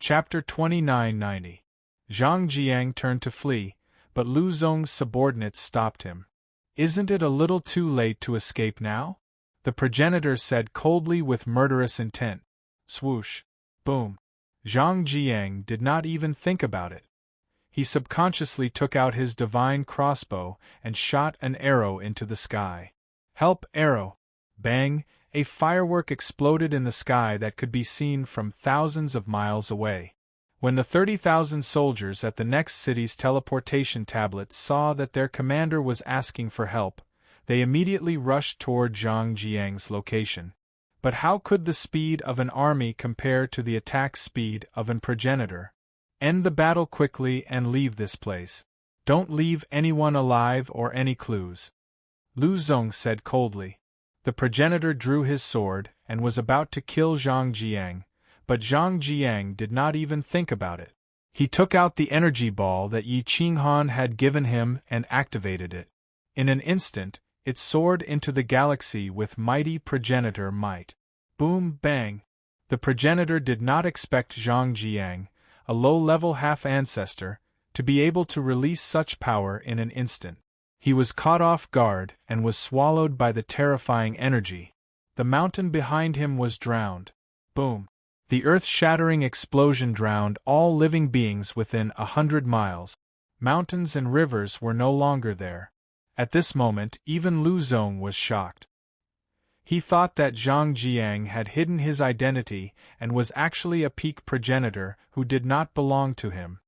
Chapter 2990. Zhang Jiang turned to flee, but Lu Zong's subordinates stopped him. "Isn't it a little too late to escape now?" the progenitor said coldly with murderous intent. Swoosh. Boom. Zhang Jiang did not even think about it. He subconsciously took out his divine crossbow and shot an arrow into the sky. Help, arrow! Bang! A firework exploded in the sky that could be seen from thousands of miles away. When the 30,000 soldiers at the next city's teleportation tablet saw that their commander was asking for help, they immediately rushed toward Zhang Jiang's location. But how could the speed of an army compare to the attack speed of an progenitor? End the battle quickly and leave this place. Don't leave anyone alive or any clues. Lu Zong said coldly. The progenitor drew his sword and was about to kill Zhang Jiang, but Zhang Jiang did not even think about it. He took out the energy ball that Yi Qinghan had given him and activated it. In an instant, it soared into the galaxy with mighty progenitor might. Boom, bang! The progenitor did not expect Zhang Jiang, a low-level half-ancestor, to be able to release such power in an instant. He was caught off guard and was swallowed by the terrifying energy. The mountain behind him was drowned. Boom! The earth-shattering explosion drowned all living beings within 100 miles. Mountains and rivers were no longer there. At this moment, even Lu Zong was shocked. He thought that Zhang Jiang had hidden his identity and was actually a peak progenitor who did not belong to him.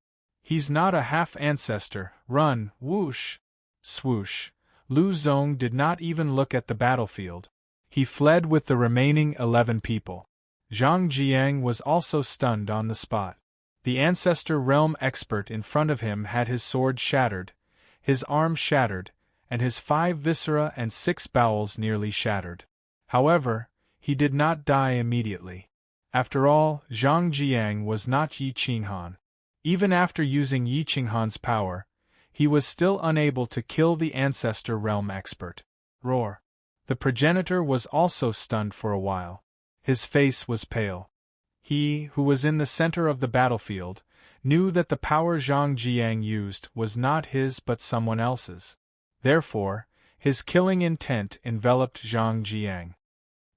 He's not a half-ancestor. Run, whoosh! Swoosh. Lu Zong did not even look at the battlefield. He fled with the remaining 11 people. Zhang Jiang was also stunned on the spot. The ancestor realm expert in front of him had his sword shattered, his arm shattered, and his 5 viscera and 6 bowels nearly shattered. However, he did not die immediately. After all, Zhang Jiang was not Yi Qinghan. Even after using Yi Qinghan's power, he was still unable to kill the ancestor realm expert. Roar. The progenitor was also stunned for a while. His face was pale. He, who was in the center of the battlefield, knew that the power Zhang Jiang used was not his but someone else's. Therefore, his killing intent enveloped Zhang Jiang.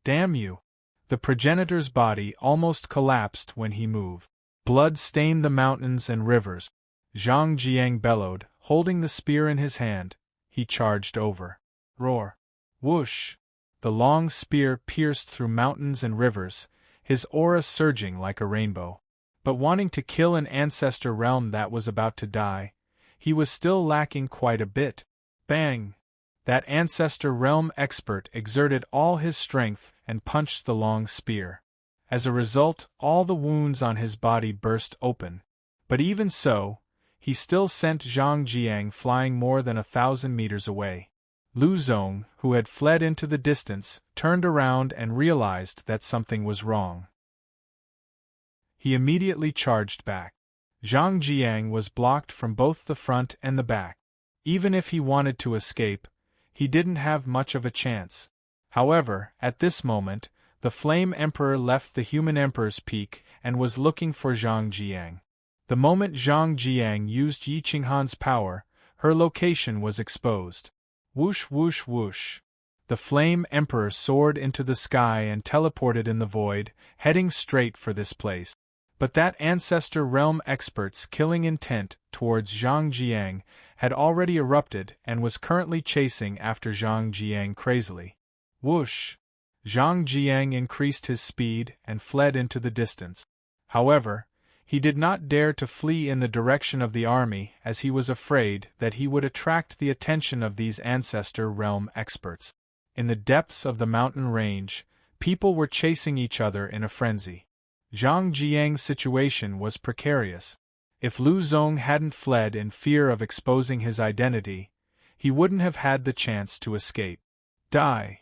Damn you! The progenitor's body almost collapsed when he moved. Blood stained the mountains and rivers. Zhang Jiang bellowed, holding the spear in his hand. He charged over. Roar! Whoosh! The long spear pierced through mountains and rivers, his aura surging like a rainbow. But wanting to kill an ancestor realm that was about to die, he was still lacking quite a bit. Bang! That ancestor realm expert exerted all his strength and punched the long spear. As a result, all the wounds on his body burst open. But even so, he still sent Zhang Jiang flying more than 1,000 meters away. Lu Zong, who had fled into the distance, turned around and realized that something was wrong. He immediately charged back. Zhang Jiang was blocked from both the front and the back. Even if he wanted to escape, he didn't have much of a chance. However, at this moment, the Flame Emperor left the Human Emperor's peak and was looking for Zhang Jiang. The moment Zhang Jiang used Yi Qinghan's power, her location was exposed. Whoosh whoosh whoosh. The Flame Emperor soared into the sky and teleported in the void, heading straight for this place. But that ancestor realm expert's killing intent towards Zhang Jiang had already erupted and was currently chasing after Zhang Jiang crazily. Whoosh! Zhang Jiang increased his speed and fled into the distance. However, he did not dare to flee in the direction of the army as he was afraid that he would attract the attention of these ancestor realm experts. In the depths of the mountain range, people were chasing each other in a frenzy. Zhang Jiang's situation was precarious. If Lu Zong hadn't fled in fear of exposing his identity, he wouldn't have had the chance to escape. Die!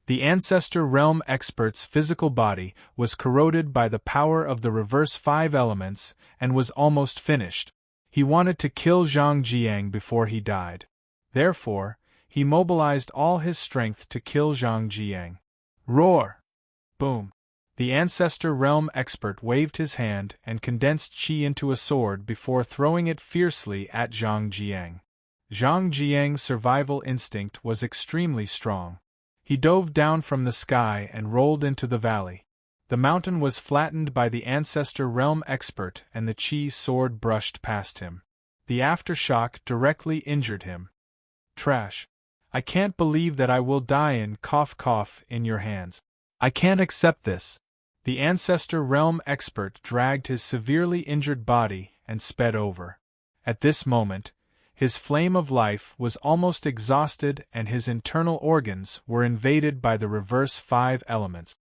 The ancestor realm expert's physical body was corroded by the power of the reverse 5 elements and was almost finished. He wanted to kill Zhang Jiang before he died. Therefore, he mobilized all his strength to kill Zhang Jiang. Roar! Boom! The Ancestor Realm expert waved his hand and condensed qi into a sword before throwing it fiercely at Zhang Jiang. Zhang Jiang's survival instinct was extremely strong. He dove down from the sky and rolled into the valley. The mountain was flattened by the Ancestor Realm expert and the qi sword brushed past him. The aftershock directly injured him. Trash. I can't believe that I will die in in your hands. I can't accept this. The Ancestor Realm expert dragged his severely injured body and sped over. At this moment, his flame of life was almost exhausted and his internal organs were invaded by the reverse 5 elements.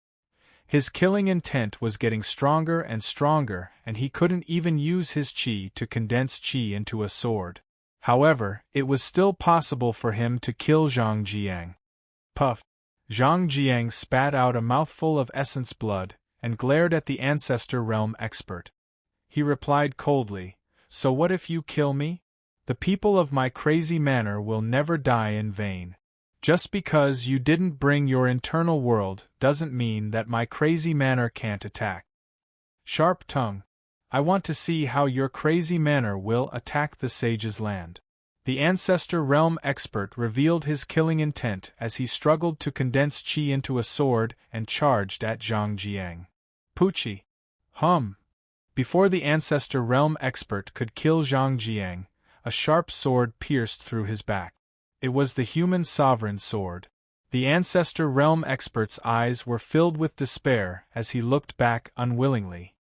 His killing intent was getting stronger and stronger, and he couldn't even use his qi to condense qi into a sword. However, it was still possible for him to kill Zhang Jiang. Puff! Zhang Jiang spat out a mouthful of essence blood and glared at the Ancestor Realm expert. He replied coldly, "So what if you kill me? The people of my crazy manor will never die in vain. Just because you didn't bring your internal world doesn't mean that my crazy manor can't attack. Sharp tongue. I want to see how your crazy manor will attack the sage's land." The Ancestor Realm expert revealed his killing intent as he struggled to condense qi into a sword and charged at Zhang Jiang. Poochie. Hum. Before the Ancestor Realm expert could kill Zhang Jiang, a sharp sword pierced through his back. It was the human sovereign sword. The Ancestor Realm expert's eyes were filled with despair as he looked back unwillingly.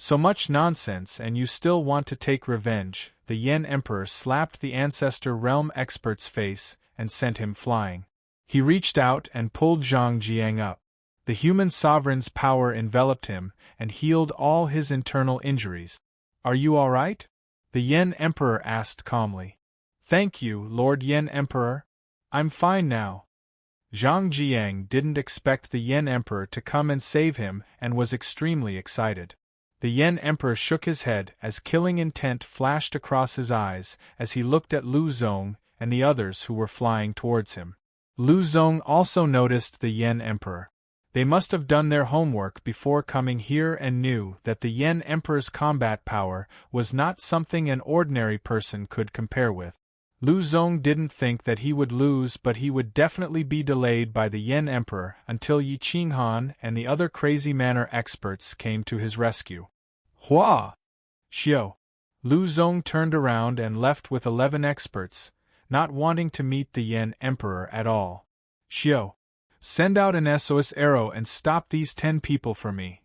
So much nonsense, and you still want to take revenge. The Yen Emperor slapped the Ancestor Realm expert's face and sent him flying. He reached out and pulled Zhang Jiang up. The human sovereign's power enveloped him and healed all his internal injuries. Are you all right? The Yen Emperor asked calmly. Thank you, Lord Yen Emperor. I'm fine now. Zhang Jiang didn't expect the Yen Emperor to come and save him and was extremely excited. The Yen Emperor shook his head as killing intent flashed across his eyes as he looked at Lu Zong and the others who were flying towards him. Lu Zong also noticed the Yen Emperor. They must have done their homework before coming here and knew that the Yen Emperor's combat power was not something an ordinary person could compare with. Lu Zong didn't think that he would lose, but he would definitely be delayed by the Yen Emperor until Yi Qinghan and the other crazy manor experts came to his rescue. Hua! Xiao! Lu Zong turned around and left with 11 experts, not wanting to meet the Yen Emperor at all. Xiao! Send out an SOS arrow and stop these 10 people for me.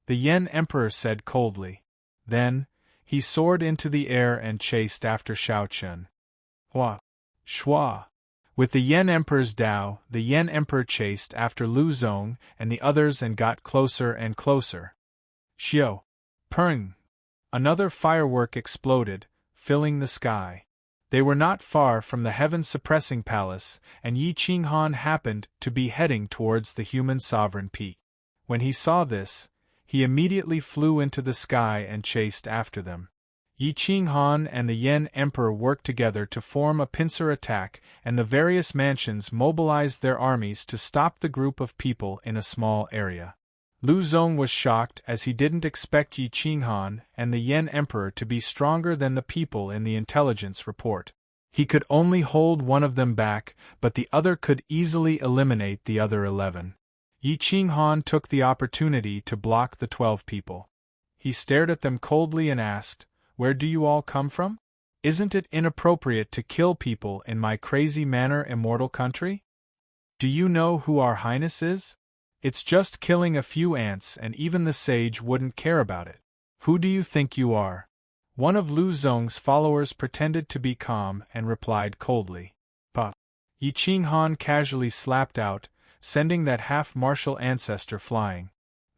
The Yen Emperor said coldly. Then, he soared into the air and chased after Shao Chun. Hua! Shua! With the Yen Emperor's Dao, the Yen Emperor chased after Lu Zong and the others and got closer and closer. Xiao! Peng! Another firework exploded, filling the sky. They were not far from the heaven-suppressing palace, and Yi Qinghan happened to be heading towards the human sovereign peak. When he saw this, he immediately flew into the sky and chased after them. Yi Qinghan and the Yen Emperor worked together to form a pincer attack, and the various mansions mobilized their armies to stop the group of people in a small area. Lu Zong was shocked as he didn't expect Yi Qinghan and the Yen Emperor to be stronger than the people in the intelligence report. He could only hold one of them back, but the other could easily eliminate the other 11. Yi Qinghan took the opportunity to block the 12 people. He stared at them coldly and asked, "Where do you all come from? Isn't it inappropriate to kill people in my crazy manor immortal country? Do you know who our highness is? It's just killing a few ants and even the sage wouldn't care about it. Who do you think you are?" One of Lu Zong's followers pretended to be calm and replied coldly. "Pa." Yi Qinghan casually slapped out, sending that half-martial ancestor flying.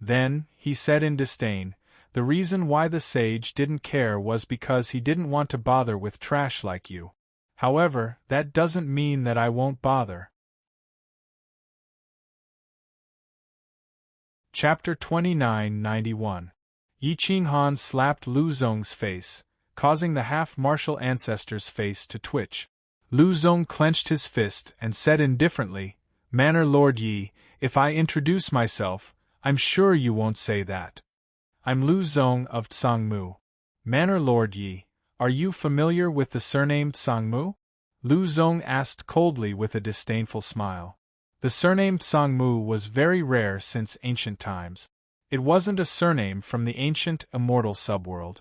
Then, he said in disdain, "The reason why the sage didn't care was because he didn't want to bother with trash like you. However, that doesn't mean that I won't bother." Chapter 2991. Yi Qinghan slapped Lu Zong's face, causing the half-martial ancestor's face to twitch. Lu Zong clenched his fist and said indifferently, "Manor Lord Yi, If I introduce myself, I'm sure you won't say that. I'm Lu Zong of Tsangmu. Manor Lord Yi, are you familiar with the surname Tsangmu? Lu Zong asked coldly with a disdainful smile. The surname Tsangmu was very rare since ancient times. It wasn't a surname from the ancient, immortal subworld.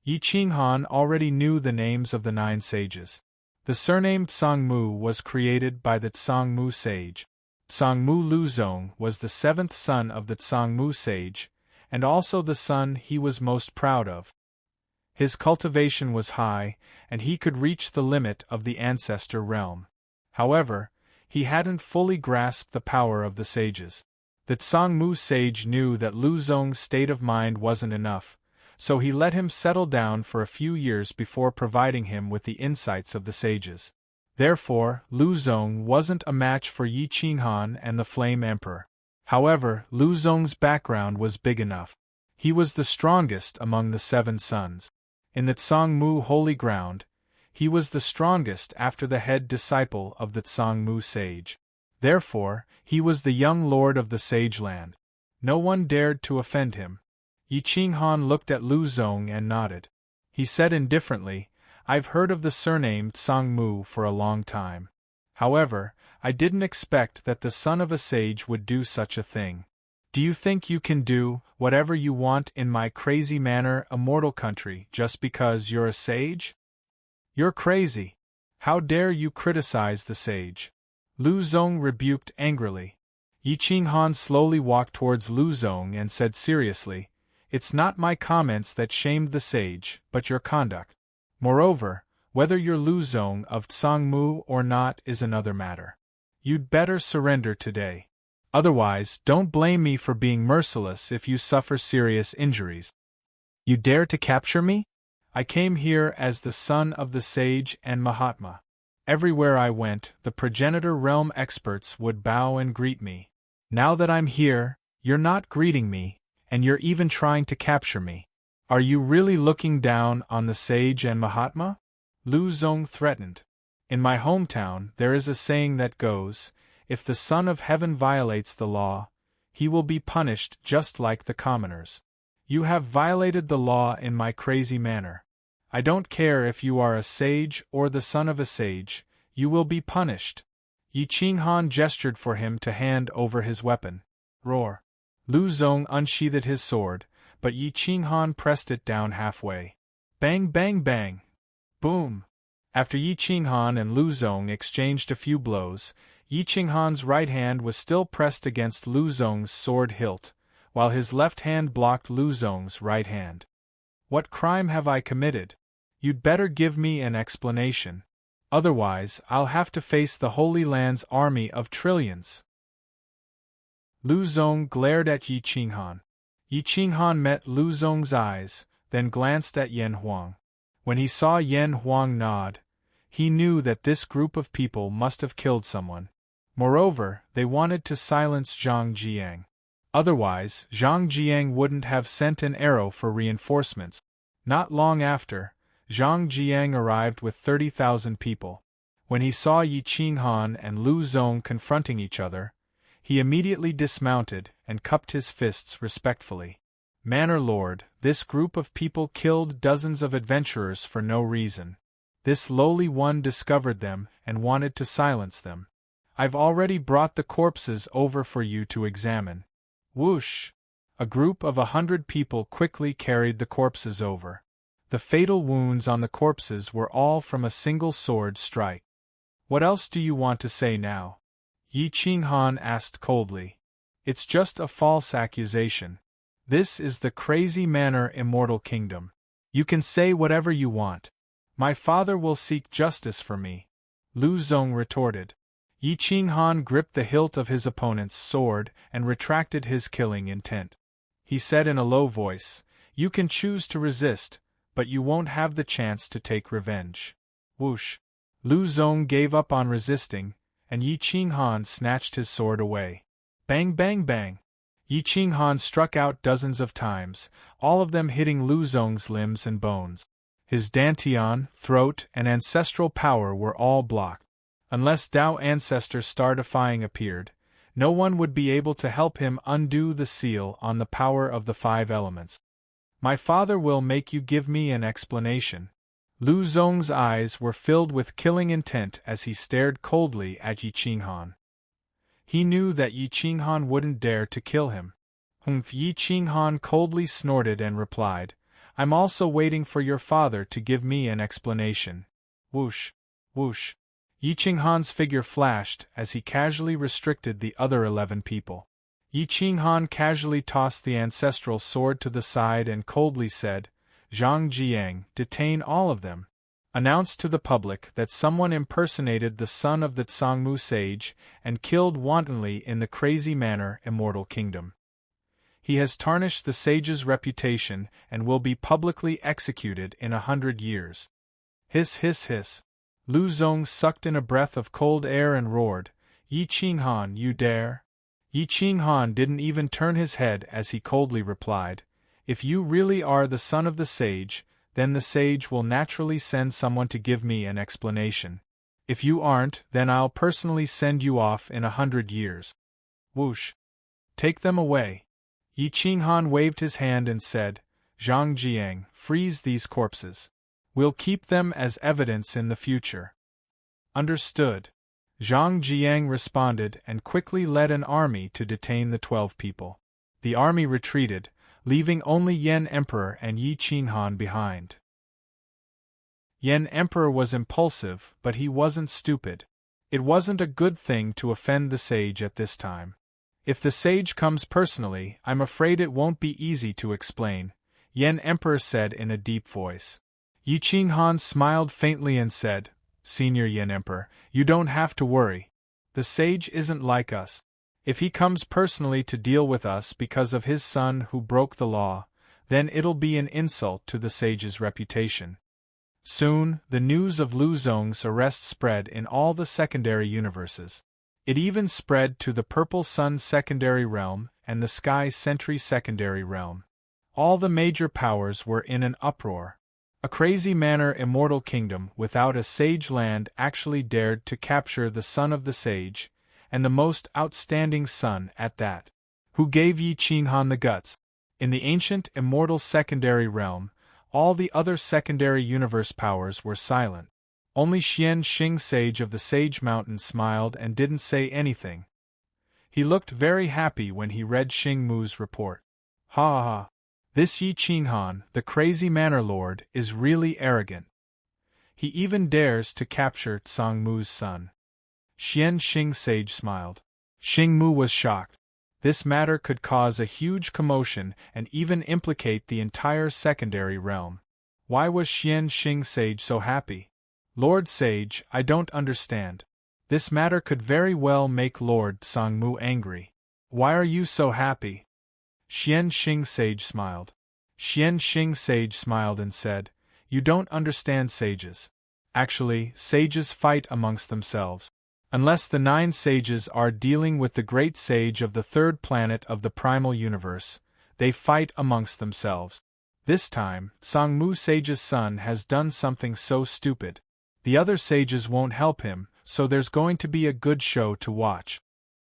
Yi Qinghan already knew the names of the 9 sages. The surname Tsangmu was created by the Tsangmu sage. Tsangmu Luzong was the 7th son of the Tsangmu sage, and also the son he was most proud of. His cultivation was high, and he could reach the limit of the ancestor realm. However, he hadn't fully grasped the power of the sages. The Tsangmu sage knew that Luzong's state of mind wasn't enough, so he let him settle down for a few years before providing him with the insights of the sages. Therefore, Luzong wasn't a match for Yi Qinghan and the Flame Emperor. However, Luzong's background was big enough. He was the strongest among the 7 sons. In the Tsangmu holy ground, he was the strongest after the head disciple of the Tsangmu sage. Therefore, he was the young lord of the sage land. No one dared to offend him. Yi Qinghan looked at Luzong and nodded. He said indifferently, I've heard of the surname Tsangmu for a long time. However, I didn't expect that the son of a sage would do such a thing. Do you think you can do whatever you want in my crazy manor, immortal country, just because you're a sage? You're crazy. How dare you criticize the sage? Luzong rebuked angrily. Yi Qinghan slowly walked towards Luzong and said seriously, It's not my comments that shamed the sage, but your conduct. Moreover, whether you're Luzong of Tsangmu or not is another matter. You'd better surrender today. Otherwise, don't blame me for being merciless if you suffer serious injuries. You dare to capture me? I came here as the son of the sage and Mahatma. Everywhere I went, the progenitor realm experts would bow and greet me. Now that I'm here, you're not greeting me, and you're even trying to capture me. Are you really looking down on the sage and Mahatma? Luzong threatened. In my hometown, there is a saying that goes, if the Son of Heaven violates the law, he will be punished just like the commoners. You have violated the law in my crazy manner. I don't care if you are a sage or the son of a sage, you will be punished. Yi Qinghan gestured for him to hand over his weapon. Roar. Luzong unsheathed his sword, but Yi Qinghan pressed it down halfway. Bang bang bang! Boom! After Yi Qinghan and Luzong exchanged a few blows, Yi Qinghan's right hand was still pressed against Luzong's sword hilt, while his left hand blocked Luzong's right hand. What crime have I committed? You'd better give me an explanation. Otherwise, I'll have to face the Holy Land's army of trillions. Luzong glared at Yi Qinghan. Yi Qinghan met Luzong's eyes, then glanced at Yan Huang. When he saw Yan Huang nod, he knew that this group of people must have killed someone. Moreover, they wanted to silence Zhang Jiang. Otherwise, Zhang Jiang wouldn't have sent an arrow for reinforcements. Not long after, Zhang Jiang arrived with 30,000 people. When he saw Yi Qinghan and Luzong confronting each other, he immediately dismounted and cupped his fists respectfully. Manor Lord, this group of people killed dozens of adventurers for no reason. This lowly one discovered them and wanted to silence them. I've already brought the corpses over for you to examine. Whoosh! A group of 100 people quickly carried the corpses over. The fatal wounds on the corpses were all from a single sword strike. What else do you want to say now? Yi Qinghan asked coldly. It's just a false accusation. This is the crazy manor immortal kingdom. You can say whatever you want. My father will seek justice for me. Luzong retorted. Yi Qinghan gripped the hilt of his opponent's sword and retracted his killing intent. He said in a low voice, You can choose to resist, but you won't have the chance to take revenge. Whoosh! Luzong gave up on resisting, and Yi Qinghan snatched his sword away. Bang bang bang! Yi Qinghan struck out dozens of times, all of them hitting Luzong's limbs and bones. His dantian, throat, and ancestral power were all blocked. Unless Tao Ancestor Star-defying appeared, No one would be able to help him undo the seal on the power of the 5 elements. My father will make you give me an explanation. Lu Zong's eyes were filled with killing intent as he stared coldly at Yi Qinghan. He knew that Yi Qinghan wouldn't dare to kill him. Yi Qinghan coldly snorted and replied, I'm also waiting for your father to give me an explanation. Whoosh, whoosh. Yi Qinghan's figure flashed as he casually restricted the other 11 people. Yi Qinghan casually tossed the ancestral sword to the side and coldly said, Zhang Jiang, detain all of them. Announced to the public that someone impersonated the son of the Tsangmu sage and killed wantonly in the crazy manner Immortal Kingdom. He has tarnished the sage's reputation and will be publicly executed in 100 years. Hiss hiss hiss. Lu Zong sucked in a breath of cold air and roared, Yi Qinghan, you dare? Yi Qinghan didn't even turn his head as he coldly replied, If you really are the son of the sage, then the sage will naturally send someone to give me an explanation. If you aren't, then I'll personally send you off in 100 years. Whoosh. Take them away. Yi Qinghan waved his hand and said, Zhang Jiang, freeze these corpses. We'll keep them as evidence in the future. Understood. Zhang Jiang responded and quickly led an army to detain the 12 people. The army retreated, leaving only Yan Emperor and Yi Qinghan behind. Yan Emperor was impulsive, but he wasn't stupid. It wasn't a good thing to offend the sage at this time. If the sage comes personally, I'm afraid it won't be easy to explain, Yan Emperor said in a deep voice. Yi Qinghan smiled faintly and said, Senior Yan Emperor, you don't have to worry. The sage isn't like us. If he comes personally to deal with us because of his son who broke the law, then it'll be an insult to the sage's reputation. Soon, the news of Lu Zong's arrest spread in all the secondary universes. It even spread to the Purple Sun secondary realm and the Sky Sentry secondary realm. All the major powers were in an uproar. A crazy manner Immortal Kingdom without a sage land actually dared to capture the son of the sage, and the most outstanding son at that. Who gave Yi Qinghan the guts? In the ancient Immortal secondary realm, all the other secondary universe powers were silent. Only Xian Xing Sage of the Sage Mountain smiled and didn't say anything. He looked very happy when he read Xing Mu's report. Ha ha ha. This Yi Qinghan, the crazy manor lord, is really arrogant. He even dares to capture Tsang Mu's son. Xian Xing Sage smiled. Xing Mu was shocked. This matter could cause a huge commotion and even implicate the entire secondary realm. Why was Xian Xing Sage so happy? Lord Sage, I don't understand. This matter could very well make Lord Tsang Mu angry. Why are you so happy? Xian Xing Sage smiled. Xian Xing Sage smiled and said, You don't understand sages. Actually, sages fight amongst themselves. Unless the 9 sages are dealing with the great sage of the 3rd planet of the primal universe, they fight amongst themselves. This time, Tsang Mu Sage's son has done something so stupid. The other sages won't help him, so there's going to be a good show to watch.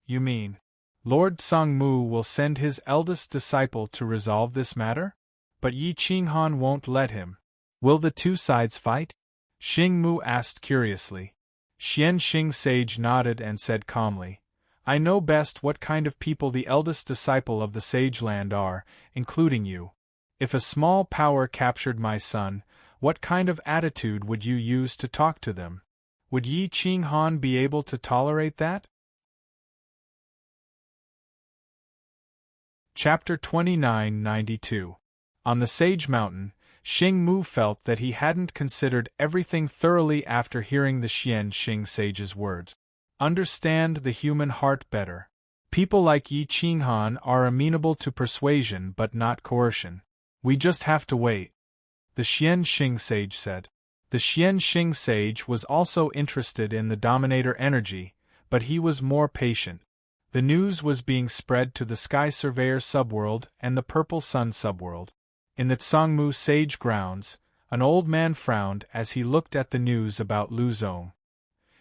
You mean, Lord Tsang Mu will send his eldest disciple to resolve this matter? But Yi Qinghan won't let him. Will the 2 sides fight? Xing Mu asked curiously. Xian Xing Sage nodded and said calmly, I know best what kind of people the eldest disciple of the Sage Land are, including you. If a small power captured my son, what kind of attitude would you use to talk to them? Would Yi Qinghan be able to tolerate that? Chapter 2992. On the Sage Mountain, Xing Mu felt that he hadn't considered everything thoroughly after hearing the Xian Xing Sage's words. Understand the human heart better. People like Yi Qinghan are amenable to persuasion but not coercion. We just have to wait. The Xian Xing Sage said. The Xian Xing Sage was also interested in the Dominator energy, but he was more patient. The news was being spread to the Sky Surveyor subworld and the Purple Sun subworld. In the Tsangmu Sage grounds, an old man frowned as he looked at the news about Lu Zong.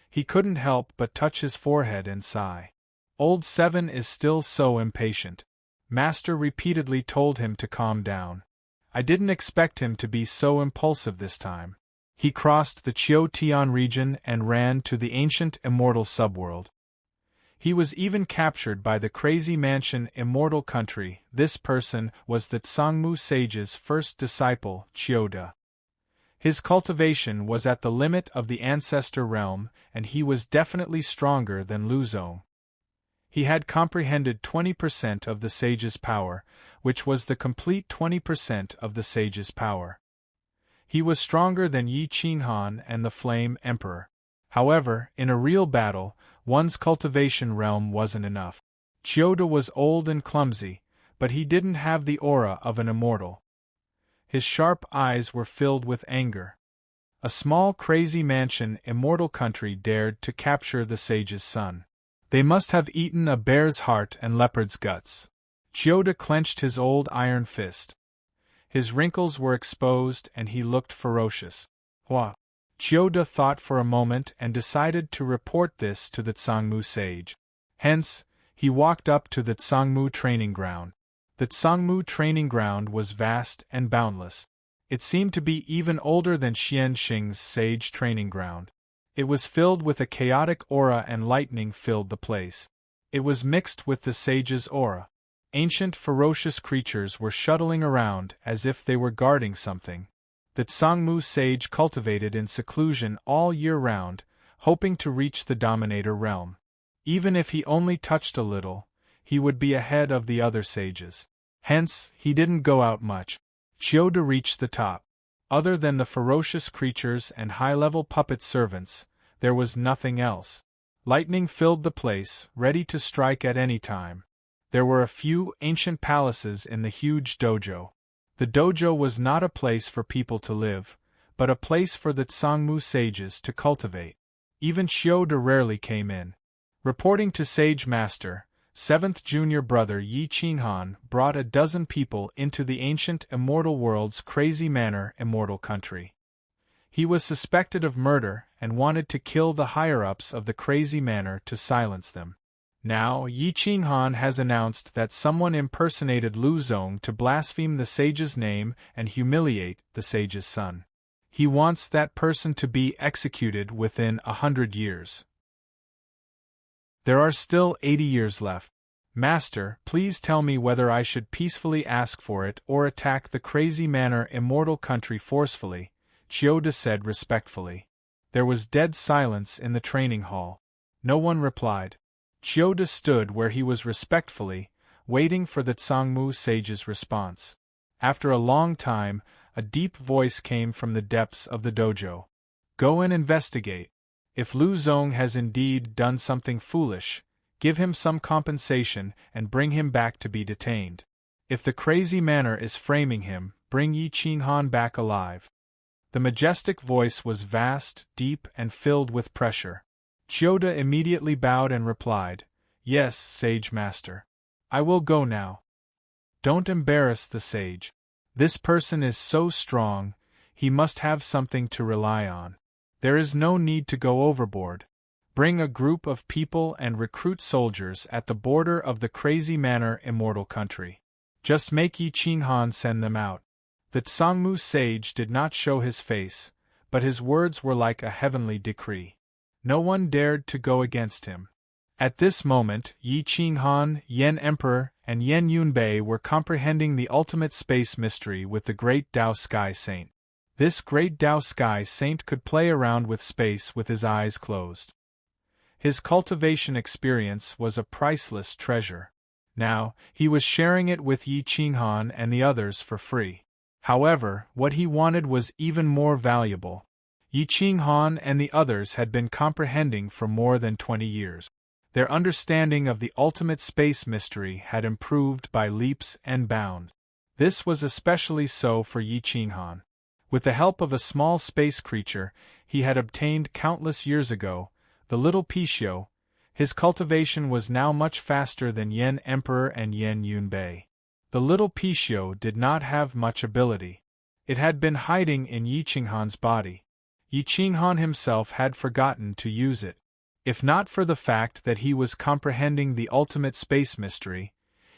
He couldn't help but touch his forehead and sigh. Old Seven is still so impatient. Master repeatedly told him to calm down. I didn't expect him to be so impulsive this time. He crossed the Chio-Tian region and ran to the ancient immortal subworld. He was even captured by the crazy mansion Immortal Country. This person was the Tsangmu sage's first disciple, Chioda. His cultivation was at the limit of the ancestor realm, and he was definitely stronger than Luzong. He had comprehended 20% of the sage's power, which was the complete 20% of the sage's power. He was stronger than Yi Qinghan and the Flame Emperor. However, in a real battle, one's cultivation realm wasn't enough. Chioda was old and clumsy, but he didn't have the aura of an immortal. His sharp eyes were filled with anger. A small crazy mansion Immortal Country dared to capture the sage's son. They must have eaten a bear's heart and leopard's guts. Chioda clenched his old iron fist. His wrinkles were exposed and he looked ferocious. Hua! Chioda thought for a moment and decided to report this to the Tsangmu sage. Hence, he walked up to the Tsangmu training ground. The Tsangmu training ground was vast and boundless. It seemed to be even older than Xianxing's sage training ground. It was filled with a chaotic aura and lightning filled the place. It was mixed with the sage's aura. Ancient ferocious creatures were shuttling around as if they were guarding something. The Tsangmu sage cultivated in seclusion all year round, hoping to reach the Dominator realm. Even if he only touched a little, he would be ahead of the other sages. Hence, he didn't go out much. Chioda reached the top. Other than the ferocious creatures and high-level puppet servants, there was nothing else. Lightning filled the place, ready to strike at any time. There were a few ancient palaces in the huge dojo. The dojo was not a place for people to live, but a place for the Tsangmu sages to cultivate. Even Chioda rarely came in. Reporting to Sage Master, 7th junior brother Yi Qinghan brought a dozen people into the ancient immortal world's crazy manor Immortal Country. He was suspected of murder and wanted to kill the higher-ups of the crazy manor to silence them. Now, Yi Qinghan has announced that someone impersonated Luzong to blaspheme the sage's name and humiliate the sage's son. He wants that person to be executed within 100 years. There are still 80 years left. Master, please tell me whether I should peacefully ask for it or attack the crazy manor Immortal Country forcefully, Chioda said respectfully. There was dead silence in the training hall. No one replied. Chioda stood where he was respectfully, waiting for the Tsangmu sage's response. After a long time, a deep voice came from the depths of the dojo. Go and investigate. If Luzong has indeed done something foolish, give him some compensation and bring him back to be detained. If the crazy manor is framing him, bring Yi Qinghan back alive. The majestic voice was vast, deep, and filled with pressure. Chioda immediately bowed and replied, Yes, Sage Master. I will go now. Don't embarrass the sage. This person is so strong, he must have something to rely on. There is no need to go overboard. Bring a group of people and recruit soldiers at the border of the crazy manor Immortal Country. Just make Yi Qinghan send them out. The Tsangmu sage did not show his face, but his words were like a heavenly decree. No one dared to go against him. At this moment, Yi Qinghan, Yen Emperor, and Yen Yunbei were comprehending the ultimate space mystery with the great Tao Sky Saint. This great Tao Sky Saint could play around with space with his eyes closed. His cultivation experience was a priceless treasure. Now, he was sharing it with Yi Qinghan and the others for free. However, what he wanted was even more valuable. Yi Qinghan and the others had been comprehending for more than 20 years. Their understanding of the ultimate space mystery had improved by leaps and bounds. This was especially so for Yi Qinghan. With the help of a small space creature he had obtained countless years ago, the little Pishio, his cultivation was now much faster than Yen Emperor and Yen Yunbei. The little Pishio did not have much ability. It had been hiding in Yi Qinghan's body. Yi Qinghan himself had forgotten to use it. If not for the fact that he was comprehending the ultimate space mystery,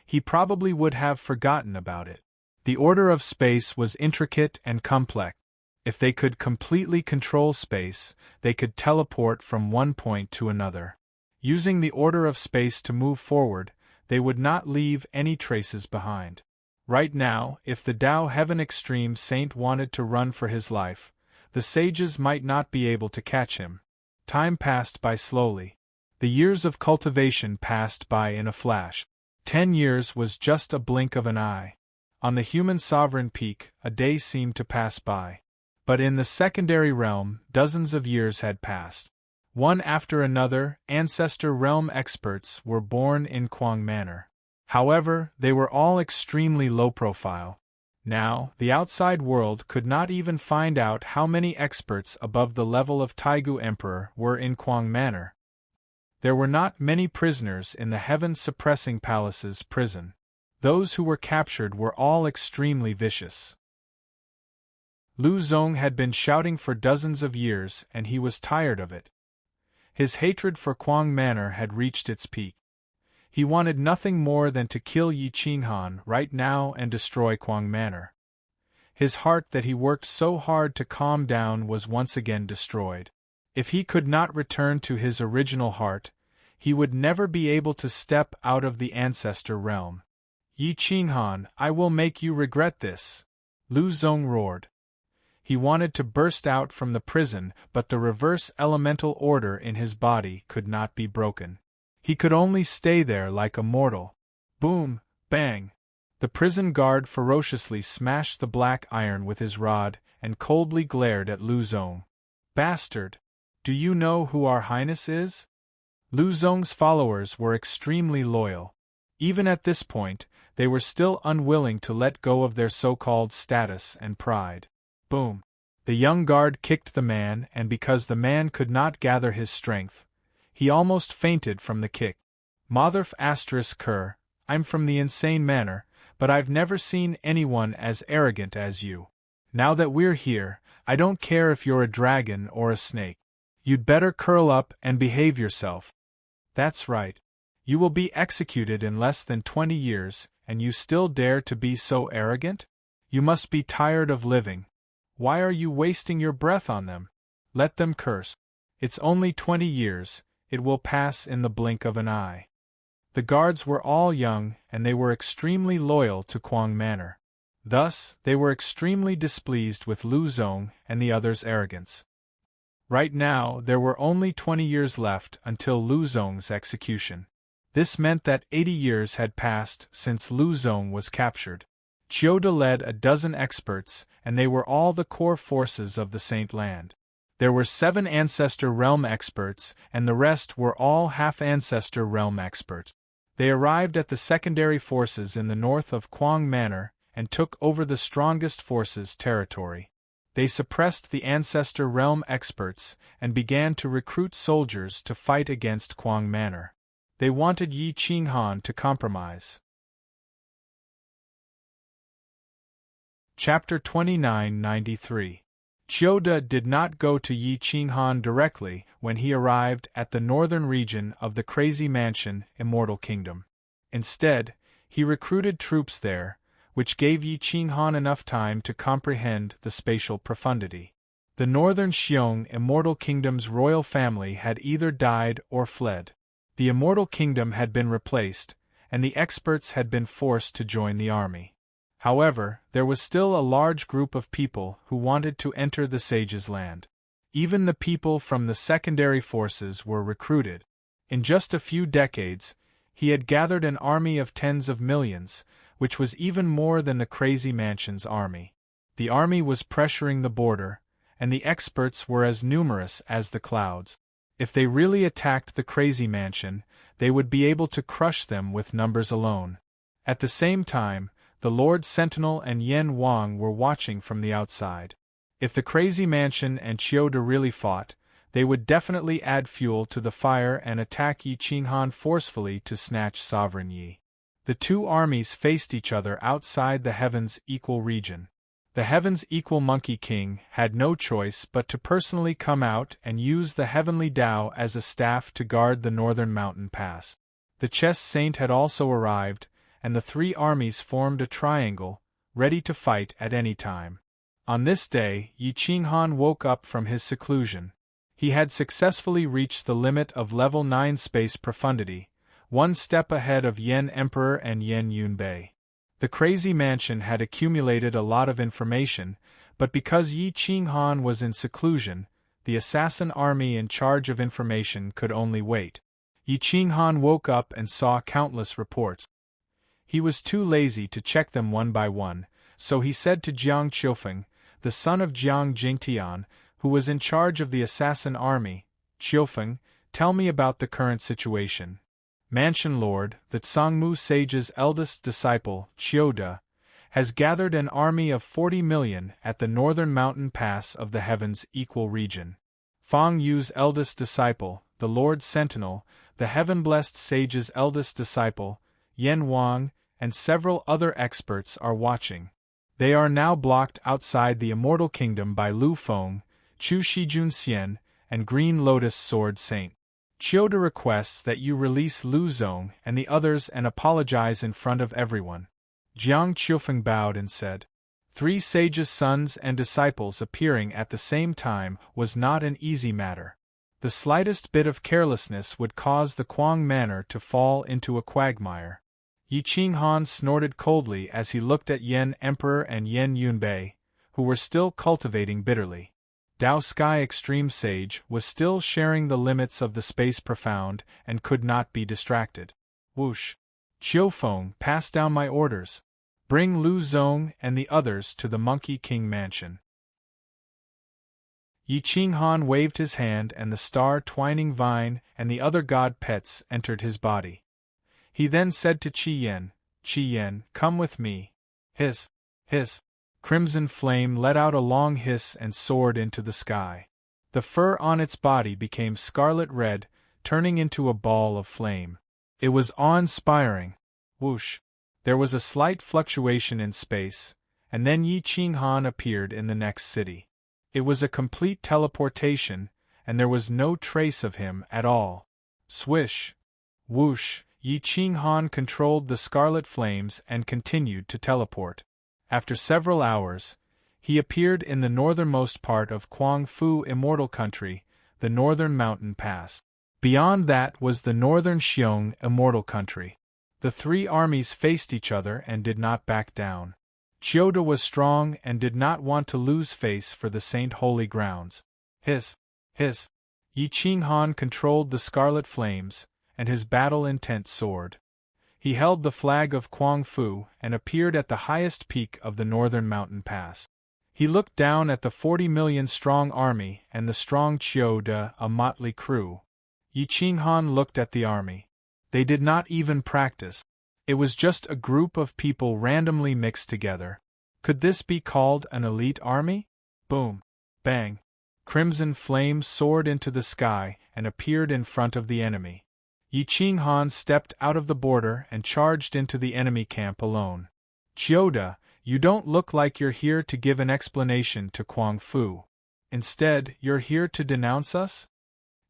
he probably would have forgotten about it. The order of space was intricate and complex. If they could completely control space, they could teleport from one point to another. Using the order of space to move forward, they would not leave any traces behind. Right now, if the Tao Heaven Extreme Saint wanted to run for his life, the sages might not be able to catch him. Time passed by slowly. The years of cultivation passed by in a flash. 10 years was just a blink of an eye. On the human sovereign peak, a day seemed to pass by. But in the secondary realm, dozens of years had passed. One after another, ancestor realm experts were born in Kuang Manor. However, they were all extremely low profile. Now, the outside world could not even find out how many experts above the level of Taigu Emperor were in Kuang Manor. There were not many prisoners in the Heaven-Suppressing Palace's prison. Those who were captured were all extremely vicious. Lu Zong had been shouting for dozens of years and he was tired of it. His hatred for Kuang Manor had reached its peak. He wanted nothing more than to kill Yi Qinghan right now and destroy Kuang Manor. His heart that he worked so hard to calm down was once again destroyed. If he could not return to his original heart, he would never be able to step out of the ancestor realm. Yi Qinghan, I will make you regret this! Lu Zong roared. He wanted to burst out from the prison, but the reverse elemental order in his body could not be broken. He could only stay there like a mortal. Boom! Bang! The prison guard ferociously smashed the black iron with his rod and coldly glared at Lu Zong. Bastard! Do you know who our highness is? Lu Zong's followers were extremely loyal. Even at this point, they were still unwilling to let go of their so-called status and pride. Boom! The young guard kicked the man, and because the man could not gather his strength, he almost fainted from the kick. Motherf *Ker, I'm from the Insane Manor, but I've never seen anyone as arrogant as you. Now that we're here, I don't care if you're a dragon or a snake. You'd better curl up and behave yourself. That's right. You will be executed in less than 20 years, and you still dare to be so arrogant? You must be tired of living. Why are you wasting your breath on them? Let them curse. It's only 20 years, it will pass in the blink of an eye. The guards were all young, and they were extremely loyal to Kuang Manor. Thus, they were extremely displeased with Lu Zong and the others' arrogance. Right now, there were only 20 years left until Lu Zong's execution. This meant that 80 years had passed since Lu Zong was captured. Chioda led a dozen experts, and they were all the core forces of the Saint Land. There were 7 Ancestor Realm experts, and the rest were all half-Ancestor Realm experts. They arrived at the secondary forces in the north of Kuang Manor and took over the strongest forces' territory. They suppressed the Ancestor Realm experts and began to recruit soldiers to fight against Kuang Manor. They wanted Yi Qinghan to compromise. Chapter 2993. Chioda did not go to Yi Qinghan directly when he arrived at the northern region of the Crazy Mansion, Immortal Kingdom. Instead, he recruited troops there, which gave Yi Qinghan enough time to comprehend the spatial profundity. The northern Xiong Immortal Kingdom's royal family had either died or fled. The Immortal Kingdom had been replaced, and the experts had been forced to join the army. However, there was still a large group of people who wanted to enter the Sage's land. Even the people from the secondary forces were recruited. In just a few decades, he had gathered an army of tens of millions, which was even more than the Crazy Mansion's army. The army was pressuring the border, and the experts were as numerous as the clouds. If they really attacked the Crazy Mansion, they would be able to crush them with numbers alone. At the same time, the Lord Sentinel and Yen Wang were watching from the outside. If the Crazy Mansion and Chioda really fought, they would definitely add fuel to the fire and attack Yi Qinghan forcefully to snatch Sovereign Yi. The two armies faced each other outside the Heaven's Equal region. The Heaven's Equal Monkey King had no choice but to personally come out and use the heavenly Tao as a staff to guard the northern mountain pass. The chess saint had also arrived, and the three armies formed a triangle, ready to fight at any time. On this day, Yi Qinghan woke up from his seclusion. He had successfully reached the limit of level 9 space profundity, one step ahead of Yan Emperor and Yan Yunbei. The crazy mansion had accumulated a lot of information, but because Yi Qinghan was in seclusion, the assassin army in charge of information could only wait. Yi Qinghan woke up and saw countless reports. He was too lazy to check them one by one, so he said to Jiang Qiufeng, the son of Jiang Jingtian, who was in charge of the assassin army, "Qiufeng, tell me about the current situation." Mansion Lord, the Tsangmu sage's eldest disciple, Qiuda, has gathered an army of 40 million at the northern mountain pass of the Heaven's Equal region. Fang Yu's eldest disciple, the Lord Sentinel, the heaven-blessed sage's eldest disciple, Yan Wang, and several other experts are watching. They are now blocked outside the Immortal Kingdom by Lu Feng, Chu Shijun Xian, and Green Lotus Sword Saint. Qiuda requests that you release Lu Zong and the others and apologize in front of everyone. Jiang Qiufeng bowed and said, 3 sages' sons and disciples appearing at the same time was not an easy matter. The slightest bit of carelessness would cause the Kuang Manor to fall into a quagmire. Yi Qinghan snorted coldly as he looked at Yan Emperor and Yan Yunbei, who were still cultivating bitterly. Dao Sky Extreme Sage was still sharing the limits of the space profound and could not be distracted. Whoosh! Qiufeng, pass down my orders. Bring Lu Zong and the others to the Monkey King Mansion. Yi Qinghan waved his hand and the star-twining vine and the other god pets entered his body. He then said to Qi Yan, come with me. Hiss! Crimson flame let out a long hiss and soared into the sky. The fur on its body became scarlet red, turning into a ball of flame. It was awe-inspiring. Whoosh! There was a slight fluctuation in space, and then Yi Qinghan appeared in the next city. It was a complete teleportation, and there was no trace of him at all. Swish! Whoosh! Yi Qinghan controlled the scarlet flames and continued to teleport. After several hours, he appeared in the northernmost part of Guangfu Immortal Country, the Northern Mountain Pass. Beyond that was the Northern Xiong Immortal Country. The 3 armies faced each other and did not back down. Qiuda was strong and did not want to lose face for the Saint Holy Grounds. Hiss! Yi Qinghan controlled the scarlet flames, and his battle intent soared. He held the flag of Guangfu and appeared at the highest peak of the northern mountain pass. He looked down at the 40 million strong army and the strong Qiuda, a motley crew. Yi Qinghan looked at the army. They did not even practice. It was just a group of people randomly mixed together. Could this be called an elite army? Boom! Bang! Crimson flame soared into the sky and appeared in front of the enemy. Yi Qinghan stepped out of the border and charged into the enemy camp alone. Qiuda, you don't look like you're here to give an explanation to Guangfu. Instead, you're here to denounce us?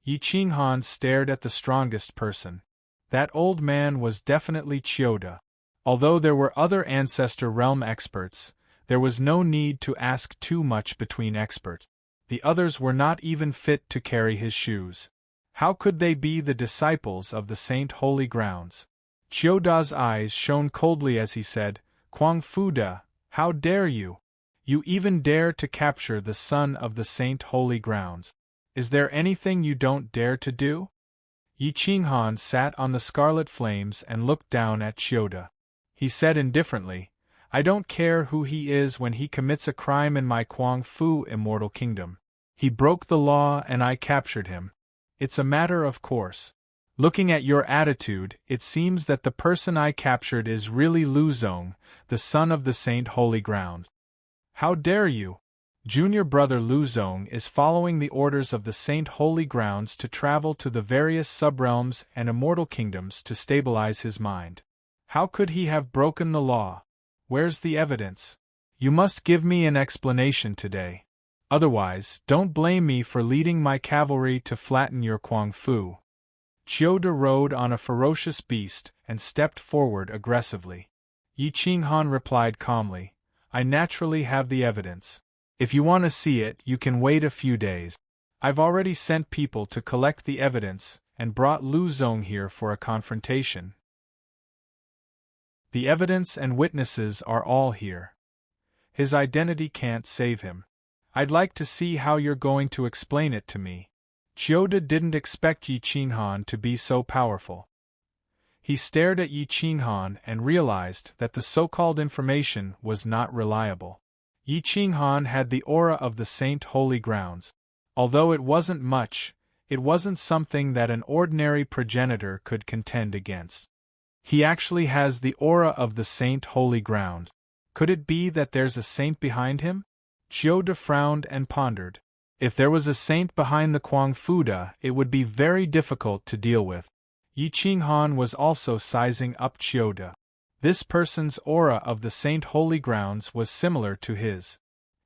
Yi Qinghan stared at the strongest person. That old man was definitely Qiuda. Although there were other Ancestor Realm experts, there was no need to ask too much between experts. The others were not even fit to carry his shoes. How could they be the disciples of the Saint Holy Grounds? Qiuda's eyes shone coldly as he said, Guangfu, how dare you? You even dare to capture the son of the Saint Holy Grounds. Is there anything you don't dare to do? Yi Qinghan sat on the scarlet flames and looked down at Qiuda. He said indifferently, I don't care who he is when he commits a crime in my Guangfu Immortal Kingdom. He broke the law and I captured him. It's a matter of course. Looking at your attitude, it seems that the person I captured is really Lu Zong, the son of the Saint Holy Ground. How dare you? Junior brother Lu Zong is following the orders of the Saint Holy Grounds to travel to the various subrealms and immortal kingdoms to stabilize his mind. How could he have broken the law? Where's the evidence? You must give me an explanation today. Otherwise, don't blame me for leading my cavalry to flatten your Kuang Fu. Chiyoda rode on a ferocious beast and stepped forward aggressively. Yi Qinghan replied calmly, I naturally have the evidence. If you want to see it, you can wait a few days. I've already sent people to collect the evidence and brought Lu Zong here for a confrontation. The evidence and witnesses are all here. His identity can't save him. I'd like to see how you're going to explain it to me. Chiyoda didn't expect Yi Qinghan to be so powerful. He stared at Yi Qinghan and realized that the so-called information was not reliable. Yi Qinghan had the aura of the Saint Holy Grounds. Although it wasn't much, it wasn't something that an ordinary progenitor could contend against. He actually has the aura of the Saint Holy Ground. Could it be that there's a saint behind him? Chiyoda frowned and pondered. If there was a saint behind the Kuang Fuda, it would be very difficult to deal with. Yi Qinghan was also sizing up Chiyoda. This person's aura of the Saint Holy Grounds was similar to his.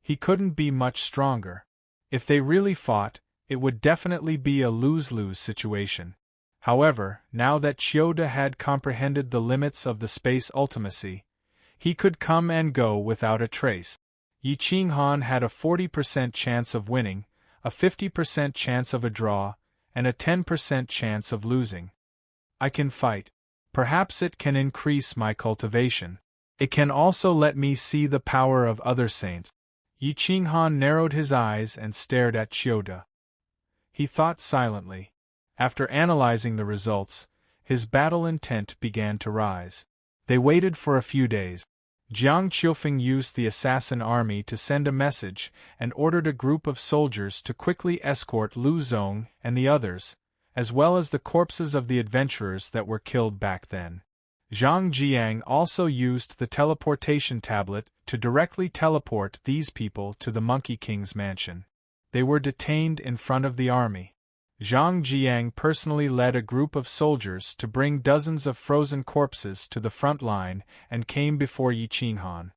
He couldn't be much stronger. If they really fought, it would definitely be a lose-lose situation. However, now that Chiyoda had comprehended the limits of the space ultimacy, he could come and go without a trace. Yi Qinghan had a 40% chance of winning, a 50% chance of a draw, and a 10% chance of losing. I can fight. Perhaps it can increase my cultivation. It can also let me see the power of other saints. Yi Qinghan narrowed his eyes and stared at Chiyoda. He thought silently. After analyzing the results, his battle intent began to rise. They waited for a few days. Jiang Qiufeng used the assassin army to send a message and ordered a group of soldiers to quickly escort Lu Zong and the others, as well as the corpses of the adventurers that were killed back then. Zhang Jiang also used the teleportation tablet to directly teleport these people to the Monkey King's mansion. They were detained in front of the army. Zhang Jiang personally led a group of soldiers to bring dozens of frozen corpses to the front line and came before Yi Qinghan.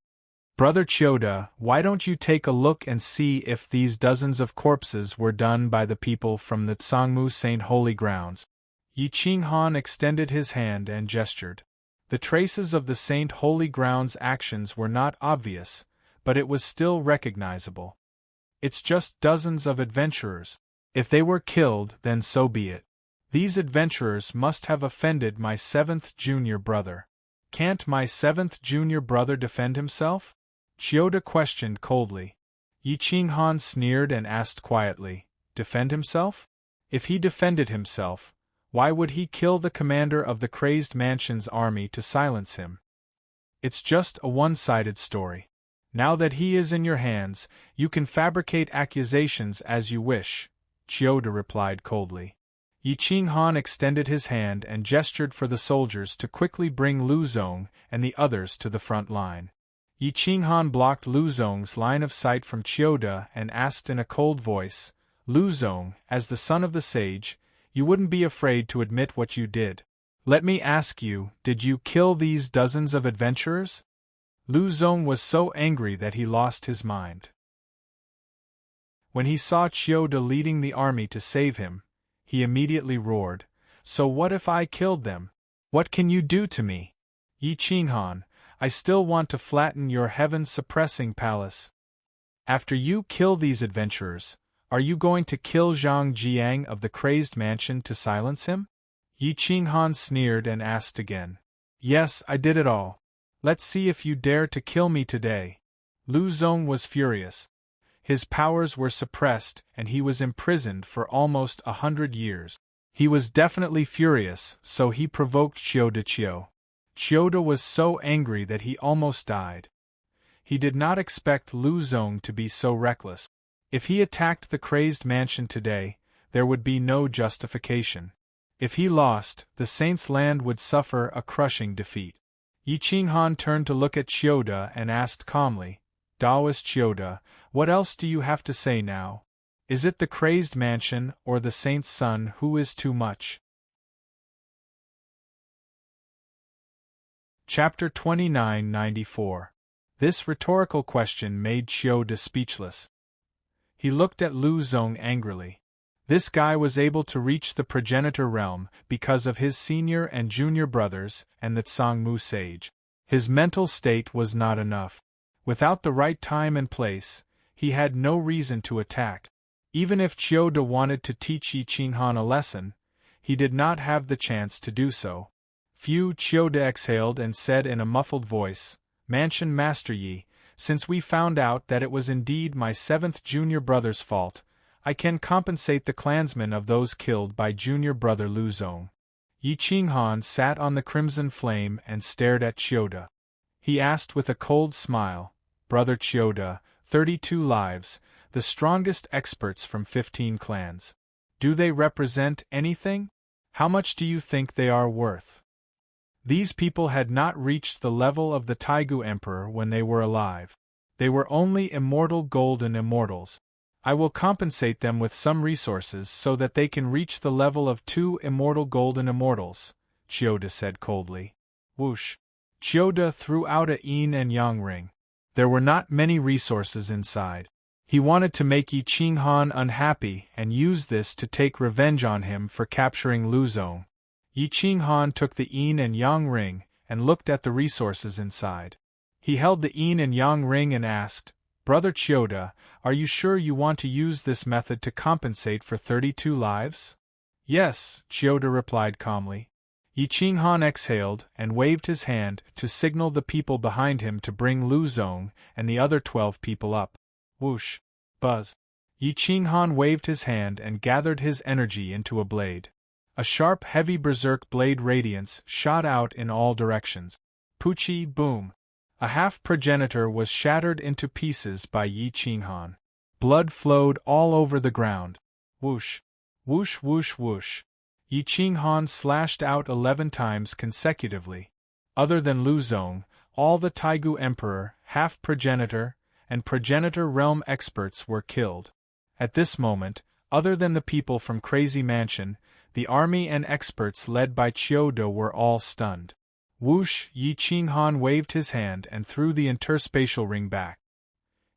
Brother Chiyoda, why don't you take a look and see if these dozens of corpses were done by the people from the Tsangmu Saint Holy Grounds? Yi Qinghan extended his hand and gestured. The traces of the Saint Holy Grounds' actions were not obvious, but it was still recognizable. It's just dozens of adventurers. If they were killed, then so be it. These adventurers must have offended my 7th junior brother. Can't my 7th junior brother defend himself? Chiyoda questioned coldly. Yi Qinghan sneered and asked quietly, defend himself? If he defended himself, why would he kill the commander of the Crazed Mansion's army to silence him? It's just a one-sided story. Now that he is in your hands, you can fabricate accusations as you wish, Chiyoda replied coldly. Yi Qinghan extended his hand and gestured for the soldiers to quickly bring Lu Zong and the others to the front line. Yi Qinghan blocked Lu Zong's line of sight from Chiyoda and asked in a cold voice, Lu Zong, as the son of the sage, you wouldn't be afraid to admit what you did. Let me ask you, did you kill these dozens of adventurers? Lu Zong was so angry that he lost his mind. When he saw Chiyoda leading the army to save him, he immediately roared, so what if I killed them? What can you do to me? Yi Qinghan, I still want to flatten your heaven-suppressing palace. After you kill these adventurers, are you going to kill Zhang Jiang of the Crazed Mansion to silence him? Yi Qinghan sneered and asked again. Yes, I did it all. Let's see if you dare to kill me today. Lu Zong was furious. His powers were suppressed and he was imprisoned for almost 100 years. He was definitely furious, so he provoked Chiyoda. Chiyoda was so angry that he almost died. He did not expect Lu Zong to be so reckless. If he attacked the Crazed Mansion today, there would be no justification. If he lost, the Saint's land would suffer a crushing defeat. Yi Qinghan turned to look at Chiyoda and asked calmly, Taoist Chiyoda, what else do you have to say now? Is it the Crazed Mansion or the Saint's son who is too much? Chapter 2994. This rhetorical question made Chiyoda speechless. He looked at Lu Zong angrily. This guy was able to reach the progenitor realm because of his senior and junior brothers and the Tsangmu sage. His mental state was not enough. Without the right time and place, he had no reason to attack. Even if Chiyoda wanted to teach Yi Qinghan a lesson, he did not have the chance to do so. Chiyoda exhaled and said in a muffled voice, "Mansion Master Yi, since we found out that it was indeed my 7th junior brother's fault, I can compensate the clansmen of those killed by junior brother Lu Zong." Yi Qinghan sat on the crimson flame and stared at Chiyoda. He asked with a cold smile, "Brother Chiyoda, 32 lives, the strongest experts from 15 clans. Do they represent anything? How much do you think they are worth?" These people had not reached the level of the Taigu Emperor when they were alive. They were only immortal golden immortals. I will compensate them with some resources so that they can reach the level of 2 immortal golden immortals, Chiyoda said coldly. Whoosh! Chiyoda threw out a yin and yang ring. There were not many resources inside. He wanted to make Yi Qinghan unhappy and use this to take revenge on him for capturing Lu Zong. Yi Qinghan took the yin and yang ring and looked at the resources inside. He held the yin and yang ring and asked, "Brother Chiyoda, are you sure you want to use this method to compensate for 32 lives?" "Yes," Chiyoda replied calmly. Yi Qinghan exhaled and waved his hand to signal the people behind him to bring Lu Zong and the other 12 people up. Whoosh! Buzz! Yi Qinghan waved his hand and gathered his energy into a blade. A sharp, heavy berserk blade radiance shot out in all directions. Poochie, boom! A half-progenitor was shattered into pieces by Yi Qinghan. Blood flowed all over the ground. Whoosh! Whoosh whoosh whoosh! Yi Qinghan slashed out 11 times consecutively. Other than Lu Zong, all the Taigu Emperor, half-progenitor, and progenitor realm experts were killed. At this moment, other than the people from Crazy Mansion, the army and experts led by Chiyoda were all stunned. Whoosh! Yi Qinghan waved his hand and threw the interspatial ring back.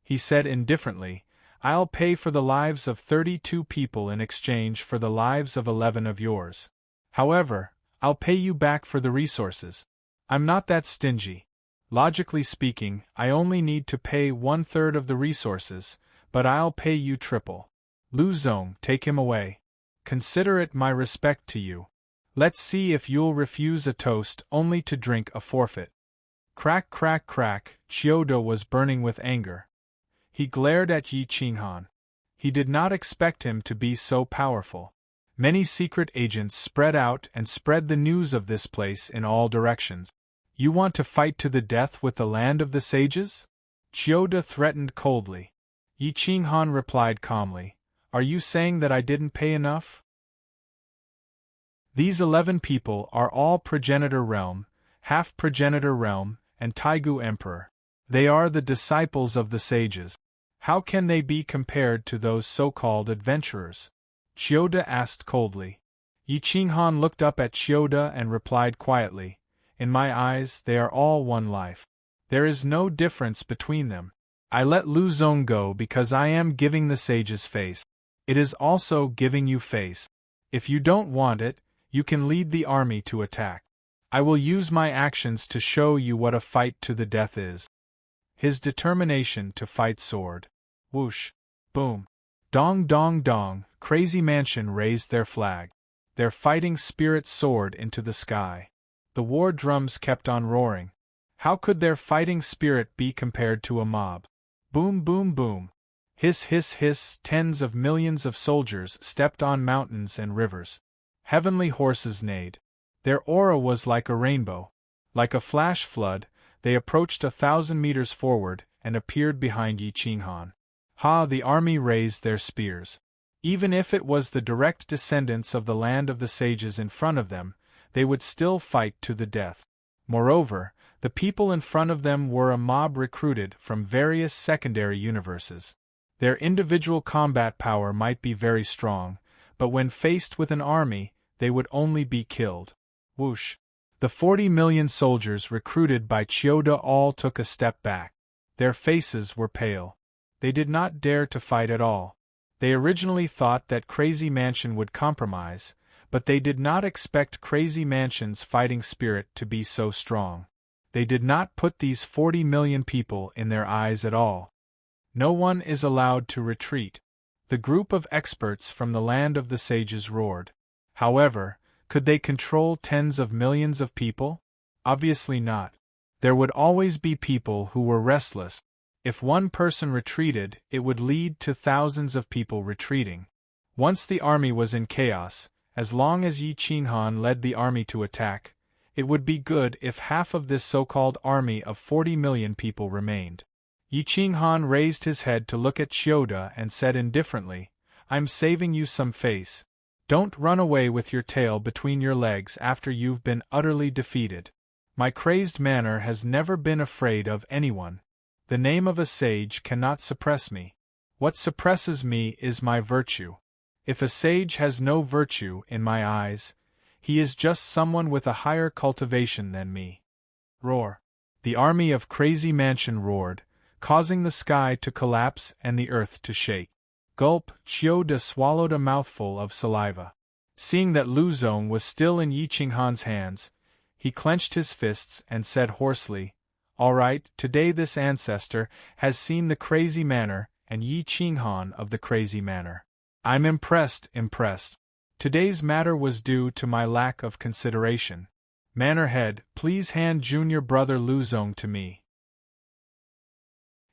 He said indifferently, "I'll pay for the lives of 32 people in exchange for the lives of 11 of yours. However, I'll pay you back for the resources. I'm not that stingy. Logically speaking, I only need to pay 1/3 of the resources, but I'll pay you triple. Lu Zong, take him away. Consider it my respect to you. Let's see if you'll refuse a toast only to drink a forfeit." Crack crack crack, Chiyoda was burning with anger. He glared at Yi Qinghan. He did not expect him to be so powerful. Many secret agents spread out and spread the news of this place in all directions. "You want to fight to the death with the land of the sages?" Chiyoda threatened coldly. Yi Qinghan replied calmly, "Are you saying that I didn't pay enough?" These 11 people are all progenitor realm, half-progenitor realm, and Taigu Emperor. They are the disciples of the sages. How can they be compared to those so-called adventurers? Chiyoda asked coldly. Yi Qinghan looked up at Chiyoda and replied quietly, "In my eyes, they are all one life. There is no difference between them. I let Lu Zong go because I am giving the sages face. It is also giving you face. If you don't want it, you can lead the army to attack. I will use my actions to show you what a fight to the death is." His determination to fight soared. Whoosh! Boom! Dong dong dong! Crazy Mansion raised their flag. Their fighting spirit soared into the sky. The war drums kept on roaring. How could their fighting spirit be compared to a mob? Boom boom boom! Hiss hiss hiss! Tens of millions of soldiers stepped on mountains and rivers. Heavenly horses neighed. Their aura was like a rainbow. Like a flash flood, they approached 1,000 meters forward and appeared behind Yi Qinghan. Ha! The army raised their spears. Even if it was the direct descendants of the land of the sages in front of them, they would still fight to the death. Moreover, the people in front of them were a mob recruited from various secondary universes. Their individual combat power might be very strong, but when faced with an army, they would only be killed. Whoosh! The 40 million soldiers recruited by Chiyoda all took a step back. Their faces were pale. They did not dare to fight at all. They originally thought that Crazy Mansion would compromise, but they did not expect Crazy Mansion's fighting spirit to be so strong. They did not put these 40 million people in their eyes at all. No one is allowed to retreat. The group of experts from the land of the sages roared. However, could they control tens of millions of people? Obviously not. There would always be people who were restless. If one person retreated, it would lead to thousands of people retreating. Once the army was in chaos, as long as Yi Qinghan led the army to attack, it would be good if half of this so-called army of 40 million people remained. Yi Qinghan raised his head to look at Chiyoda and said indifferently, "I'm saving you some face. Don't run away with your tail between your legs after you've been utterly defeated. My crazed manner has never been afraid of anyone. The name of a sage cannot suppress me. What suppresses me is my virtue. If a sage has no virtue in my eyes, he is just someone with a higher cultivation than me." Roar. The army of Crazy Mansion roared, causing the sky to collapse and the earth to shake. Gulp, Chiyoda swallowed a mouthful of saliva. Seeing that Lu Zong was still in Yi Qinghan's hands, he clenched his fists and said hoarsely, "All right, today this ancestor has seen the Crazy Manor and Yi Qinghan of the Crazy Manor. I'm impressed. Today's matter was due to my lack of consideration. Manor head, please hand junior brother Lu Zong to me."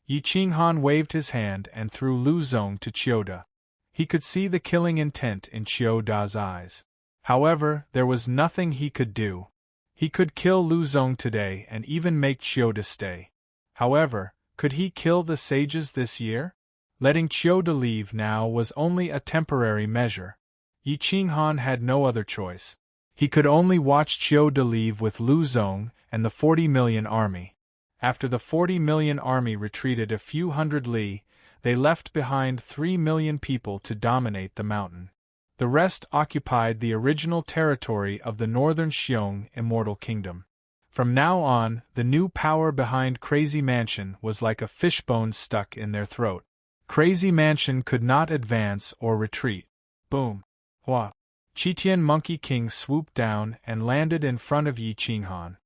Yi Qinghan waved his hand and threw Lu Zong to Chiyoda. He could see the killing intent in Chiyoda's eyes. However, there was nothing he could do. He could kill Lu Zong today and even make Chiyoda stay. However, could he kill the sages this year? Letting Chiyoda leave now was only a temporary measure. Yi Qinghan had no other choice. He could only watch Chiyoda leave with Lu Zong and the 40 million army. After the 40 million army retreated a few hundred li, they left behind 3 million people to dominate the mountain. The rest occupied the original territory of the northern Xiong Immortal Kingdom. From now on, the new power behind Crazy Mansion was like a fishbone stuck in their throat. Crazy Mansion could not advance or retreat. Boom! Hua! Chitian Monkey King swooped down and landed in front of Yi Qinghan.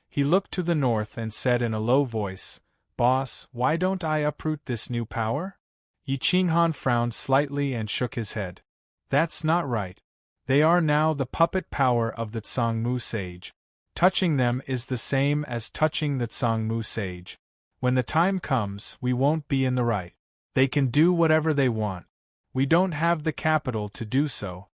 He looked to the north and said in a low voice, "Boss, why don't I uproot this new power?" Yi Qinghan frowned slightly and shook his head. "That's not right. They are now the puppet power of the Tsangmu sage. Touching them is the same as touching the Tsangmu sage. When the time comes, we won't be in the right. They can do whatever they want. We don't have the capital to do so."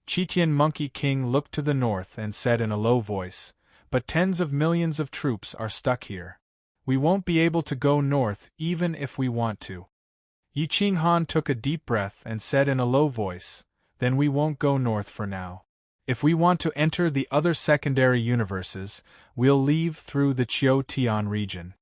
Chitian Monkey King looked to the north and said in a low voice, "But tens of millions of troops are stuck here. We won't be able to go north even if we want to." Yi Qinghan took a deep breath and said in a low voice, "Then we won't go north for now. If we want to enter the other secondary universes, we'll leave through the Qiu-Tian region."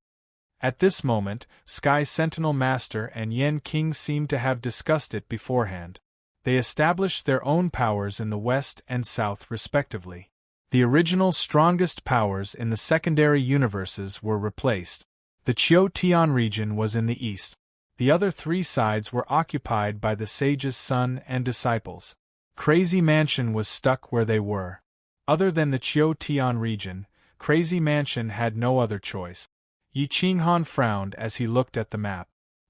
At this moment, Sky Sentinel Master and Yen King seemed to have discussed it beforehand. They established their own powers in the west and south respectively. The original strongest powers in the secondary universes were replaced. The Qiu-Tian region was in the east. The other three sides were occupied by the sage's son and disciples. Crazy Mansion was stuck where they were. Other than the Qiu-Tian region, Crazy Mansion had no other choice. Yi Qinghan frowned as he looked at the map.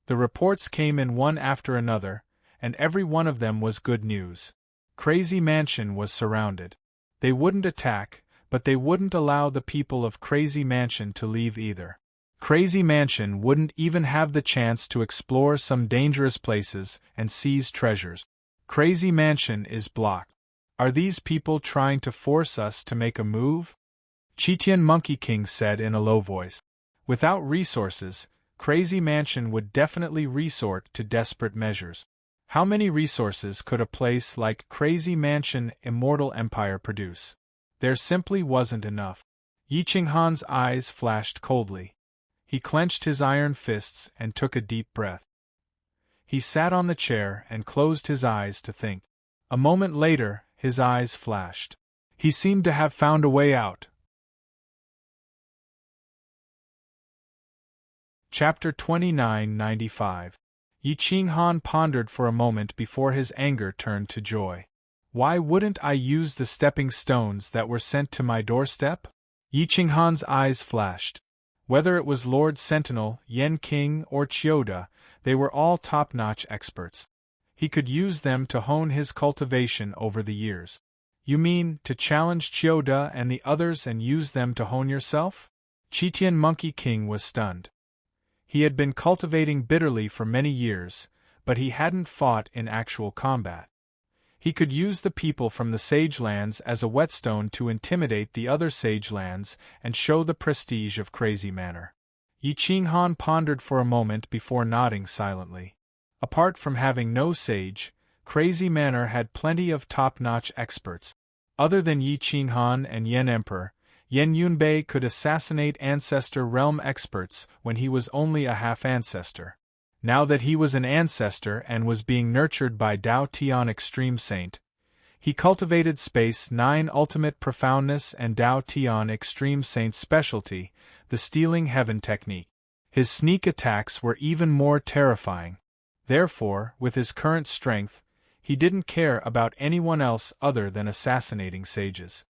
The reports came in one after another, and every one of them was good news. Crazy Mansion was surrounded. They wouldn't attack, but they wouldn't allow the people of Crazy Mansion to leave either. Crazy Mansion wouldn't even have the chance to explore some dangerous places and seize treasures. Crazy Mansion is blocked. Are these people trying to force us to make a move? Chitian Monkey King said in a low voice. Without resources, Crazy Mansion would definitely resort to desperate measures. How many resources could a place like Crazy Mansion Immortal Empire produce? There simply wasn't enough. Yi Qinghan's eyes flashed coldly. He clenched his iron fists and took a deep breath. He sat on the chair and closed his eyes to think. A moment later, his eyes flashed. He seemed to have found a way out. Chapter 2995. Yi Qinghan pondered for a moment before his anger turned to joy. Why wouldn't I use the stepping stones that were sent to my doorstep? Yi Qinghan's eyes flashed. Whether it was Lord Sentinel, Yan King, or Chiyoda, they were all top-notch experts. He could use them to hone his cultivation over the years. You mean, to challenge Chiyoda and the others and use them to hone yourself? Chitian Monkey King was stunned. He had been cultivating bitterly for many years, but he hadn't fought in actual combat. He could use the people from the Sage Lands as a whetstone to intimidate the other Sage Lands and show the prestige of Crazy Manor. Yi Qinghan pondered for a moment before nodding silently. Apart from having no sage, Crazy Manor had plenty of top-notch experts. Other than Yi Qinghan and Yen Emperor, Yen Yunbei could assassinate Ancestor Realm experts when he was only a half-ancestor. Now that he was an ancestor and was being nurtured by Dao Tian Extreme Saint, he cultivated Space 9 Ultimate Profoundness and Dao Tian Extreme Saint's specialty, the Stealing Heaven technique. His sneak attacks were even more terrifying. Therefore, with his current strength, he didn't care about anyone else other than assassinating sages.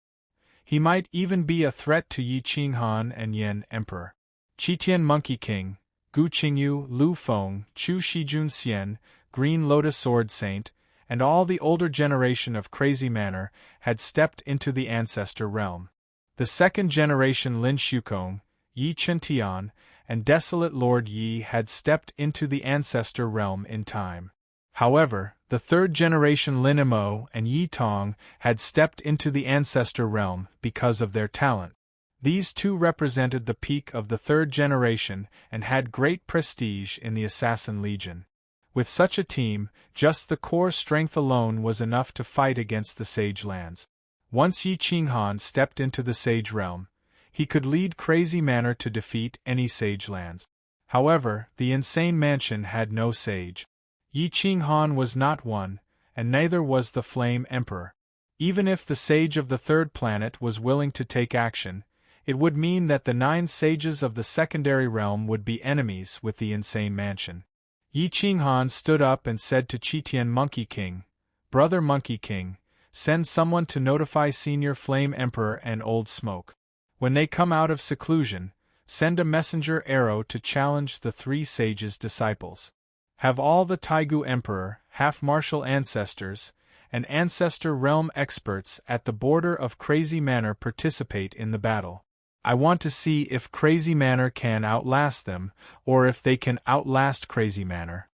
He might even be a threat to Yi Qinghan and Yen Emperor. Chitian Monkey King, Gu Qingyu, Lu Feng, Chu Shijun Xian, Green Lotus Sword Saint, and all the older generation of Crazy Manor had stepped into the Ancestor Realm. The second generation Lin Shukong, Yi Chintian, and Desolate Lord Yi had stepped into the Ancestor Realm in time. However, the third generation Lin Imo and Yi Tong had stepped into the Ancestor Realm because of their talent. These two represented the peak of the third generation and had great prestige in the Assassin Legion. With such a team, just the core strength alone was enough to fight against the Sage Lands. Once Yi Qinghan stepped into the Sage Realm, he could lead Crazy Manor to defeat any Sage Lands. However, the Insane Mansion had no sage. Yi Qinghan was not one, and neither was the Flame Emperor. Even if the Sage of the Third Planet was willing to take action, it would mean that the 9 sages of the Secondary Realm would be enemies with the Insane Mansion. Yi Qinghan stood up and said to Chitian Monkey King, "Brother Monkey King, send someone to notify Senior Flame Emperor and Old Smoke. When they come out of seclusion, send a messenger arrow to challenge the 3 sages' disciples. Have all the Taigu Emperor, half-martial ancestors, and Ancestor Realm experts at the border of Crazy Manor participate in the battle. I want to see if Crazy Manor can outlast them, or if they can outlast Crazy Manor."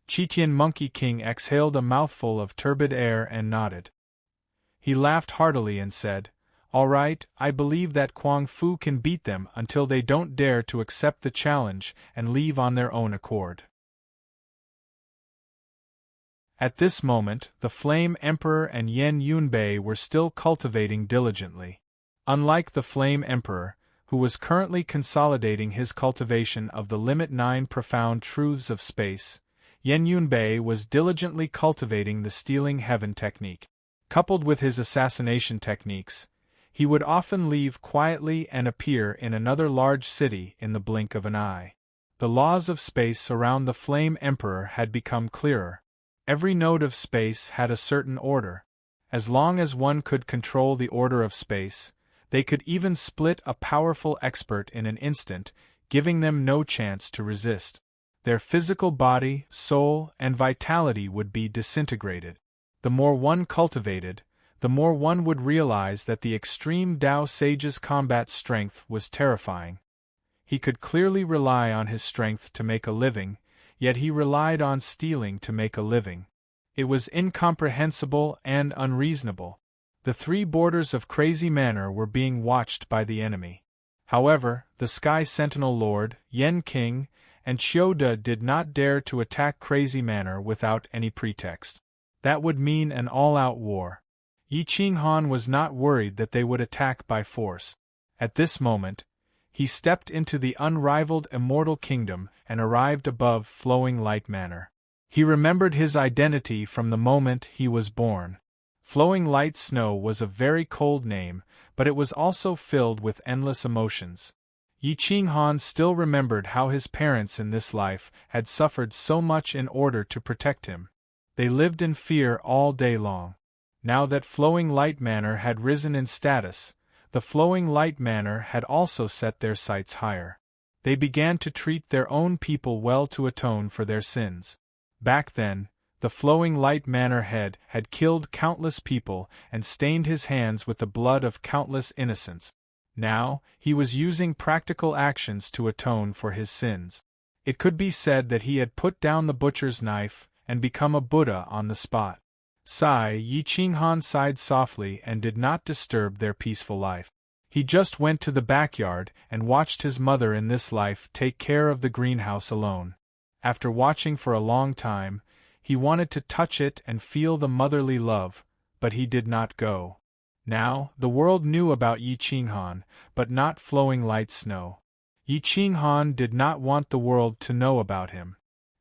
Chitian Monkey King exhaled a mouthful of turbid air and nodded. He laughed heartily and said, "All right, I believe that Kuang Fu can beat them until they don't dare to accept the challenge and leave on their own accord." At this moment, the Flame Emperor and Yen Yunbei were still cultivating diligently. Unlike the Flame Emperor, who was currently consolidating his cultivation of the Limit 9 Profound Truths of Space, Yen Yunbei was diligently cultivating the Stealing Heaven technique. Coupled with his assassination techniques, he would often leave quietly and appear in another large city in the blink of an eye. The laws of space around the Flame Emperor had become clearer. Every node of space had a certain order. As long as one could control the order of space, they could even split a powerful expert in an instant, giving them no chance to resist. Their physical body, soul, and vitality would be disintegrated. The more one cultivated, the more one would realize that the extreme Dao Sage's combat strength was terrifying. He could clearly rely on his strength to make a living, yet he relied on stealing to make a living. It was incomprehensible and unreasonable. The 3 borders of Crazy Manor were being watched by the enemy. However, the Sky Sentinel Lord, Yen King, and Chiyoda did not dare to attack Crazy Manor without any pretext. That would mean an all-out war. Yi Qinghan was not worried that they would attack by force. At this moment, he stepped into the unrivaled Immortal Kingdom and arrived above Flowing Light Manor. He remembered his identity from the moment he was born. Flowing Light Snow was a very cold name, but it was also filled with endless emotions. Yi Qinghan still remembered how his parents in this life had suffered so much in order to protect him. They lived in fear all day long. Now that Flowing Light Manor had risen in status, the Flowing Light Manor had also set their sights higher. They began to treat their own people well to atone for their sins. Back then, the Flowing Light Manor head had killed countless people and stained his hands with the blood of countless innocents. Now, he was using practical actions to atone for his sins. It could be said that he had put down the butcher's knife and become a Buddha on the spot. Yi Qinghan sighed softly and did not disturb their peaceful life. He just went to the backyard and watched his mother in this life take care of the greenhouse alone. After watching for a long time, he wanted to touch it and feel the motherly love, but he did not go. Now, the world knew about Yi Qinghan, but not Flowing Light Snow. Yi Qinghan did not want the world to know about him.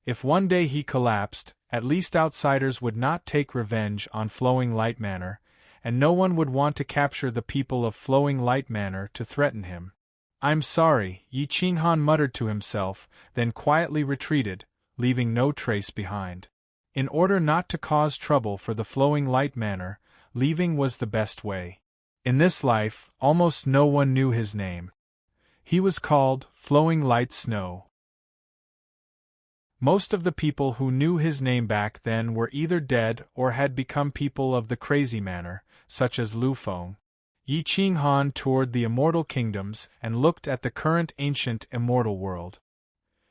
If one day he collapsed, at least outsiders would not take revenge on Flowing Light Manor, and no one would want to capture the people of Flowing Light Manor to threaten him. "I'm sorry," Yi Qinghan muttered to himself, then quietly retreated, leaving no trace behind. In order not to cause trouble for the Flowing Light Manor, leaving was the best way. In this life, almost no one knew his name. He was called Flowing Light Snow. Most of the people who knew his name back then were either dead or had become people of the Crazy Manor, such as Lu Feng. Yi Qinghan toured the immortal kingdoms and looked at the current ancient immortal world.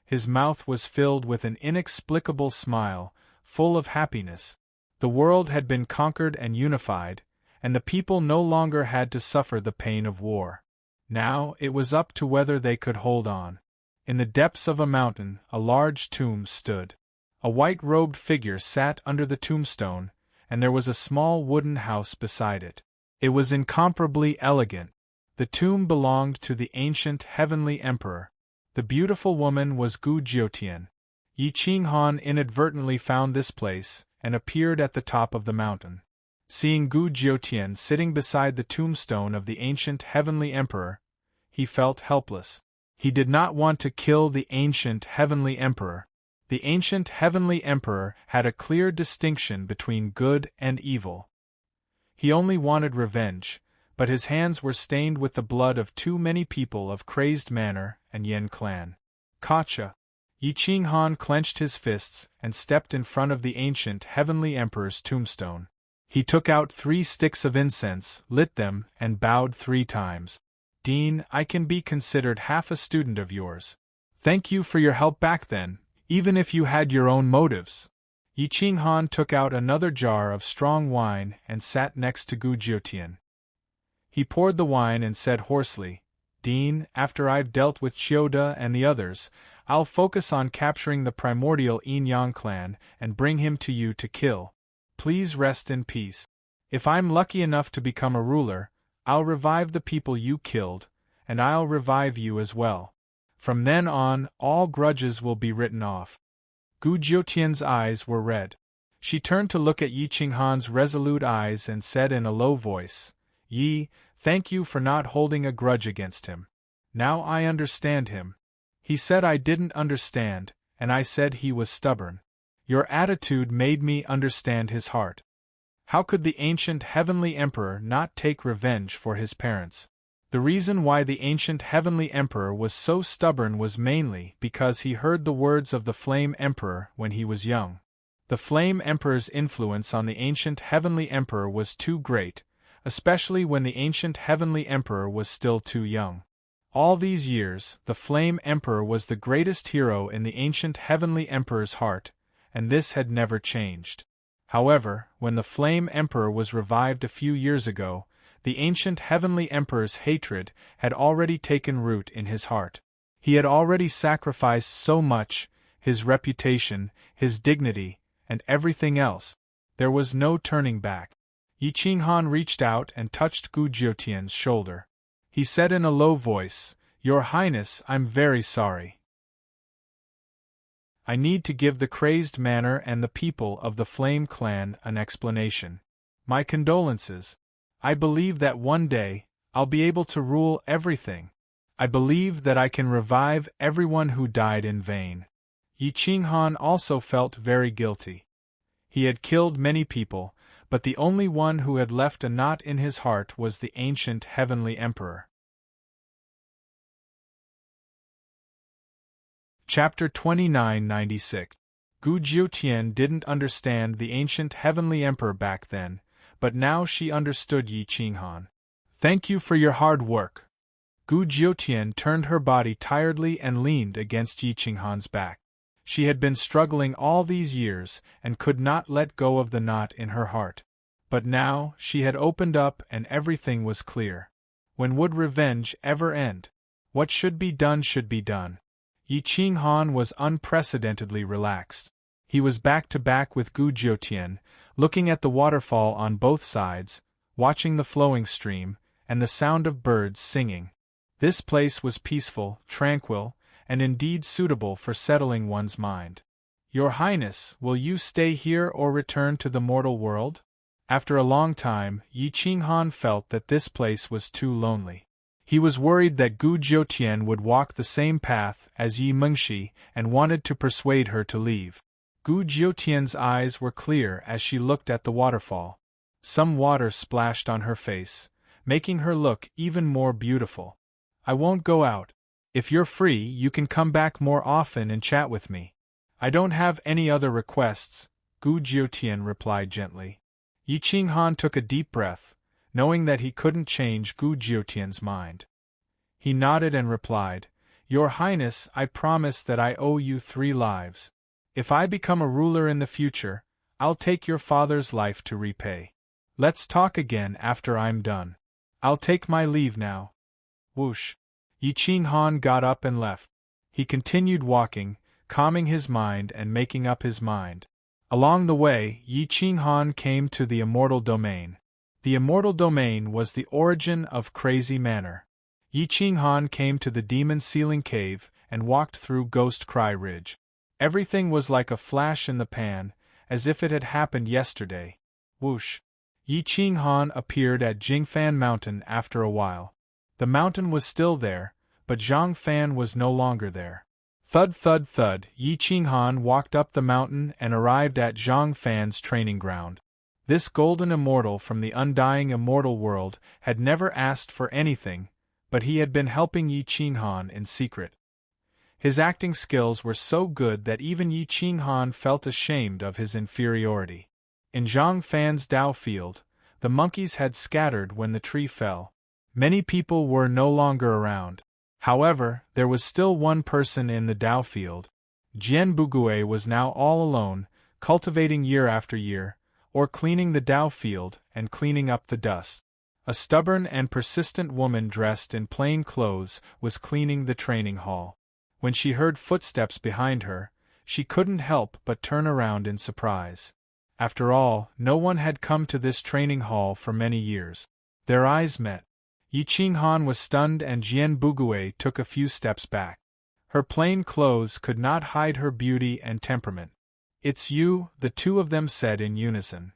His mouth was filled with an inexplicable smile, full of happiness. The world had been conquered and unified, and the people no longer had to suffer the pain of war. Now it was up to whether they could hold on. In the depths of a mountain, a large tomb stood. A white-robed figure sat under the tombstone, and there was a small wooden house beside it. It was incomparably elegant. The tomb belonged to the ancient heavenly emperor. The beautiful woman was Gu Jiutian. Yi Qinghan inadvertently found this place, and appeared at the top of the mountain. Seeing Gu Jiutian sitting beside the tombstone of the ancient heavenly emperor, he felt helpless. He did not want to kill the ancient heavenly emperor. The ancient heavenly emperor had a clear distinction between good and evil. He only wanted revenge, but his hands were stained with the blood of too many people of Crazed Manor and Yen clan. Gotcha! Yi Qinghan clenched his fists and stepped in front of the ancient heavenly emperor's tombstone. He took out 3 sticks of incense, lit them, and bowed 3 times. "Dean, I can be considered half a student of yours. Thank you for your help back then, even if you had your own motives." Yi Qinghan took out another jar of strong wine and sat next to Gu Jiutian. He poured the wine and said hoarsely, "Dean, after I've dealt with Chioda and the others, I'll focus on capturing the primordial Yin-Yang clan and bring him to you to kill. Please rest in peace. If I'm lucky enough to become a ruler, I'll revive the people you killed, and I'll revive you as well. From then on, all grudges will be written off." Gu Jiutian's eyes were red. She turned to look at Yi Qinghan's resolute eyes and said in a low voice, "Yi, thank you for not holding a grudge against him. Now I understand him. He said I didn't understand, and I said he was stubborn. Your attitude made me understand his heart. How could the ancient heavenly emperor not take revenge for his parents? The reason why the ancient heavenly emperor was so stubborn was mainly because he heard the words of the Flame Emperor when he was young. The Flame Emperor's influence on the ancient heavenly emperor was too great, especially when the ancient heavenly emperor was still too young. All these years, the Flame Emperor was the greatest hero in the ancient heavenly emperor's heart, and this had never changed. However, when the Flame Emperor was revived a few years ago, the ancient heavenly emperor's hatred had already taken root in his heart. He had already sacrificed so much, his reputation, his dignity, and everything else. There was no turning back. Yi Qinghan reached out and touched Gu Jiutian's shoulder. He said in a low voice, "Your Highness, I'm very sorry. I need to give the Crazed Manor and the people of the Flame Clan an explanation. My condolences. I believe that one day, I'll be able to rule everything. I believe that I can revive everyone who died in vain. Yi Qinghan also felt very guilty. He had killed many people, but the only one who had left a knot in his heart was the ancient heavenly emperor. Chapter 2996. Gu Jiutian didn't understand the ancient heavenly emperor back then, but now she understood Yi Qinghan. Thank you for your hard work. Gu Jiutian turned her body tiredly and leaned against Yi Qinghan's back. She had been struggling all these years and could not let go of the knot in her heart. But now she had opened up and everything was clear. When would revenge ever end? What should be done should be done. Yi Qinghan was unprecedentedly relaxed. He was back to back with Gu Jiutian, looking at the waterfall on both sides, watching the flowing stream, and the sound of birds singing. This place was peaceful, tranquil, and indeed suitable for settling one's mind. Your Highness, will you stay here or return to the mortal world? After a long time, Yi Qinghan felt that this place was too lonely. He was worried that Gu Jiutian would walk the same path as Yi Mengshi and wanted to persuade her to leave. Gu Jiutian's eyes were clear as she looked at the waterfall. Some water splashed on her face, making her look even more beautiful. I won't go out. If you're free, you can come back more often and chat with me. I don't have any other requests, Gu Jiutian replied gently. Yi Qinghan took a deep breath, knowing that he couldn't change Gu Jiutian's mind. He nodded and replied, Your Highness, I promise that I owe you 3 lives. If I become a ruler in the future, I'll take your father's life to repay. Let's talk again after I'm done. I'll take my leave now. Whoosh! Yi Qinghan got up and left. He continued walking, calming his mind and making up his mind. Along the way, Yi Qinghan came to the immortal domain. The immortal domain was the origin of Crazy Manor. Yi Qinghan came to the demon ceiling cave and walked through Ghost Cry Ridge. Everything was like a flash in the pan, as if it had happened yesterday. Whoosh! Yi Qinghan appeared at Jingfan Mountain after a while. The mountain was still there, but Zhang Fan was no longer there. Thud thud thud, Yi Qinghan walked up the mountain and arrived at Zhang Fan's training ground. This golden immortal from the undying immortal world had never asked for anything, but he had been helping Yi Qinghan in secret. His acting skills were so good that even Yi Qinghan felt ashamed of his inferiority. In Zhang Fan's Dao field, the monkeys had scattered when the tree fell. Many people were no longer around. However, there was still one person in the Dao field. Jian Bugui was now all alone, cultivating year after year, or cleaning the Dao field and cleaning up the dust. A stubborn and persistent woman dressed in plain clothes was cleaning the training hall. When she heard footsteps behind her, she couldn't help but turn around in surprise. After all, no one had come to this training hall for many years. Their eyes met. Yi Qinghan was stunned and Jian Bugui took a few steps back. Her plain clothes could not hide her beauty and temperament. It's you, the two of them said in unison.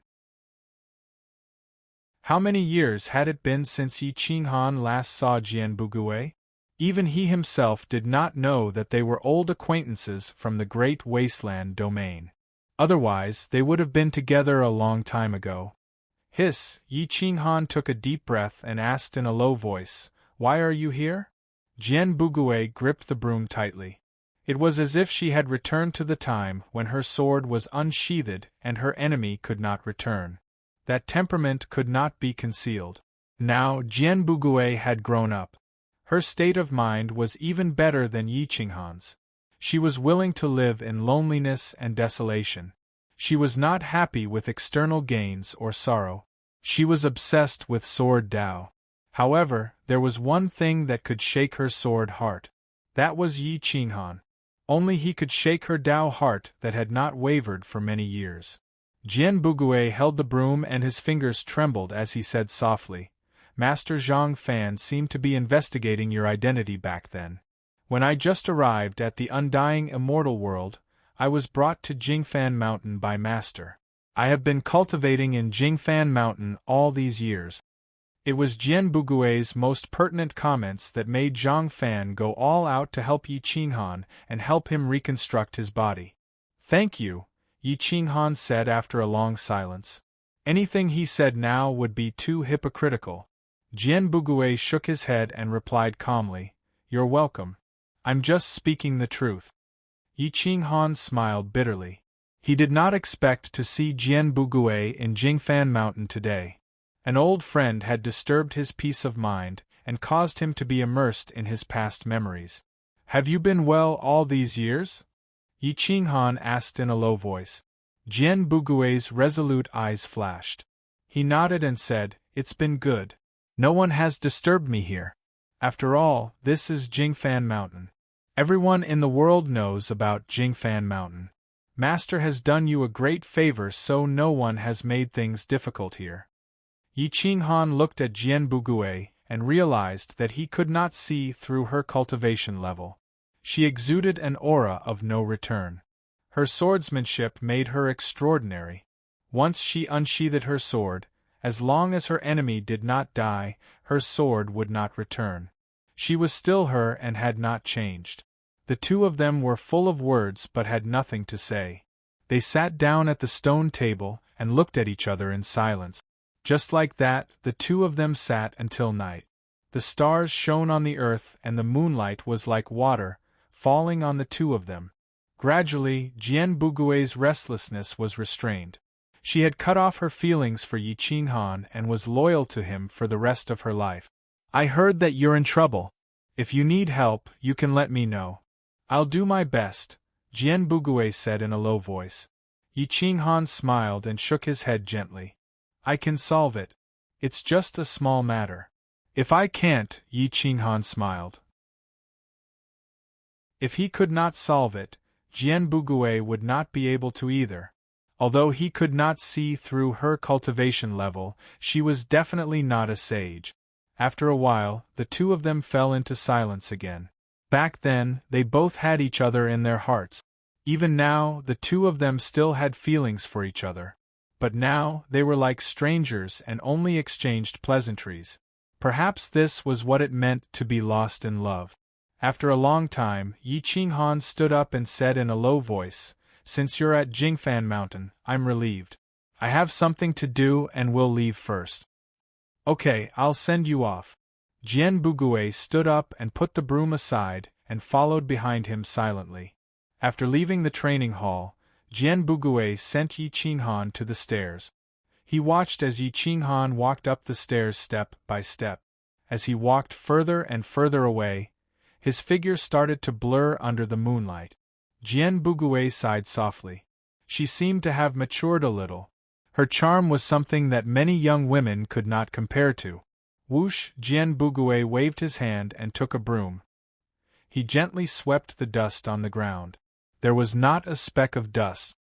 How many years had it been since Yi Qinghan last saw Jian Bugui? Even he himself did not know that they were old acquaintances from the Great Wasteland domain. Otherwise, they would have been together a long time ago. Hiss! Yi Qinghan took a deep breath and asked in a low voice, Why are you here? Jian Bugui gripped the broom tightly. It was as if she had returned to the time when her sword was unsheathed and her enemy could not return. That temperament could not be concealed. Now Jian Bugui had grown up. Her state of mind was even better than Yi Qinghan's. She was willing to live in loneliness and desolation. She was not happy with external gains or sorrow. She was obsessed with sword Dao. However, there was one thing that could shake her sword heart. That was Yi Qinghan. Only he could shake her Dao heart that had not wavered for many years. Jian Bugui held the broom and his fingers trembled as he said softly, Master Zhang Fan seemed to be investigating your identity back then. When I just arrived at the undying immortal world, I was brought to Jingfan Mountain by Master. I have been cultivating in Jingfan Mountain all these years. It was Jian Bugui's most pertinent comments that made Zhang Fan go all out to help Yi Qinghan and help him reconstruct his body. "Thank you," Yi Qinghan said after a long silence. Anything he said now would be too hypocritical. Jian Bugui shook his head and replied calmly, "You're welcome. I'm just speaking the truth." Yi Qinghan smiled bitterly. He did not expect to see Jian Bugui in Jingfan Mountain today. An old friend had disturbed his peace of mind and caused him to be immersed in his past memories. "Have you been well all these years?" Yi Qinghan asked in a low voice. Jian Bugui's resolute eyes flashed. He nodded and said, "It's been good. No one has disturbed me here. After all, this is Jingfan Mountain. Everyone in the world knows about Jingfan Mountain. Master has done you a great favor, so no one has made things difficult here." Yi Qinghan looked at Jian Bugui and realized that he could not see through her cultivation level. She exuded an aura of no return. Her swordsmanship made her extraordinary. Once she unsheathed her sword, as long as her enemy did not die, her sword would not return. She was still her and had not changed. The two of them were full of words but had nothing to say. They sat down at the stone table and looked at each other in silence. Just like that, the two of them sat until night. The stars shone on the earth and the moonlight was like water, falling on the two of them. Gradually, Jian Bugui's restlessness was restrained. She had cut off her feelings for Yi Qinghan and was loyal to him for the rest of her life. "I heard that you're in trouble. If you need help, you can let me know." "I'll do my best," Jian Bugui said in a low voice. Yi Qinghan smiled and shook his head gently. "I can solve it. It's just a small matter." "If I can't," Yi Qinghan smiled. If he could not solve it, Jian Bugui would not be able to either. Although he could not see through her cultivation level, she was definitely not a sage. After a while, the two of them fell into silence again. Back then, they both had each other in their hearts. Even now, the two of them still had feelings for each other. But now, they were like strangers and only exchanged pleasantries. Perhaps this was what it meant to be lost in love. After a long time, Yi Qinghan stood up and said in a low voice, "Since you're at Jingfan Mountain, I'm relieved. I have something to do and will leave first." "Okay, I'll send you off." Jian Bugui stood up and put the broom aside, and followed behind him silently. After leaving the training hall, Jian Bugui sent Yi Qinghan to the stairs. He watched as Yi Qinghan walked up the stairs step by step. As he walked further and further away, his figure started to blur under the moonlight. Jian Bugui sighed softly. She seemed to have matured a little. Her charm was something that many young women could not compare to. Whoosh! Jian Bugui waved his hand and took a broom. He gently swept the dust on the ground. There was not a speck of dust.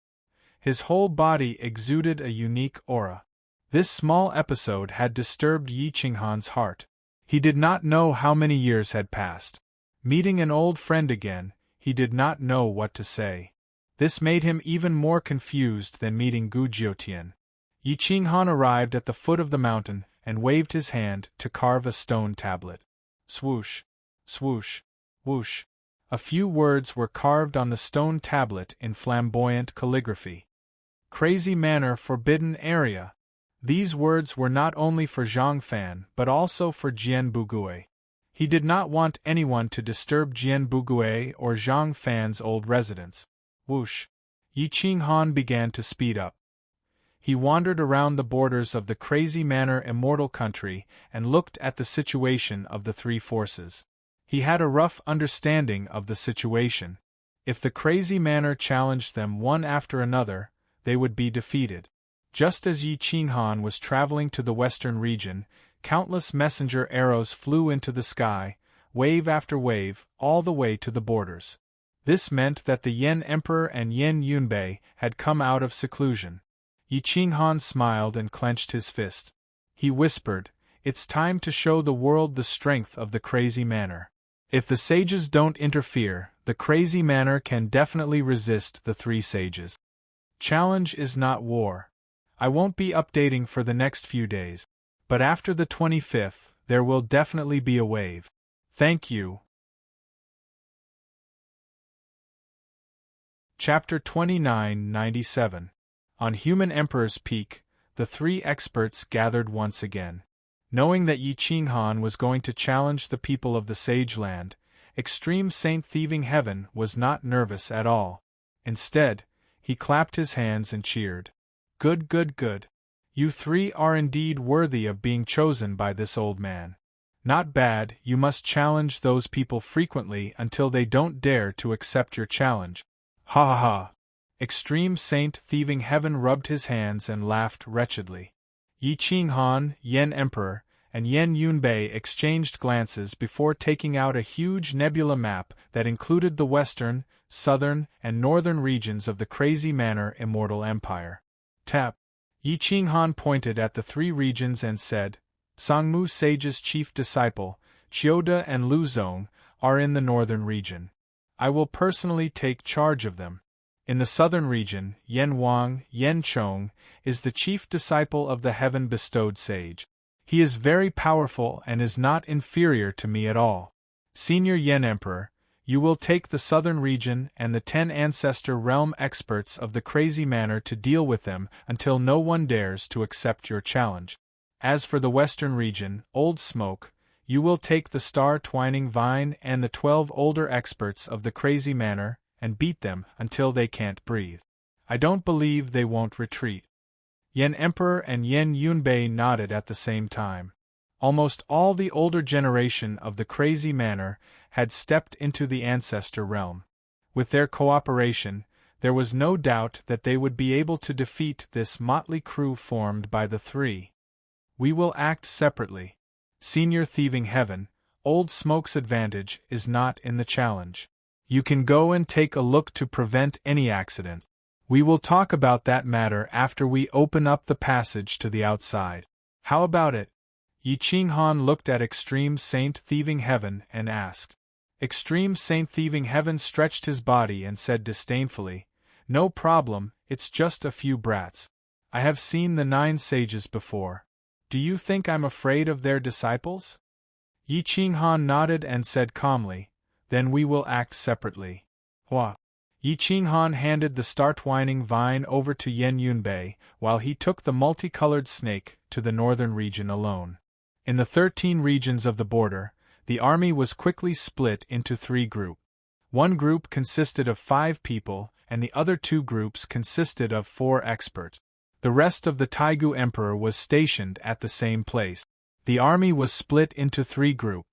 His whole body exuded a unique aura. This small episode had disturbed Yi Qinghan's heart. He did not know how many years had passed. Meeting an old friend again, he did not know what to say. This made him even more confused than meeting Gu Jiutian. Yi Qinghan arrived at the foot of the mountain and waved his hand to carve a stone tablet. Swoosh, swoosh, whoosh. A few words were carved on the stone tablet in flamboyant calligraphy. Crazy Manor, Forbidden Area. These words were not only for Zhang Fan but also for Jian Bugui. He did not want anyone to disturb Jian Bugui or Zhang Fan's old residence. Whoosh! Yi Qinghan began to speed up. He wandered around the borders of the Crazy Manor Immortal Country and looked at the situation of the three forces. He had a rough understanding of the situation. If the Crazy Manor challenged them one after another, they would be defeated. Just as Yi Qinghan was traveling to the western region, countless messenger arrows flew into the sky, wave after wave, all the way to the borders. This meant that the Yen Emperor and Yen Yunbei had come out of seclusion. Yi Qinghan smiled and clenched his fist. He whispered, "It's time to show the world the strength of the Crazy Manor. If the sages don't interfere, the Crazy Manor can definitely resist the three sages. Challenge is not war. I won't be updating for the next few days. But after the 25th, there will definitely be a wave. Thank you. Chapter 2997. On Human Emperor's Peak, the three experts gathered once again. Knowing that Yi Qinghan was going to challenge the people of the Sage Land, Extreme Saint Thieving Heaven was not nervous at all. Instead, he clapped his hands and cheered. Good, good, good. You three are indeed worthy of being chosen by this old man. Not bad, you must challenge those people frequently until they don't dare to accept your challenge. Ha ha ha. Extreme Saint Thieving Heaven rubbed his hands and laughed wretchedly. Yi Qinghan, Yen Emperor, and Yen Yunbei exchanged glances before taking out a huge nebula map that included the western, southern, and northern regions of the Crazy Manor Immortal Empire. Tap. Yi Qinghan pointed at the three regions and said, Sangmu Sage's chief disciple, Chioda and Lu Zong, are in the northern region. I will personally take charge of them. In the southern region, Yen Wang, Yen Chong, is the chief disciple of the heaven-bestowed sage. He is very powerful and is not inferior to me at all. Senior Yen Emperor, you will take the southern region and the 10 ancestor realm experts of the Crazy Manor to deal with them until no one dares to accept your challenge. As for the western region, Old Smoke, you will take the Star Twining Vine and the 12 older experts of the Crazy Manor and beat them until they can't breathe. I don't believe they won't retreat. Yen Emperor and Yen Yunbei nodded at the same time. Almost all the older generation of the Crazy Manor had stepped into the ancestor realm. With their cooperation, there was no doubt that they would be able to defeat this motley crew formed by the three. We will act separately. Senior Thieving Heaven, Old Smoke's advantage is not in the challenge. You can go and take a look to prevent any accident. We will talk about that matter after we open up the passage to the outside. How about it? Yi Qinghan looked at Extreme Saint Thieving Heaven and asked. Extreme Saint Thieving Heaven stretched his body and said disdainfully, No problem, it's just a few brats. I have seen the 9 sages before. Do you think I'm afraid of their disciples? Yi Qinghan nodded and said calmly, Then we will act separately. Hua. Yi Qinghan handed the Star-Twining Vine over to Yen Yunbei, while he took the multicolored snake to the northern region alone. In the 13 regions of the border, the army was quickly split into 3 groups. One group consisted of 5 people, and the other 2 groups consisted of 4 experts. The rest of the Taigu Emperor was stationed at the same place. The army was split into 3 groups.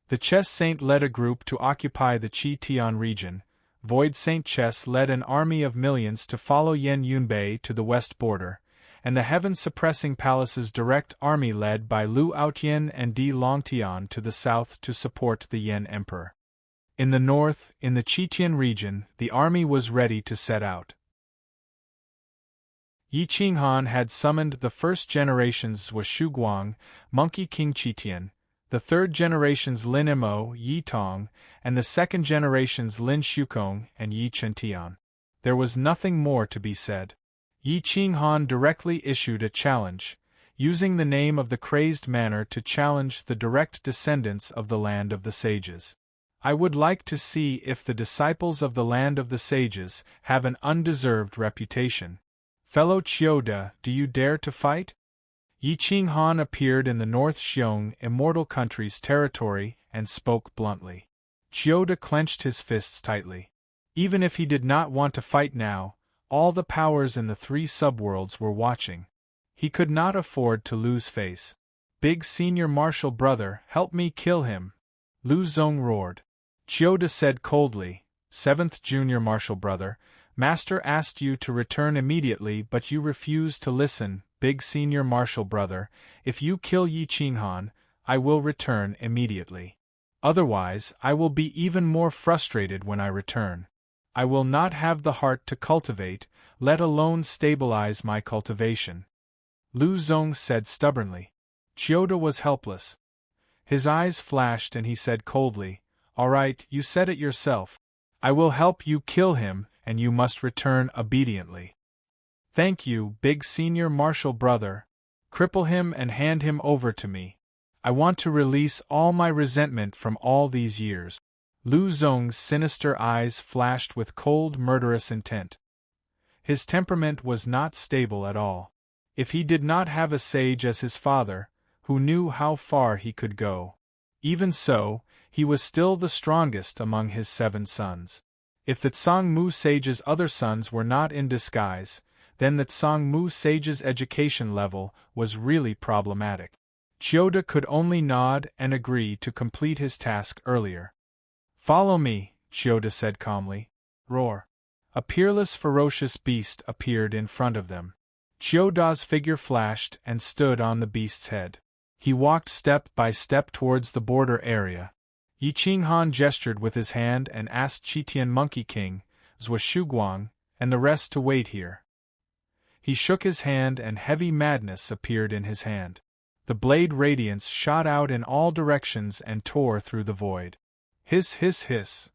The Chess Saint led a group to occupy the Chi Tian region. Void Saint Chess led an army of millions to follow Yen Yunbei to the west border, and the Heaven-Suppressing Palace's direct army led by Lu Aotian and Di Longtian to the south to support the Yen Emperor. In the north, in the Qitian region, the army was ready to set out. Yi Qinghan had summoned the first generation's Washu Guang, Monkey King Qitian, the third generation's Lin Mo, Yi Tong, and the second generation's Lin Shukong and Yi Chentian. There was nothing more to be said. Yi Qinghan directly issued a challenge, using the name of the Crazed Manor to challenge the direct descendants of the Land of the Sages. I would like to see if the disciples of the Land of the Sages have an undeserved reputation. Fellow Chioda, do you dare to fight? Yi Qinghan appeared in the North Xiong Immortal Country's territory and spoke bluntly. Chioda clenched his fists tightly. Even if he did not want to fight now, all the powers in the 3 subworlds were watching. He could not afford to lose face. Big Senior Martial Brother, help me kill him! Lu Zong roared. Chioda said coldly, 7th Junior Martial Brother, Master asked you to return immediately but you refused to listen. Big Senior Martial Brother, if you kill Yi Qinghan, I will return immediately. Otherwise, I will be even more frustrated when I return. I will not have the heart to cultivate, let alone stabilize my cultivation. Lu Zong said stubbornly. Chioda was helpless. His eyes flashed and he said coldly, All right, you said it yourself. I will help you kill him, and you must return obediently. Thank you, Big Senior Martial Brother. Cripple him and hand him over to me. I want to release all my resentment from all these years. Lu Zong's sinister eyes flashed with cold, murderous intent. His temperament was not stable at all. If he did not have a sage as his father, who knew how far he could go. Even so, he was still the strongest among his 7 sons. If the Tsang-mu sage's other sons were not in disguise, then the Tsang-mu sage's education level was really problematic. Chiyoda could only nod and agree to complete his task earlier. "Follow me," Chiyoda said calmly. Roar. A peerless, ferocious beast appeared in front of them. Chiyoda's figure flashed and stood on the beast's head. He walked step by step towards the border area. Yi Qinghan gestured with his hand and asked Chitian Monkey King, Zhou Shuguang, and the rest to wait here. He shook his hand and heavy madness appeared in his hand. The blade radiance shot out in all directions and tore through the void. Hiss, hiss, hiss.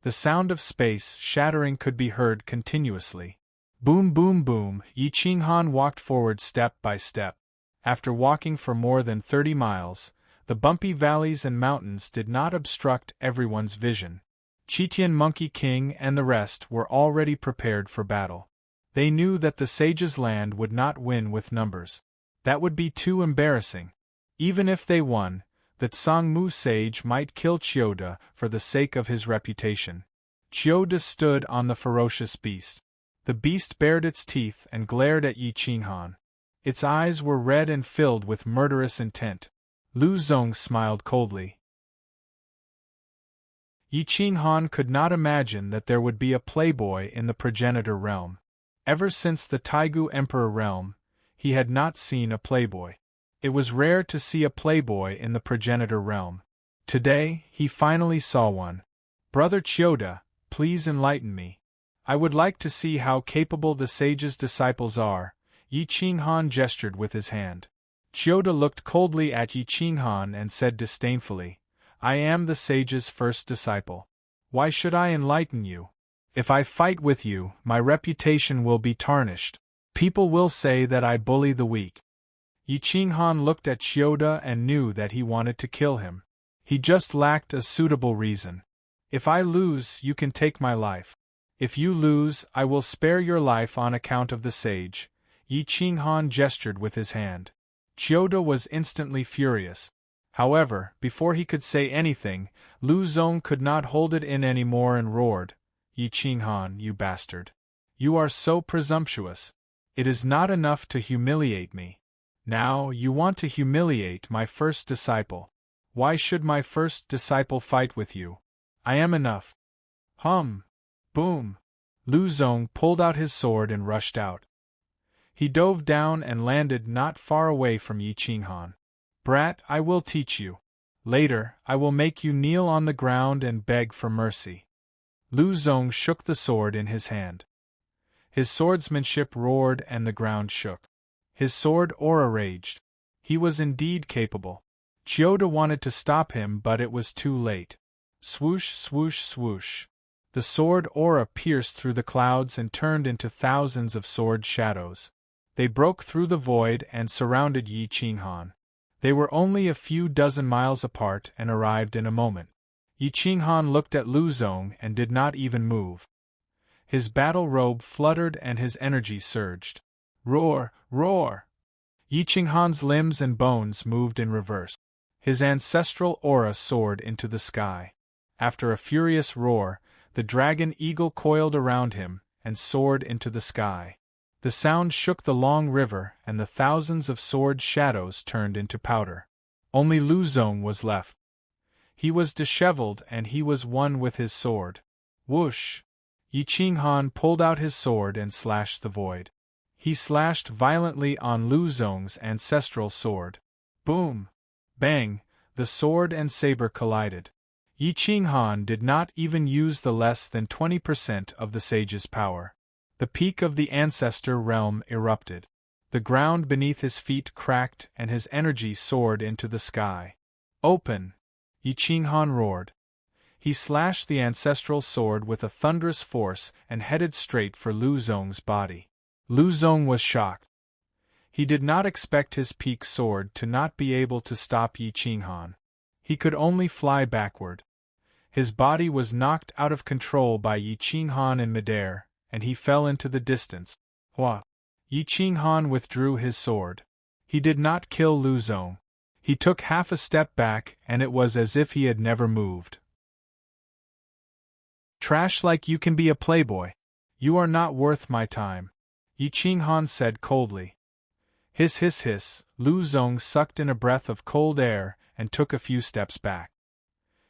The sound of space shattering could be heard continuously. Boom, boom, boom. Yi Qinghan walked forward step by step. After walking for more than 30 miles, the bumpy valleys and mountains did not obstruct everyone's vision. Chitian Monkey King and the rest were already prepared for battle. They knew that the sage's land would not win with numbers. That would be too embarrassing. Even if they won, the Tsang-mu sage might kill Chiyoda for the sake of his reputation. Chiyoda stood on the ferocious beast. The beast bared its teeth and glared at Yi Qinghan. Its eyes were red and filled with murderous intent. Lu Zong smiled coldly. Yi Qinghan could not imagine that there would be a playboy in the progenitor realm. Ever since the Taigu Emperor realm, he had not seen a playboy. It was rare to see a playboy in the progenitor realm. Today, he finally saw one. "Brother Chiyoda, please enlighten me. I would like to see how capable the sage's disciples are." Yi Qinghan gestured with his hand. Chiyoda looked coldly at Yi Qinghan and said disdainfully, "I am the sage's first disciple. Why should I enlighten you? If I fight with you, my reputation will be tarnished. People will say that I bully the weak." Yi Qinghan looked at Chiyoda and knew that he wanted to kill him. He just lacked a suitable reason. "If I lose, you can take my life. If you lose, I will spare your life on account of the sage." Yi Qinghan gestured with his hand. Chiyoda was instantly furious. However, before he could say anything, Lu Zong could not hold it in any more and roared, "Yi Qinghan, you bastard! You are so presumptuous. It is not enough to humiliate me. Now you want to humiliate my first disciple. Why should my first disciple fight with you? I am enough." Hum! Boom! Lu Zong pulled out his sword and rushed out. He dove down and landed not far away from Yi Qinghan. "Brat, I will teach you. Later, I will make you kneel on the ground and beg for mercy." Lu Zong shook the sword in his hand. His swordsmanship roared and the ground shook. His sword aura raged. He was indeed capable. Chiyoda wanted to stop him, but it was too late. Swoosh, swoosh, swoosh. The sword aura pierced through the clouds and turned into thousands of sword shadows. They broke through the void and surrounded Yi Qinghan. They were only a few dozen miles apart and arrived in a moment. Yi Qinghan looked at Lu Zong and did not even move. His battle robe fluttered and his energy surged. Roar, roar! Yi Qinghan's limbs and bones moved in reverse. His ancestral aura soared into the sky. After a furious roar, the dragon eagle coiled around him and soared into the sky. The sound shook the long river and the thousands of sword shadows turned into powder. Only Lu Zong was left. He was disheveled and he was one with his sword. Whoosh! Yi Qinghan pulled out his sword and slashed the void. He slashed violently on Lu Zong's ancestral sword. Boom! Bang! The sword and saber collided. Yi Qinghan did not even use the less than 20% of the sage's power. The peak of the ancestor realm erupted. The ground beneath his feet cracked and his energy soared into the sky. Open! Yi Qinghan roared. He slashed the ancestral sword with a thunderous force and headed straight for Lu Zong's body. Lu Zong was shocked. He did not expect his peak sword to not be able to stop Yi Qinghan. He could only fly backward. His body was knocked out of control by Yi Qinghan in midair, and he fell into the distance. Hua! Yi Qinghan withdrew his sword. He did not kill Lu Zong. He took half a step back, and it was as if he had never moved. Trash like you can be a playboy. You are not worth my time, Yi Qinghan said coldly. Hiss hiss hiss, Lu Zong sucked in a breath of cold air and took a few steps back.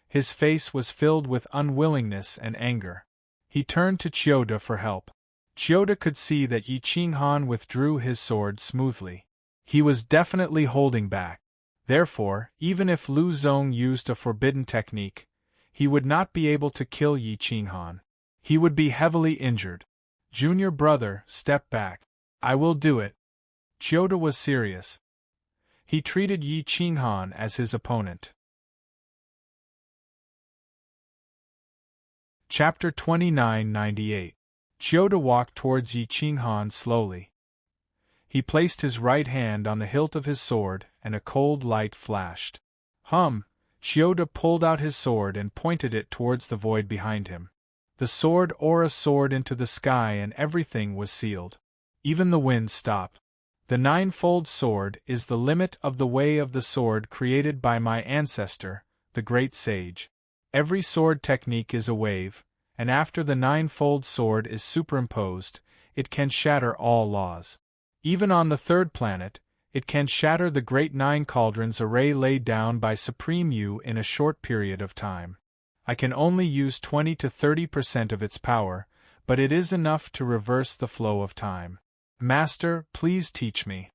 His face was filled with unwillingness and anger. He turned to Chiyoda for help. Chiyoda could see that Yi Qinghan withdrew his sword smoothly. He was definitely holding back. Therefore, even if Lu Zong used a forbidden technique, he would not be able to kill Yi Qinghan. He would be heavily injured. Junior brother, step back. I will do it. Chiyoda was serious. He treated Yi Qinghan as his opponent. Chapter 2998. Chiyoda walked towards Yi Qinghan slowly. He placed his right hand on the hilt of his sword, and a cold light flashed. Chiyoda pulled out his sword and pointed it towards the void behind him. The sword aura soared into the sky and everything was sealed. Even the wind stopped. The ninefold sword is the limit of the way of the sword created by my ancestor, the great sage. Every sword technique is a wave, and after the ninefold sword is superimposed, it can shatter all laws. Even on the third planet, it can shatter the great nine cauldrons array laid down by Supreme Yu in a short period of time. I can only use 20 to 30% of its power, but it is enough to reverse the flow of time. Master, please teach me.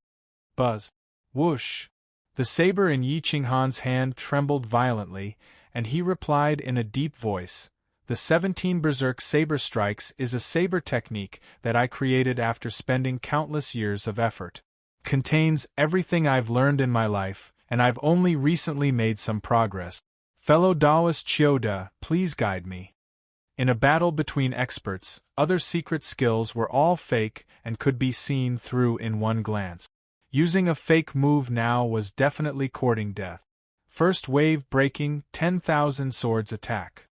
Buzz. Whoosh. The saber in Yi Qinghan's hand trembled violently, and he replied in a deep voice, "The 17 Berserk Saber Strikes is a saber technique that I created after spending countless years of effort. Contains everything I've learned in my life, and I've only recently made some progress. Fellow Taoist Chiyoda, please guide me." In a battle between experts, other secret skills were all fake and could be seen through in one glance. Using a fake move now was definitely courting death. First wave breaking, 10,000 swords attack.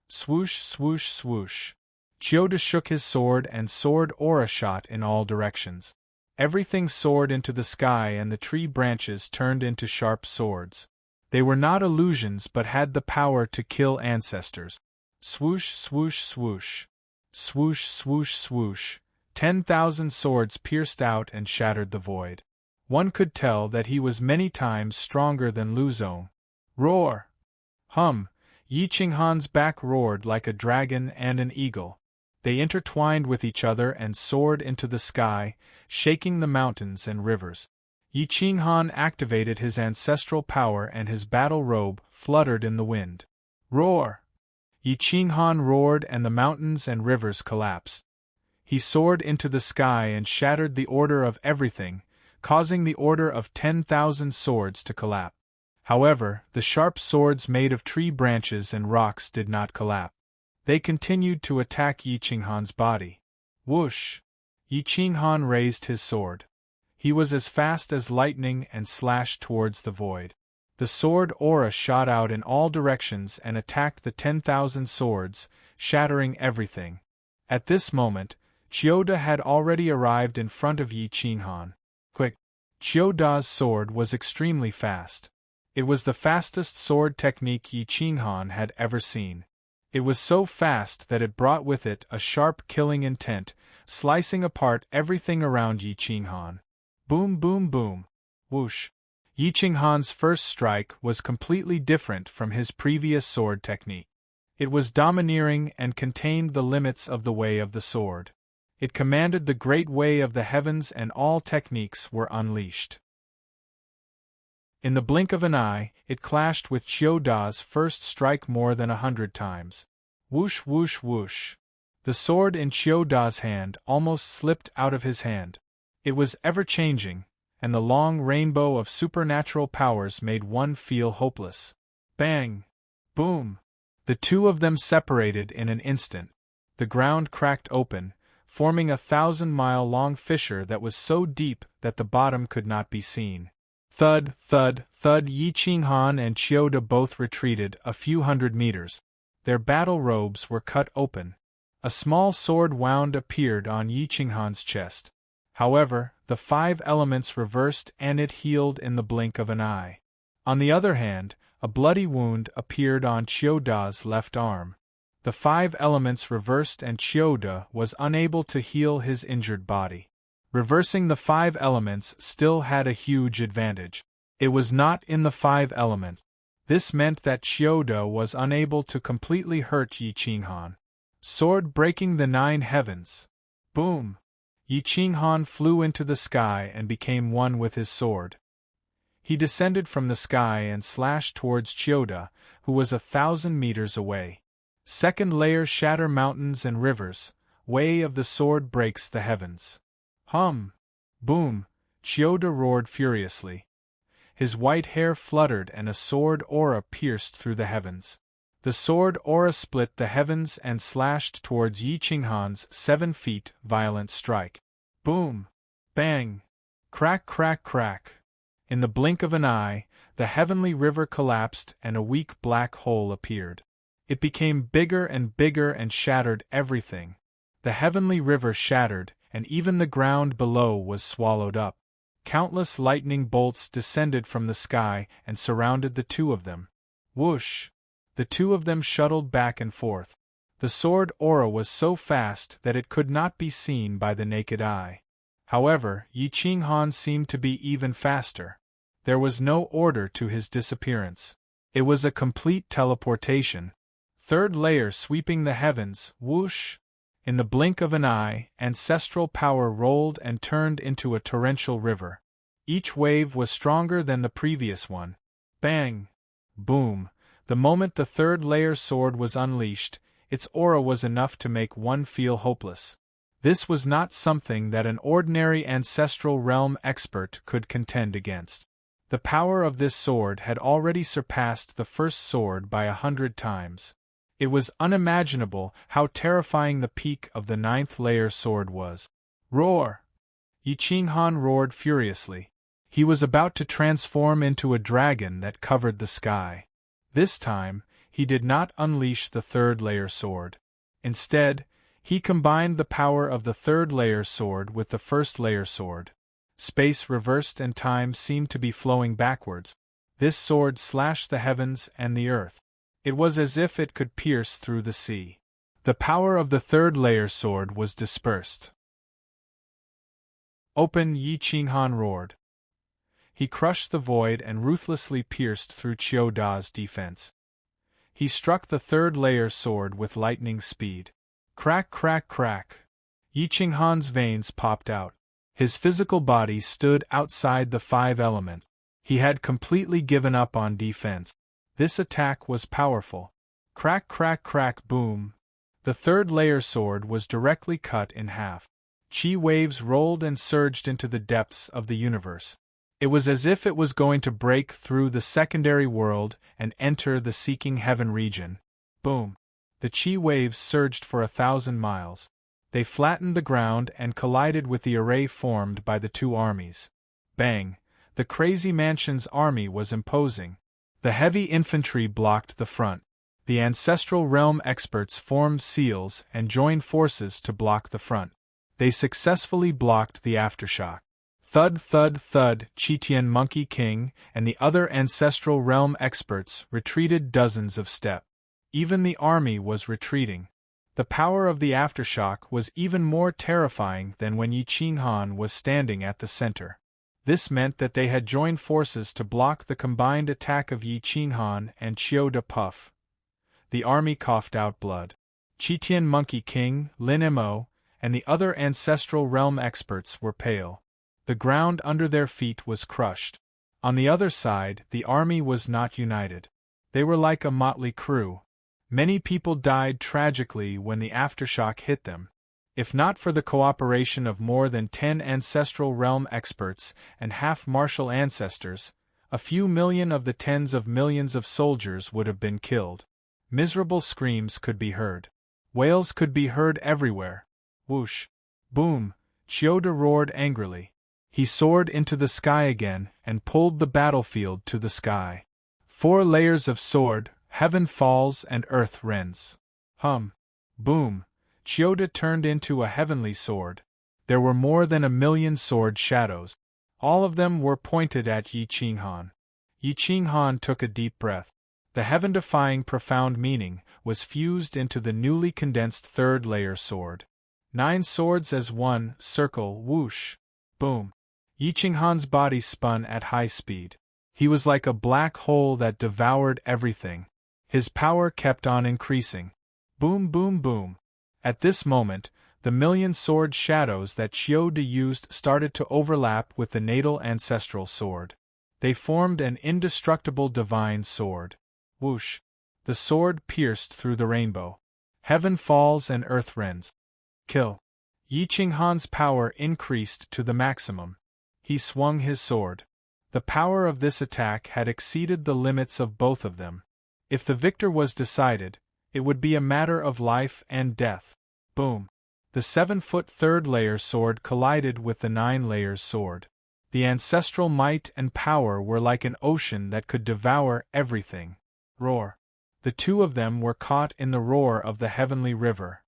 Swoosh, swoosh, swoosh. Chiyoda shook his sword and sword aura shot in all directions. Everything soared into the sky and the tree branches turned into sharp swords. They were not illusions but had the power to kill ancestors. Swoosh, swoosh, swoosh. Swoosh, swoosh, swoosh. 10,000 swords pierced out and shattered the void. One could tell that he was many times stronger than Lu Zong. Roar! Yi Qinghan's back roared like a dragon and an eagle. They intertwined with each other and soared into the sky, shaking the mountains and rivers. Yi Qinghan activated his ancestral power and his battle robe fluttered in the wind. Roar! Yi Qinghan roared and the mountains and rivers collapsed. He soared into the sky and shattered the order of everything, causing the order of 10,000 swords to collapse. However, the sharp swords made of tree branches and rocks did not collapse. They continued to attack Yi Qinghan's body. Whoosh! Yi Qinghan raised his sword. He was as fast as lightning and slashed towards the void. The sword aura shot out in all directions and attacked the 10,000 swords, shattering everything. At this moment, Chiyoda had already arrived in front of Yi Qinghan. Quick! Chiyoda's sword was extremely fast. It was the fastest sword technique Yi Qinghan had ever seen. It was so fast that it brought with it a sharp killing intent, slicing apart everything around Yi Qinghan. Boom boom boom. Whoosh. Yi Qinghan's first strike was completely different from his previous sword technique. It was domineering and contained the limits of the way of the sword. It commanded the great way of the heavens and all techniques were unleashed. In the blink of an eye, it clashed with Chiyoda's first strike more than 100 times. Whoosh whoosh whoosh. The sword in Chiyoda's hand almost slipped out of his hand. It was ever-changing, and the long rainbow of supernatural powers made one feel hopeless. Bang! Boom! The two of them separated in an instant. The ground cracked open, forming a 1,000-mile-long fissure that was so deep that the bottom could not be seen. Thud, thud, thud. Yi Qinghan and Chiyoda both retreated a few hundred meters. Their battle robes were cut open. A small sword wound appeared on Yi Qinghan's chest. However, the 5 elements reversed and it healed in the blink of an eye. On the other hand, a bloody wound appeared on Chiyoda's left arm. The 5 elements reversed and Chiyoda was unable to heal his injured body. Reversing the 5 elements still had a huge advantage. It was not in the 5 element. This meant that Chiyoda was unable to completely hurt Yi Qinghan. Sword breaking the 9 heavens. Boom! Yi Qinghan flew into the sky and became one with his sword. He descended from the sky and slashed towards Chiyoda, who was 1,000 meters away. Second layer shatter mountains and rivers. Way of the sword breaks the heavens. Hum! Boom! Chiyoda roared furiously. His white hair fluttered and a sword aura pierced through the heavens. The sword aura split the heavens and slashed towards Yi Qinghan's 7 feet violent strike. Boom! Bang! Crack, crack, crack! In the blink of an eye, the heavenly river collapsed and a weak black hole appeared. It became bigger and shattered everything. The heavenly river shattered, and even the ground below was swallowed up. Countless lightning bolts descended from the sky and surrounded the two of them. Whoosh! The two of them shuttled back and forth. The sword aura was so fast that it could not be seen by the naked eye. However, Yi Qinghan seemed to be even faster. There was no order to his disappearance. It was a complete teleportation. Third layer sweeping the heavens, whoosh! In the blink of an eye, ancestral power rolled and turned into a torrential river. Each wave was stronger than the previous one. Bang! Boom! The moment the third layer sword was unleashed, its aura was enough to make one feel hopeless. This was not something that an ordinary ancestral realm expert could contend against. The power of this sword had already surpassed the first sword by 100 times. It was unimaginable how terrifying the peak of the 9th layer sword was. Roar! Yi Qinghan roared furiously. He was about to transform into a dragon that covered the sky. This time, he did not unleash the 3rd layer sword. Instead, he combined the power of the 3rd layer sword with the 1st layer sword. Space reversed and time seemed to be flowing backwards. This sword slashed the heavens and the earth. It was as if it could pierce through the sea. The power of the 3rd layer sword was dispersed. Open! Yi Qinghan roared. He crushed the void and ruthlessly pierced through Chiyoda's defense. He struck the 3rd layer sword with lightning speed. Crack, crack, crack! Yi Qinghan's veins popped out. His physical body stood outside the 5 element. He had completely given up on defense. This attack was powerful. Crack, crack, crack, boom! The 3rd layer sword was directly cut in half. Chi waves rolled and surged into the depths of the universe. It was as if it was going to break through the secondary world and enter the seeking heaven region. Boom! The chi waves surged for 1,000 miles. They flattened the ground and collided with the array formed by the two armies. Bang! The Crazy Mansion's army was imposing. The heavy infantry blocked the front. The ancestral realm experts formed seals and joined forces to block the front. They successfully blocked the aftershock. Thud, thud, thud! Chitian Monkey King and the other ancestral realm experts retreated dozens of steps. Even the army was retreating. The power of the aftershock was even more terrifying than when Yi Qinghan was standing at the center. This meant that they had joined forces to block the combined attack of Yi Qinghan and Chiyoda Puff. The army coughed out blood. Chitian Monkey King, Lin Mo, and the other ancestral realm experts were pale. The ground under their feet was crushed. On the other side, the army was not united. They were like a motley crew. Many people died tragically when the aftershock hit them. If not for the cooperation of more than 10 ancestral realm experts and half martial ancestors, a few million of the tens of millions of soldiers would have been killed. Miserable screams could be heard. Wails could be heard everywhere. Whoosh! Boom! Chiyoda roared angrily. He soared into the sky again and pulled the battlefield to the sky. 4 layers of sword, heaven falls and earth rends. Hum! Boom! Chiyoda turned into a heavenly sword. There were more than 1,000,000 sword shadows. All of them were pointed at Yi Qinghan. Yi Qinghan took a deep breath. The heaven-defying profound meaning was fused into the newly condensed 3rd layer sword. 9 swords as one, circle, whoosh! Boom! Yi Qinghan's body spun at high speed. He was like a black hole that devoured everything. His power kept on increasing. Boom, boom, boom! At this moment, the 1,000,000 sword shadows that Chiyoda used started to overlap with the natal ancestral sword. They formed an indestructible divine sword. Whoosh! The sword pierced through the rainbow. Heaven falls and earth rends. Kill! Yi Qinghan's power increased to the maximum. He swung his sword. The power of this attack had exceeded the limits of both of them. If the victor was decided, it would be a matter of life and death. Boom! The 7-foot 3rd layer sword collided with the 9 layers sword. The ancestral might and power were like an ocean that could devour everything. Roar! The 2 of them were caught in the roar of the heavenly river.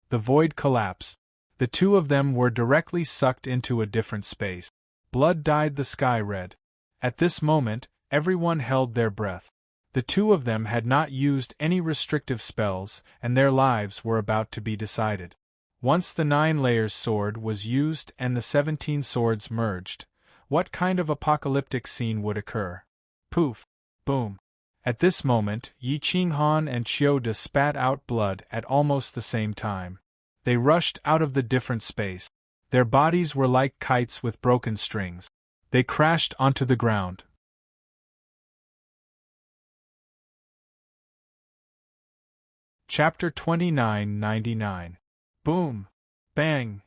The void collapsed. The 2 of them were directly sucked into a different space. Blood dyed the sky red. At this moment, everyone held their breath. The 2 of them had not used any restrictive spells, and their lives were about to be decided. Once the 9 layers sword was used and the 17 swords merged, what kind of apocalyptic scene would occur? Poof! Boom! At this moment, Yi Qinghan and Chiyoda spat out blood at almost the same time. They rushed out of the different space. Their bodies were like kites with broken strings. They crashed onto the ground. Chapter 2999. Boom! Bang!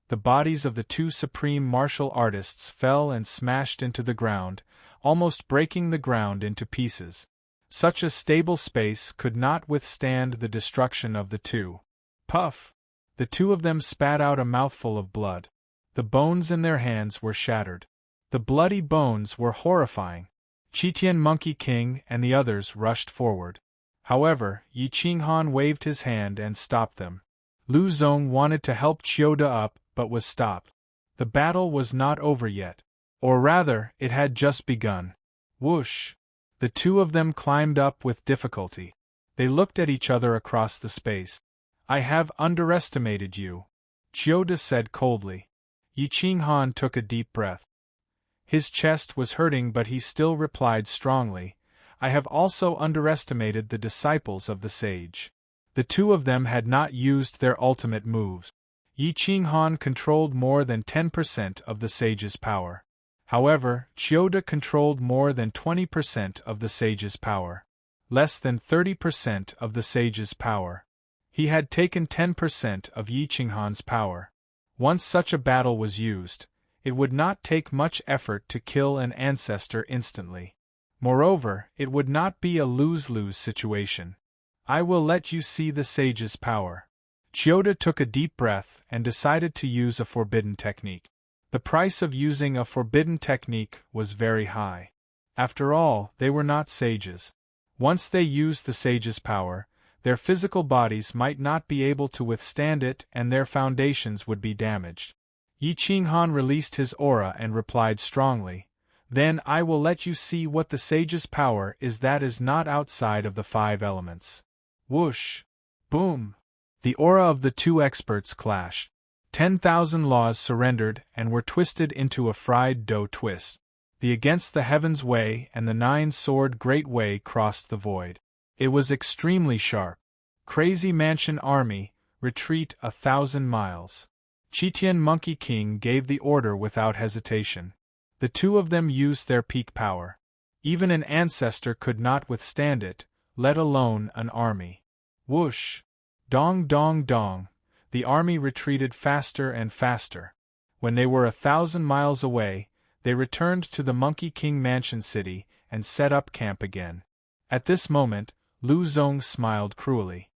The bodies of the 2 supreme martial artists fell and smashed into the ground, almost breaking the ground into pieces. Such a stable space could not withstand the destruction of the 2. Puff! The 2 of them spat out a mouthful of blood. The bones in their hands were shattered. The bloody bones were horrifying. Chitian Monkey King and the others rushed forward. However, Yi Qinghan waved his hand and stopped them. Lu Zong wanted to help Chiyoda up but was stopped. The battle was not over yet. Or rather, it had just begun. Whoosh! The 2 of them climbed up with difficulty. They looked at each other across the space. I have underestimated you, Chiyoda said coldly. Yi Qinghan took a deep breath. His chest was hurting but he still replied strongly, I have also underestimated the disciples of the sage. The 2 of them had not used their ultimate moves. Yi Qinghan controlled more than 10% of the sage's power. However, Chiyoda controlled more than 20% of the sage's power. Less than 30% of the sage's power. He had taken 10% of Yi Qinghan's power. Once such a battle was used, it would not take much effort to kill an ancestor instantly. Moreover, it would not be a lose-lose situation. I will let you see the sage's power. Chiyoda took a deep breath and decided to use a forbidden technique. The price of using a forbidden technique was very high. After all, they were not sages. Once they used the sage's power, their physical bodies might not be able to withstand it and their foundations would be damaged. Yi Qinghan released his aura and replied strongly, Then I will let you see what the sage's power is that is not outside of the 5 elements. Whoosh! Boom! The aura of the 2 experts clashed. 10,000 laws surrendered and were twisted into a fried dough twist. The Against the Heavens Way and the 9-sword Great Way crossed the void. It was extremely sharp. Crazy Mansion Army, retreat 1,000 miles. Chitian Monkey King gave the order without hesitation. The 2 of them used their peak power. Even an ancestor could not withstand it, let alone an army. Whoosh! Dong dong dong! The army retreated faster and faster. When they were 1,000 miles away, they returned to the Monkey King Mansion City and set up camp again. At this moment, Lu Zong smiled cruelly.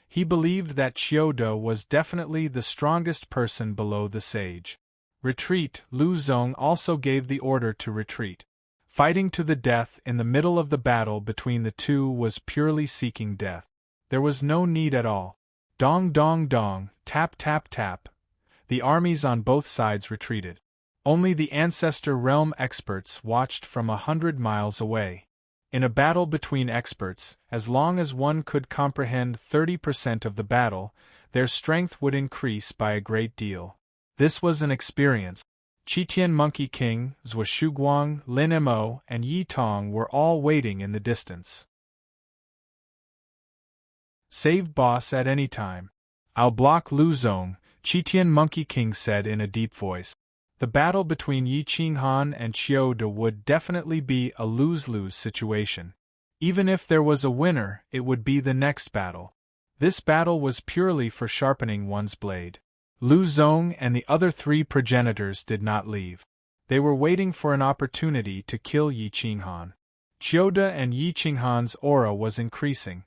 He believed that Chiyoda was definitely the strongest person below the sage. Retreat. Lu Zong also gave the order to retreat. Fighting to the death in the middle of the battle between the two was purely seeking death. There was no need at all. Dong dong dong, tap tap tap. The armies on both sides retreated. Only the Ancestor Realm experts watched from 100 miles away. In a battle between experts, as long as one could comprehend 30% of the battle, their strength would increase by a great deal. This was an experience. Qitian Monkey King, Zhou Shuguang, Lin Mo, and Yi Tong were all waiting in the distance. Save boss at any time. I'll block Lu Zong, Qitian Monkey King said in a deep voice. The battle between Yi Qinghan and Chiyoda would definitely be a lose-lose situation. Even if there was a winner, it would be the next battle. This battle was purely for sharpening one's blade. Lu Zong and the other three progenitors did not leave. They were waiting for an opportunity to kill Yi Qinghan. Chiyoda and Yi Qinghan's aura was increasing.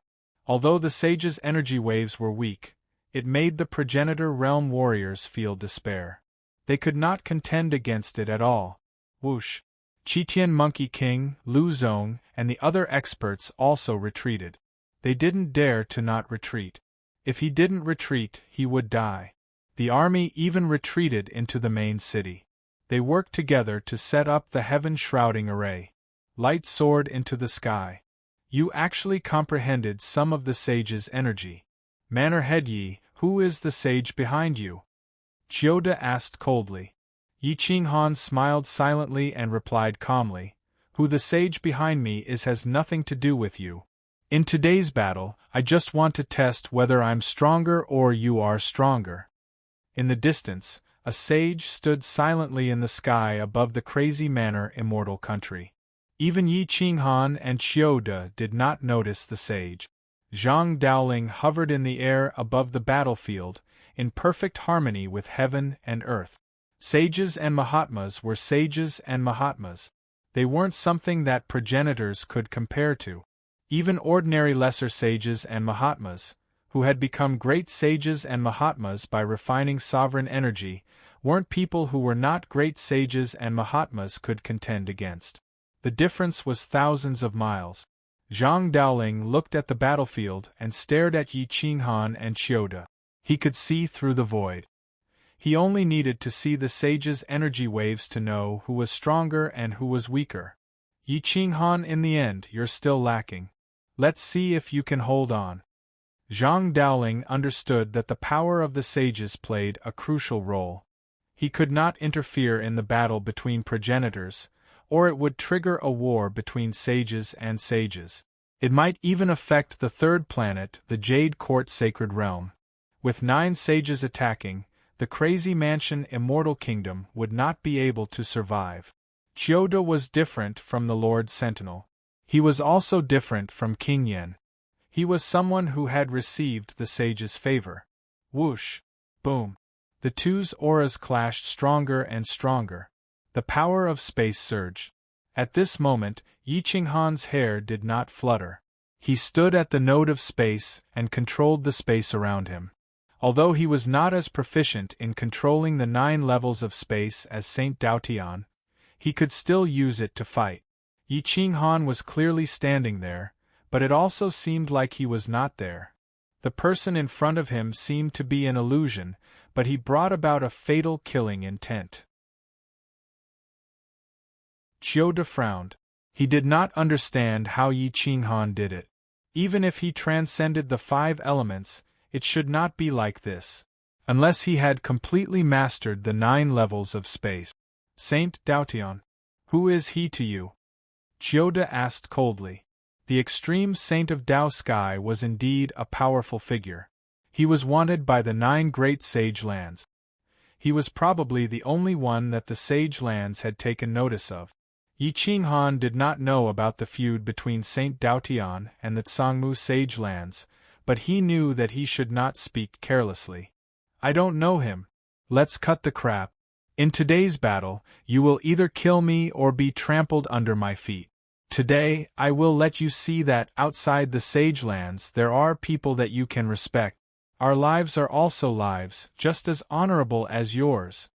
Although the sage's energy waves were weak, it made the progenitor realm warriors feel despair. They could not contend against it at all. Whoosh! Qitian Monkey King, Lu Zong, and the other experts also retreated. They didn't dare to not retreat. If he didn't retreat, he would die. The army even retreated into the main city. They worked together to set up the heaven-shrouding array. Light soared into the sky. You actually comprehended some of the sage's energy. Manor Head Yi, who is the sage behind you? Chiyoda asked coldly. Yi Qinghan smiled silently and replied calmly, who the sage behind me is has nothing to do with you. In today's battle, I just want to test whether I'm stronger or you are stronger. In the distance, a sage stood silently in the sky above the crazy manor immortal country. Even Yi Qinghan and Chiyoda did not notice the sage. Zhang Daoling hovered in the air above the battlefield, in perfect harmony with heaven and earth. Sages and Mahatmas were sages and Mahatmas. They weren't something that progenitors could compare to. Even ordinary lesser sages and Mahatmas, who had become great sages and Mahatmas by refining sovereign energy, weren't people who were not great sages and Mahatmas could contend against. The difference was thousands of miles. Zhang Daoling looked at the battlefield and stared at Yi Qinghan and Chiyoda. He could see through the void. He only needed to see the sage's energy waves to know who was stronger and who was weaker. Yi Qinghan, in the end, you're still lacking. Let's see if you can hold on. Zhang Daoling understood that the power of the sages played a crucial role. He could not interfere in the battle between progenitors, or it would trigger a war between sages and sages. It might even affect the third planet, the Jade Court Sacred Realm. With 9 sages attacking, the crazy mansion Immortal Kingdom would not be able to survive. Chiyoda was different from the Lord Sentinel. He was also different from King Yen. He was someone who had received the sage's favor. Whoosh! Boom! The two's auras clashed stronger and stronger. The power of space surged. At this moment, Yi Qinghan's hair did not flutter. He stood at the node of space and controlled the space around him. Although he was not as proficient in controlling the 9 levels of space as Saint Daotian, he could still use it to fight. Yi Qinghan was clearly standing there, but it also seemed like he was not there. The person in front of him seemed to be an illusion, but he brought about a fatal killing intent. Chiyoda frowned. He did not understand how Yi Qinghan did it. Even if he transcended the 5 elements, it should not be like this. Unless he had completely mastered the 9 levels of space. Saint Daotian. Who is he to you? Chiyoda asked coldly. The extreme saint of Dao Sky was indeed a powerful figure. He was wanted by the 9 great sage lands. He was probably the only one that the sage lands had taken notice of. Yi Qinghan did not know about the feud between Saint Daotian and the Tsangmu sage lands, but he knew that he should not speak carelessly. I don't know him. Let's cut the crap. In today's battle, you will either kill me or be trampled under my feet. Today, I will let you see that outside the Sage Lands there are people that you can respect. Our lives are also lives, just as honorable as yours.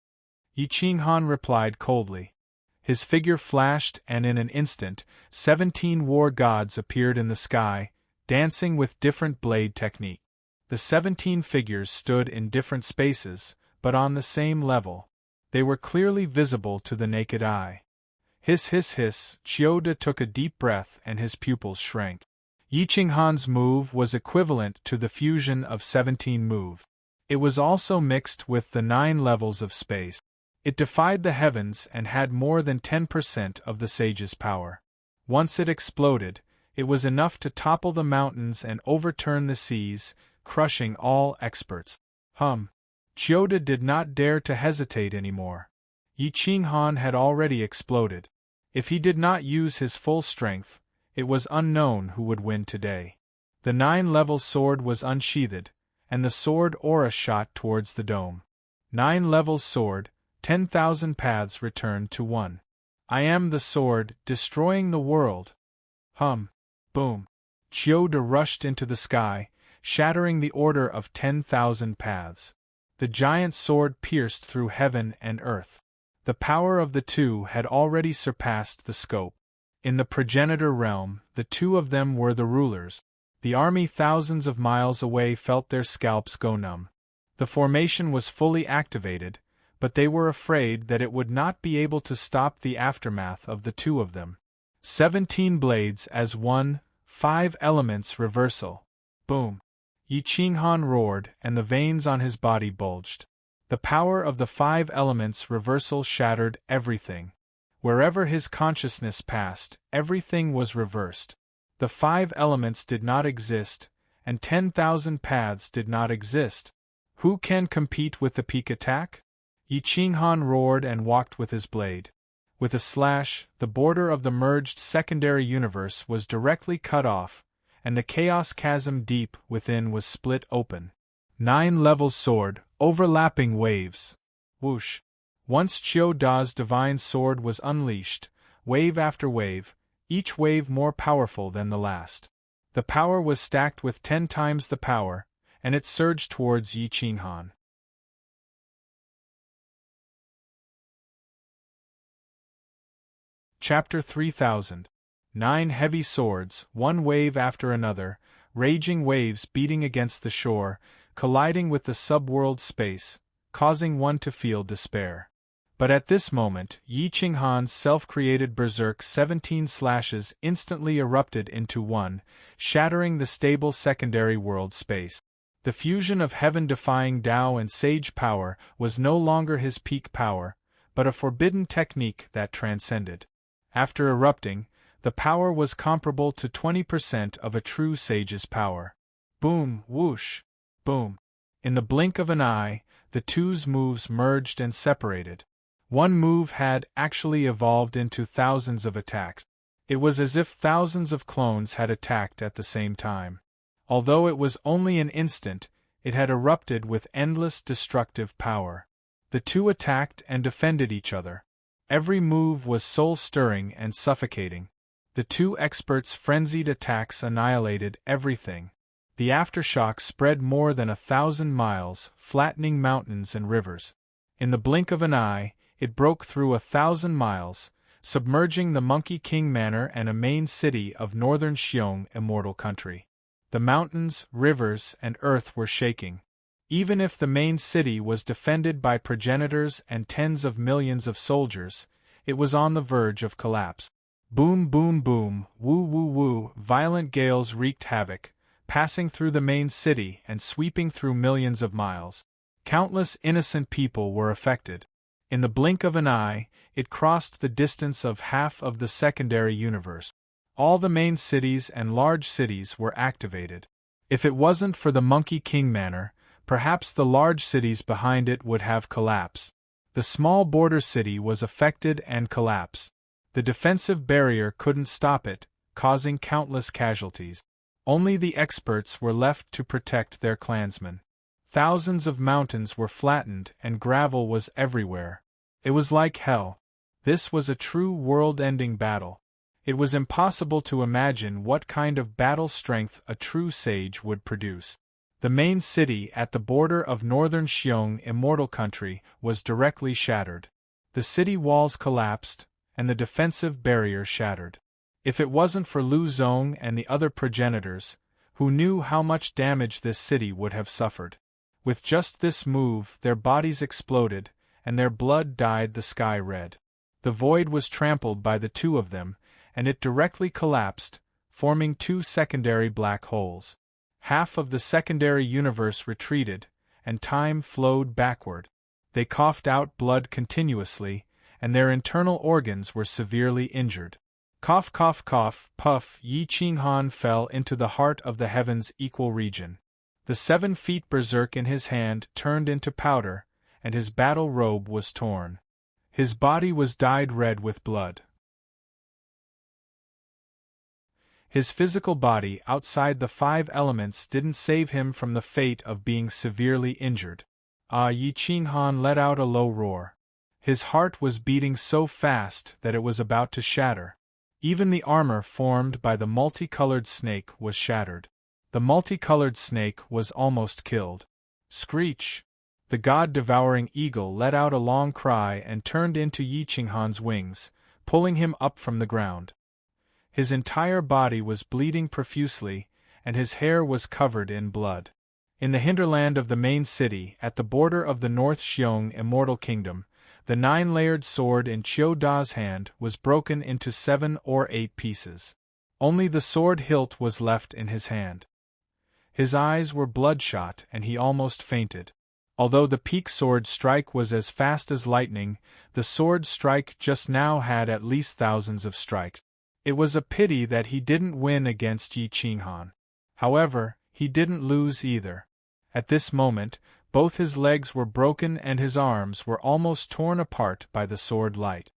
Yi Qinghan replied coldly. His figure flashed, and in an instant, 17 war gods appeared in the sky, dancing with different blade technique. The 17 figures stood in different spaces, but on the same level. They were clearly visible to the naked eye. Hiss hiss hiss, Chiyoda took a deep breath and his pupils shrank. Yi Qinghan's move was equivalent to the fusion of 17 move. It was also mixed with the 9 levels of space. It defied the heavens and had more than 10% of the sage's power. Once it exploded, it was enough to topple the mountains and overturn the seas, crushing all experts. Chiyoda did not dare to hesitate anymore. Yi Qinghan had already exploded. If he did not use his full strength, it was unknown who would win today. The 9-level sword was unsheathed, and the sword aura shot towards the dome. 9-level sword, 10,000 paths returned to 1. I am the sword, destroying the world. Boom. Chiyoda rushed into the sky, shattering the order of 10,000 paths. The giant sword pierced through heaven and earth. The power of the two had already surpassed the scope. In the progenitor realm, the two of them were the rulers. The army thousands of miles away felt their scalps go numb. The formation was fully activated, but they were afraid that it would not be able to stop the aftermath of the two of them. 17 blades as one, 5 elements reversal. Boom. Yi Qinghan roared, and the veins on his body bulged. The power of the 5 elements reversal shattered everything. Wherever his consciousness passed, everything was reversed. The 5 elements did not exist, and 10,000 paths did not exist. Who can compete with the peak attack? Yi Qinghan roared and walked with his blade. With a slash, the border of the merged secondary universe was directly cut off, and the chaos chasm deep within was split open. 9-level sword, overlapping waves. Whoosh. Once Chiyoda's divine sword was unleashed, wave after wave, each wave more powerful than the last. The power was stacked with 10 times the power, and it surged towards Yi Qinghan. Chapter 3000. 9 heavy swords, one wave after another, raging waves beating against the shore, colliding with the subworld space, causing one to feel despair. But at this moment, Yi Qinghan's self-created berserk 17 slashes instantly erupted into one, shattering the stable secondary world space. The fusion of heaven-defying Tao and sage power was no longer his peak power, but a forbidden technique that transcended. After erupting, the power was comparable to 20% of a true sage's power. Boom, whoosh, boom. In the blink of an eye, the two's moves merged and separated. One move had actually evolved into thousands of attacks. It was as if thousands of clones had attacked at the same time. Although it was only an instant, it had erupted with endless destructive power. The two attacked and defended each other. Every move was soul-stirring and suffocating. The two experts' frenzied attacks annihilated everything. The aftershock spread more than 1,000 miles, flattening mountains and rivers. In the blink of an eye, it broke through 1,000 miles, submerging the Monkey King Manor and a main city of northern Xiong Immortal Country. The mountains, rivers, and earth were shaking. Even if the main city was defended by progenitors and tens of millions of soldiers, it was on the verge of collapse. Boom boom boom, woo woo woo, violent gales wreaked havoc, passing through the main city and sweeping through millions of miles. Countless innocent people were affected. In the blink of an eye, it crossed the distance of half of the secondary universe. All the main cities and large cities were activated. If it wasn't for the Monkey King Manor, perhaps the large cities behind it would have collapsed. The small border city was affected and collapsed. The defensive barrier couldn't stop it, causing countless casualties. Only the experts were left to protect their clansmen. Thousands of mountains were flattened and gravel was everywhere. It was like hell. This was a true world-ending battle. It was impossible to imagine what kind of battle strength a true sage would produce. The main city at the border of northern Xiong Immortal Country was directly shattered. The city walls collapsed, and the defensive barrier shattered. If it wasn't for Lu Zong and the other progenitors, who knew how much damage this city would have suffered. With just this move, their bodies exploded, and their blood dyed the sky red. The void was trampled by the two of them, and it directly collapsed, forming two secondary black holes. Half of the secondary universe retreated, and time flowed backward. They coughed out blood continuously, and their internal organs were severely injured. Cough, cough, cough, puff, Yi Qinghan fell into the heart of the heaven's equal region. The 7 feet berserk in his hand turned into powder, and his battle robe was torn. His body was dyed red with blood. His physical body outside the 5 elements didn't save him from the fate of being severely injured. Yi Qinghan let out a low roar. His heart was beating so fast that it was about to shatter. Even the armor formed by the multicolored snake was shattered. The multicolored snake was almost killed. Screech! The god-devouring eagle let out a long cry and turned into Yi Qinghan's wings, pulling him up from the ground. His entire body was bleeding profusely, and his hair was covered in blood. In the hinterland of the main city, at the border of the North Xiong Immortal Kingdom, the 9-layered sword in Qiu Da's hand was broken into 7 or 8 pieces. Only the sword hilt was left in his hand. His eyes were bloodshot and he almost fainted. Although the peak sword strike was as fast as lightning, the sword strike just now had at least thousands of strikes. It was a pity that he didn't win against Yi Qinghan. However, he didn't lose either. At this moment, both his legs were broken and his arms were almost torn apart by the sword light.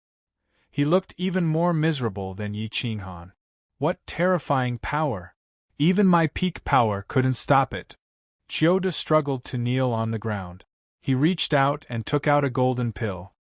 He looked even more miserable than Yi Qinghan. What terrifying power! Even my peak power couldn't stop it. Chioda struggled to kneel on the ground. He reached out and took out a golden pill.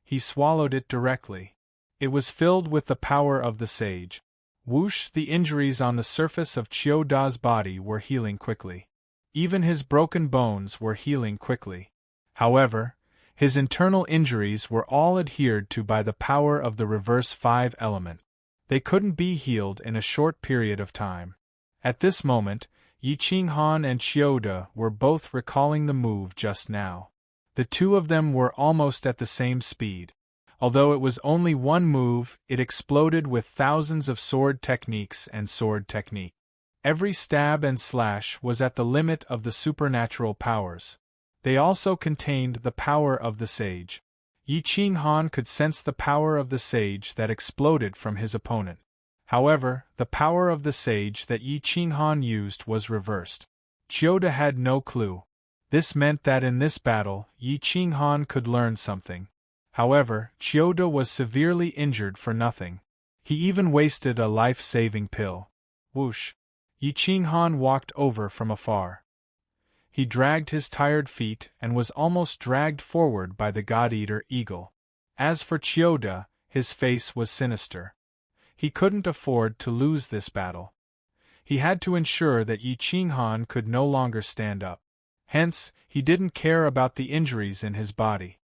He swallowed it directly. It was filled with the power of the sage. Whoosh! The injuries on the surface of Qiu Da's body were healing quickly. Even his broken bones were healing quickly. However, his internal injuries were all adhered to by the power of the reverse 5 element. They couldn't be healed in a short period of time. At this moment, Yi Qinghan and Chioda were both recalling the move just now. The two of them were almost at the same speed. Although it was only one move, it exploded with thousands of sword techniques and sword technique. Every stab and slash was at the limit of the supernatural powers. They also contained the power of the sage. Yi Qinghan could sense the power of the sage that exploded from his opponent. However, the power of the sage that Yi Qinghan used was reversed. Chioda had no clue. This meant that in this battle, Yi Qinghan could learn something. However, Chioda was severely injured for nothing. He even wasted a life-saving pill. Whoosh! Yi Qinghan walked over from afar. He dragged his tired feet and was almost dragged forward by the God-Eater eagle. As for Chioda, his face was sinister. He couldn't afford to lose this battle. He had to ensure that Yi Qinghan could no longer stand up. Hence, he didn't care about the injuries in his body.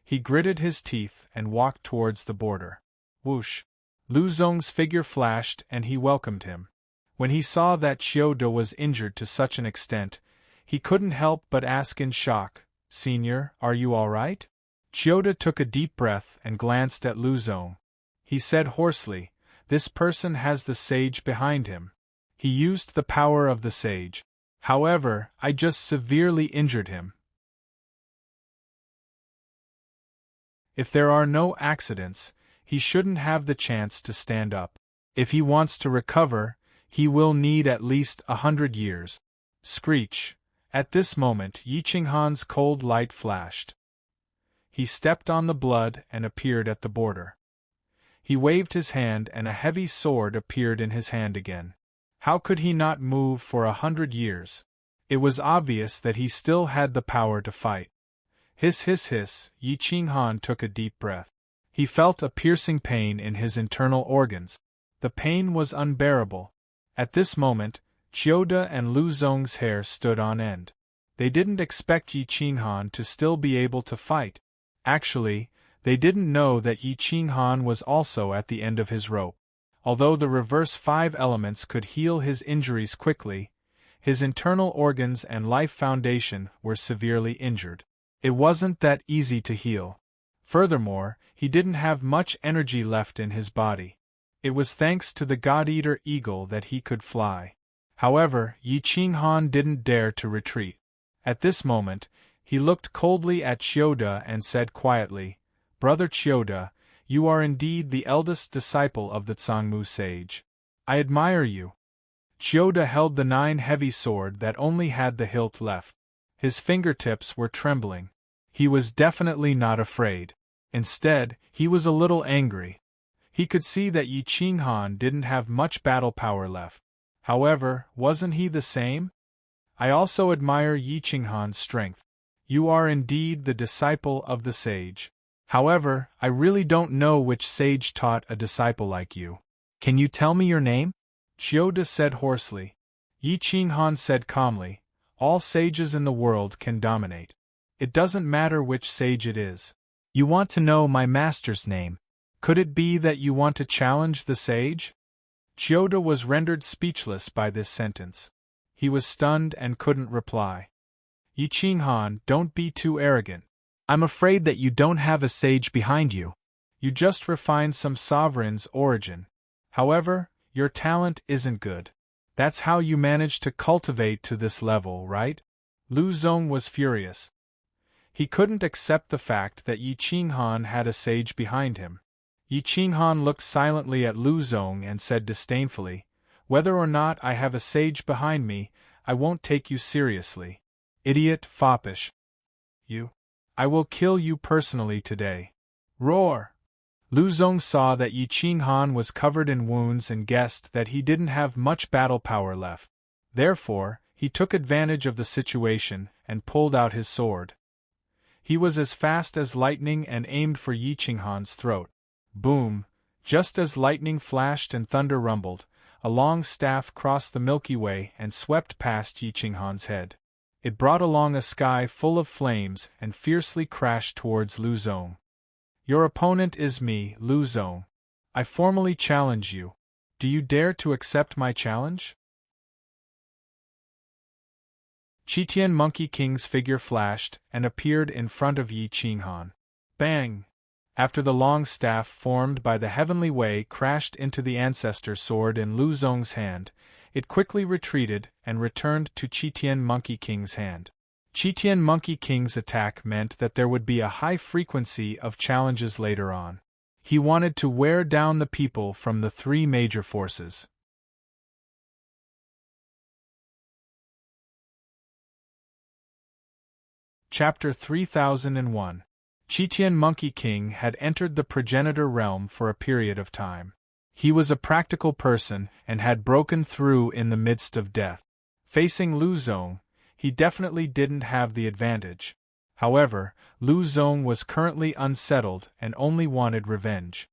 He gritted his teeth and walked towards the border. Whoosh! Lu Zong's figure flashed and he welcomed him. When he saw that Chioda was injured to such an extent, he couldn't help but ask in shock, "Senior, are you all right?" Chioda took a deep breath and glanced at Lu Zong. He said hoarsely, "This person has the sage behind him. He used the power of the sage. However, I just severely injured him. If there are no accidents, he shouldn't have the chance to stand up. If he wants to recover, he will need at least 100 years. Screech! At this moment, Yi Qinghan's cold light flashed. He stepped on the blood and appeared at the border. He waved his hand and a heavy sword appeared in his hand again. How could he not move for 100 years? It was obvious that he still had the power to fight. Hiss hiss hiss, Yi Qinghan took a deep breath. He felt a piercing pain in his internal organs. The pain was unbearable. At this moment, Chiyoda and Lu Zong's hair stood on end. They didn't expect Yi Qinghan to still be able to fight. Actually, they didn't know that Yi Qinghan was also at the end of his rope. Although the reverse 5 elements could heal his injuries quickly, his internal organs and life foundation were severely injured. It wasn't that easy to heal. Furthermore, he didn't have much energy left in his body. It was thanks to the God-Eater eagle that he could fly. However, Yi Qinghan didn't dare to retreat. At this moment, he looked coldly at Chiyoda and said quietly, "Brother Chiyoda, you are indeed the eldest disciple of the Zhongmu sage. I admire you." Chiyoda held the 9 heavy sword that only had the hilt left. His fingertips were trembling. He was definitely not afraid. Instead, he was a little angry. He could see that Yi Qinghan didn't have much battle power left. However, wasn't he the same? "I also admire Yi Qinghan's strength. You are indeed the disciple of the sage. However, I really don't know which sage taught a disciple like you. Can you tell me your name?" Chiyoda said hoarsely. Yi Qinghan said calmly, "All sages in the world can dominate. It doesn't matter which sage it is. You want to know my master's name. Could it be that you want to challenge the sage?" Chiyoda was rendered speechless by this sentence. He was stunned and couldn't reply. "Yi Qinghan, don't be too arrogant. I'm afraid that you don't have a sage behind you. You just refined some sovereign's origin. However, your talent isn't good. That's how you managed to cultivate to this level, right?" Lu Zong was furious. He couldn't accept the fact that Yi Qinghan had a sage behind him. Yi Qinghan looked silently at Lu Zong and said disdainfully, "Whether or not I have a sage behind me, I won't take you seriously. Idiot, foppish. You. I will kill you personally today." Roar! Lu Zong saw that Yi Qinghan was covered in wounds and guessed that he didn't have much battle power left. Therefore, he took advantage of the situation and pulled out his sword. He was as fast as lightning and aimed for Yi Qinghan's throat. Boom! Just as lightning flashed and thunder rumbled, a long staff crossed the Milky Way and swept past Yi Qinghan's head. It brought along a sky full of flames and fiercely crashed towards Lu Zong. "Your opponent is me, Lu Zong. I formally challenge you. Do you dare to accept my challenge?" Qitian Monkey King's figure flashed and appeared in front of Yi Qinghan. Bang! After the long staff formed by the heavenly way crashed into the ancestor sword in Lu Zong's hand, it quickly retreated and returned to Qitian Monkey King's hand. Qitian Monkey King's attack meant that there would be a high frequency of challenges later on. He wanted to wear down the people from the 3 major forces. Chapter 3001. Qitian Monkey King had entered the progenitor realm for a period of time. He was a practical person and had broken through in the midst of death. Facing Lu Zong, he definitely didn't have the advantage. However, Lu Zong was currently unsettled and only wanted revenge.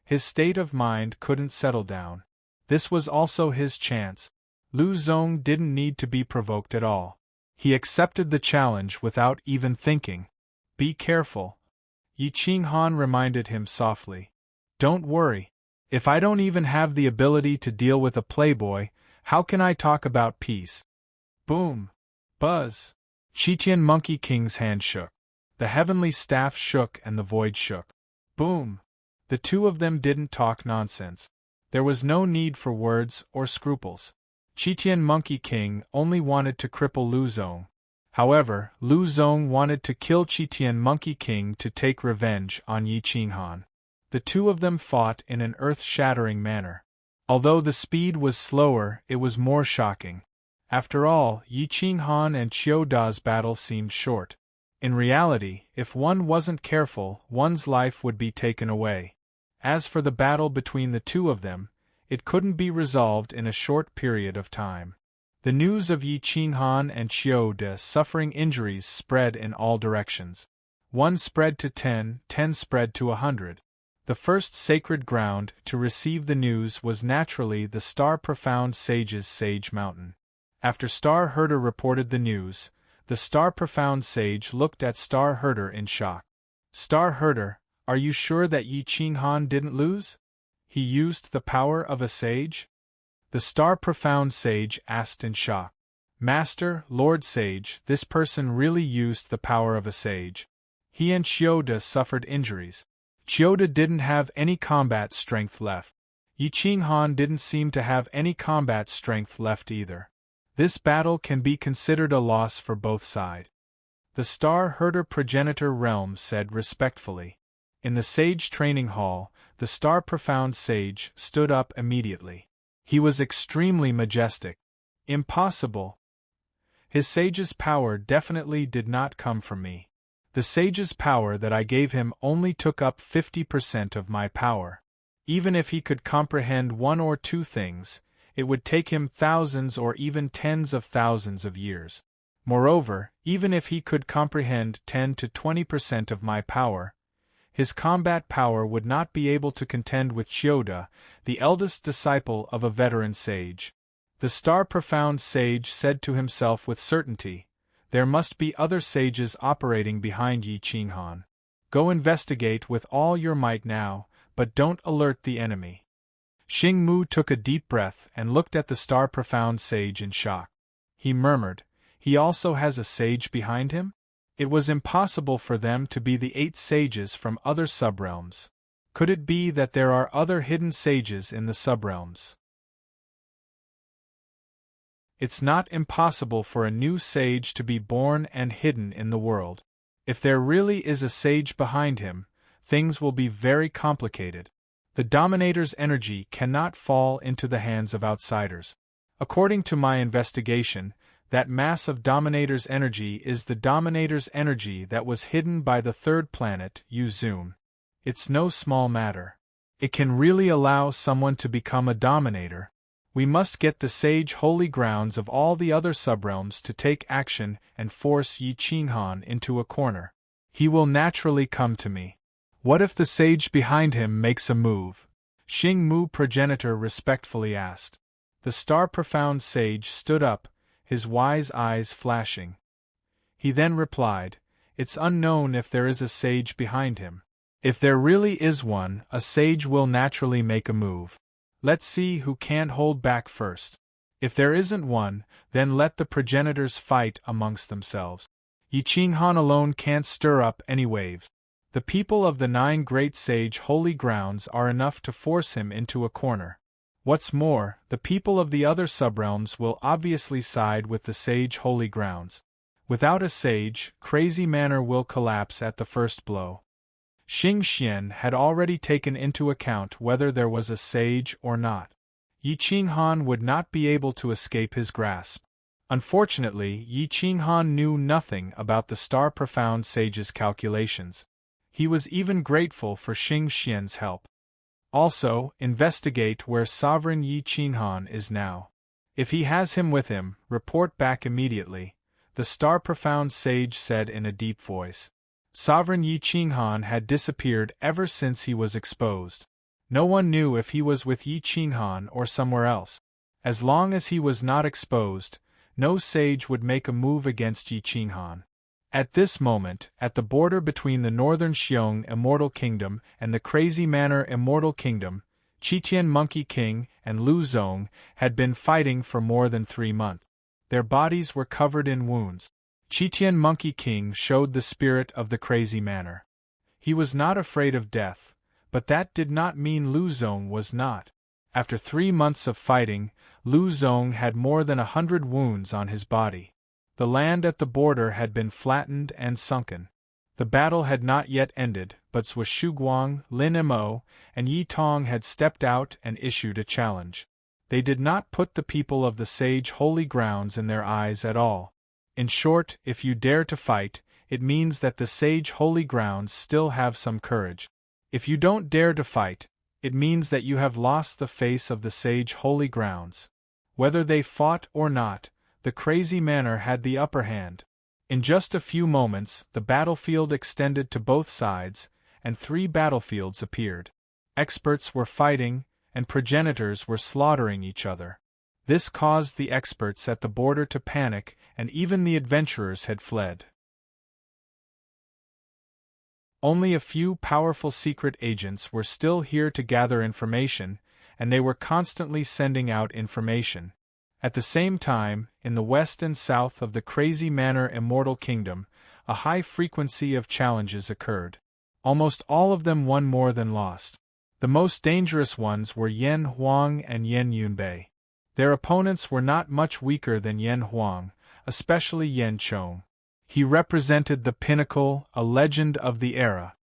His state of mind couldn't settle down. This was also his chance. Lu Zong didn't need to be provoked at all. He accepted the challenge without even thinking. "Be careful," Yi Qinghan reminded him softly. "Don't worry. If I don't even have the ability to deal with a playboy, how can I talk about peace?" Boom! Buzz! Qitian Monkey King's hand shook. The heavenly staff shook and the void shook. Boom! The two of them didn't talk nonsense. There was no need for words or scruples. Qitian Monkey King only wanted to cripple Lu Zong. However, Lu Zong wanted to kill Qitian Monkey King to take revenge on Yi Qinghan. The two of them fought in an earth-shattering manner. Although the speed was slower, it was more shocking. After all, Yi Qinghan and Chiyoda's battle seemed short. In reality, if one wasn't careful, one's life would be taken away. As for the battle between the two of them, it couldn't be resolved in a short period of time. The news of Yi Qinghan and Chiyoda suffering injuries spread in all directions. 1 spread to 10, 10 spread to 100. The first sacred ground to receive the news was naturally the star-profound sage's sage mountain. After Star Herder reported the news, the star-profound sage looked at Star Herder in shock. Star Herder, are you sure that Yi Qinghan didn't lose? He used the power of a sage? The star-profound sage asked in shock. Master, Lord Sage, this person really used the power of a sage. He and Chiyoda suffered injuries. Chiyoda didn't have any combat strength left. Yi Qinghan didn't seem to have any combat strength left either. This battle can be considered a loss for both sides. The Star Herder Progenitor Realm said respectfully. In the Sage Training Hall, the Star-Profound Sage stood up immediately. He was extremely majestic. Impossible. His sage's power definitely did not come from me. The sage's power that I gave him only took up 50% of my power. Even if he could comprehend one or two things, it would take him thousands or even tens of thousands of years. Moreover, even if he could comprehend 10 to 20% of my power, his combat power would not be able to contend with Chiyoda, the eldest disciple of a veteran sage. The star-profound sage said to himself with certainty, there must be other sages operating behind Yi Qinghan. Go investigate with all your might now, but don't alert the enemy. Xing Mu took a deep breath and looked at the star-profound sage in shock. He murmured, he also has a sage behind him? It was impossible for them to be the 8 sages from other subrealms. Could it be that there are other hidden sages in the subrealms? It's not impossible for a new sage to be born and hidden in the world. If there really is a sage behind him, things will be very complicated. The Dominator's energy cannot fall into the hands of outsiders. According to my investigation, that mass of Dominator's energy is the Dominator's energy that was hidden by the third planet, Yuzun. It's no small matter. It can really allow someone to become a Dominator. We must get the sage holy grounds of all the other subrealms to take action and force Yi Qinghan into a corner. He will naturally come to me. What if the sage behind him makes a move? Xing Mu Progenitor respectfully asked. The star-profound sage stood up, his wise eyes flashing. He then replied, it's unknown if there is a sage behind him. If there really is one, a sage will naturally make a move. Let's see who can't hold back first. If there isn't one, then let the progenitors fight amongst themselves. Yi Qinghan alone can't stir up any waves. The people of the 9 great sage holy grounds are enough to force him into a corner. What's more, the people of the other subrealms will obviously side with the sage holy grounds. Without a sage, Crazy Manor will collapse at the first blow. Xing Xian had already taken into account whether there was a sage or not. Yi Qinghan would not be able to escape his grasp. Unfortunately, Yi Qinghan knew nothing about the star-profound sage's calculations. He was even grateful for Xing Xian's help. Also, investigate where Sovereign Yi Qinghan is now. If he has him with him, report back immediately, the star-profound sage said in a deep voice. Sovereign Yi Qinghan had disappeared ever since he was exposed. No one knew if he was with Yi Qinghan or somewhere else. As long as he was not exposed, no sage would make a move against Yi Qinghan. At this moment, at the border between the Northern Xiong Immortal Kingdom and the Crazy Manor Immortal Kingdom, Qitian Monkey King and Lu Zong had been fighting for more than 3 months. Their bodies were covered in wounds. Qitian Monkey King showed the spirit of the Crazy Manor. He was not afraid of death, but that did not mean Lu Zong was not. After 3 months of fighting, Lu Zong had more than 100 wounds on his body. The land at the border had been flattened and sunken. The battle had not yet ended, but Zhou Shuguang, Lin Mo, and Yi Tong had stepped out and issued a challenge. They did not put the people of the sage holy grounds in their eyes at all. In short, if you dare to fight, it means that the sage holy grounds still have some courage. If you don't dare to fight, it means that you have lost the face of the sage holy grounds. Whether they fought or not, the Crazy Manor had the upper hand. In just a few moments, the battlefield extended to both sides, and 3 battlefields appeared. Experts were fighting, and progenitors were slaughtering each other. This caused the experts at the border to panic, and even the adventurers had fled. Only a few powerful secret agents were still here to gather information, and they were constantly sending out information. At the same time, in the west and south of the Crazy Manor Immortal Kingdom, a high frequency of challenges occurred. Almost all of them won more than lost. The most dangerous ones were Yen Huang and Yen Yunbei. Their opponents were not much weaker than Yen Huang, especially Yen Chong. He represented the pinnacle, a legend of the era.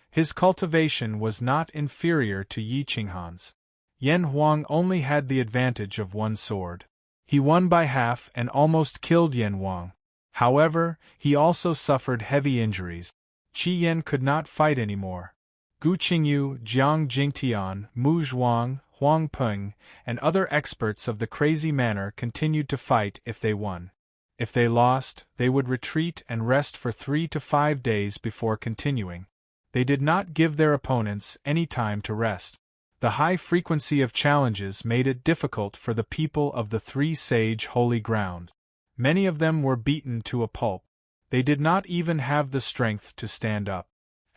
His cultivation was not inferior to Yi Qinghan's. Yen Huang only had the advantage of 1 sword. He won by half and almost killed Yen Huang. However, he also suffered heavy injuries. Qi Yen could not fight anymore. Gu Qingyu, Jiang Jingtian, Mu Zhuang, Huang Peng, and other experts of the Crazy Manor continued to fight if they won. If they lost, they would retreat and rest for 3 to 5 days before continuing. They did not give their opponents any time to rest. The high frequency of challenges made it difficult for the people of the 3 sage holy ground. Many of them were beaten to a pulp. They did not even have the strength to stand up.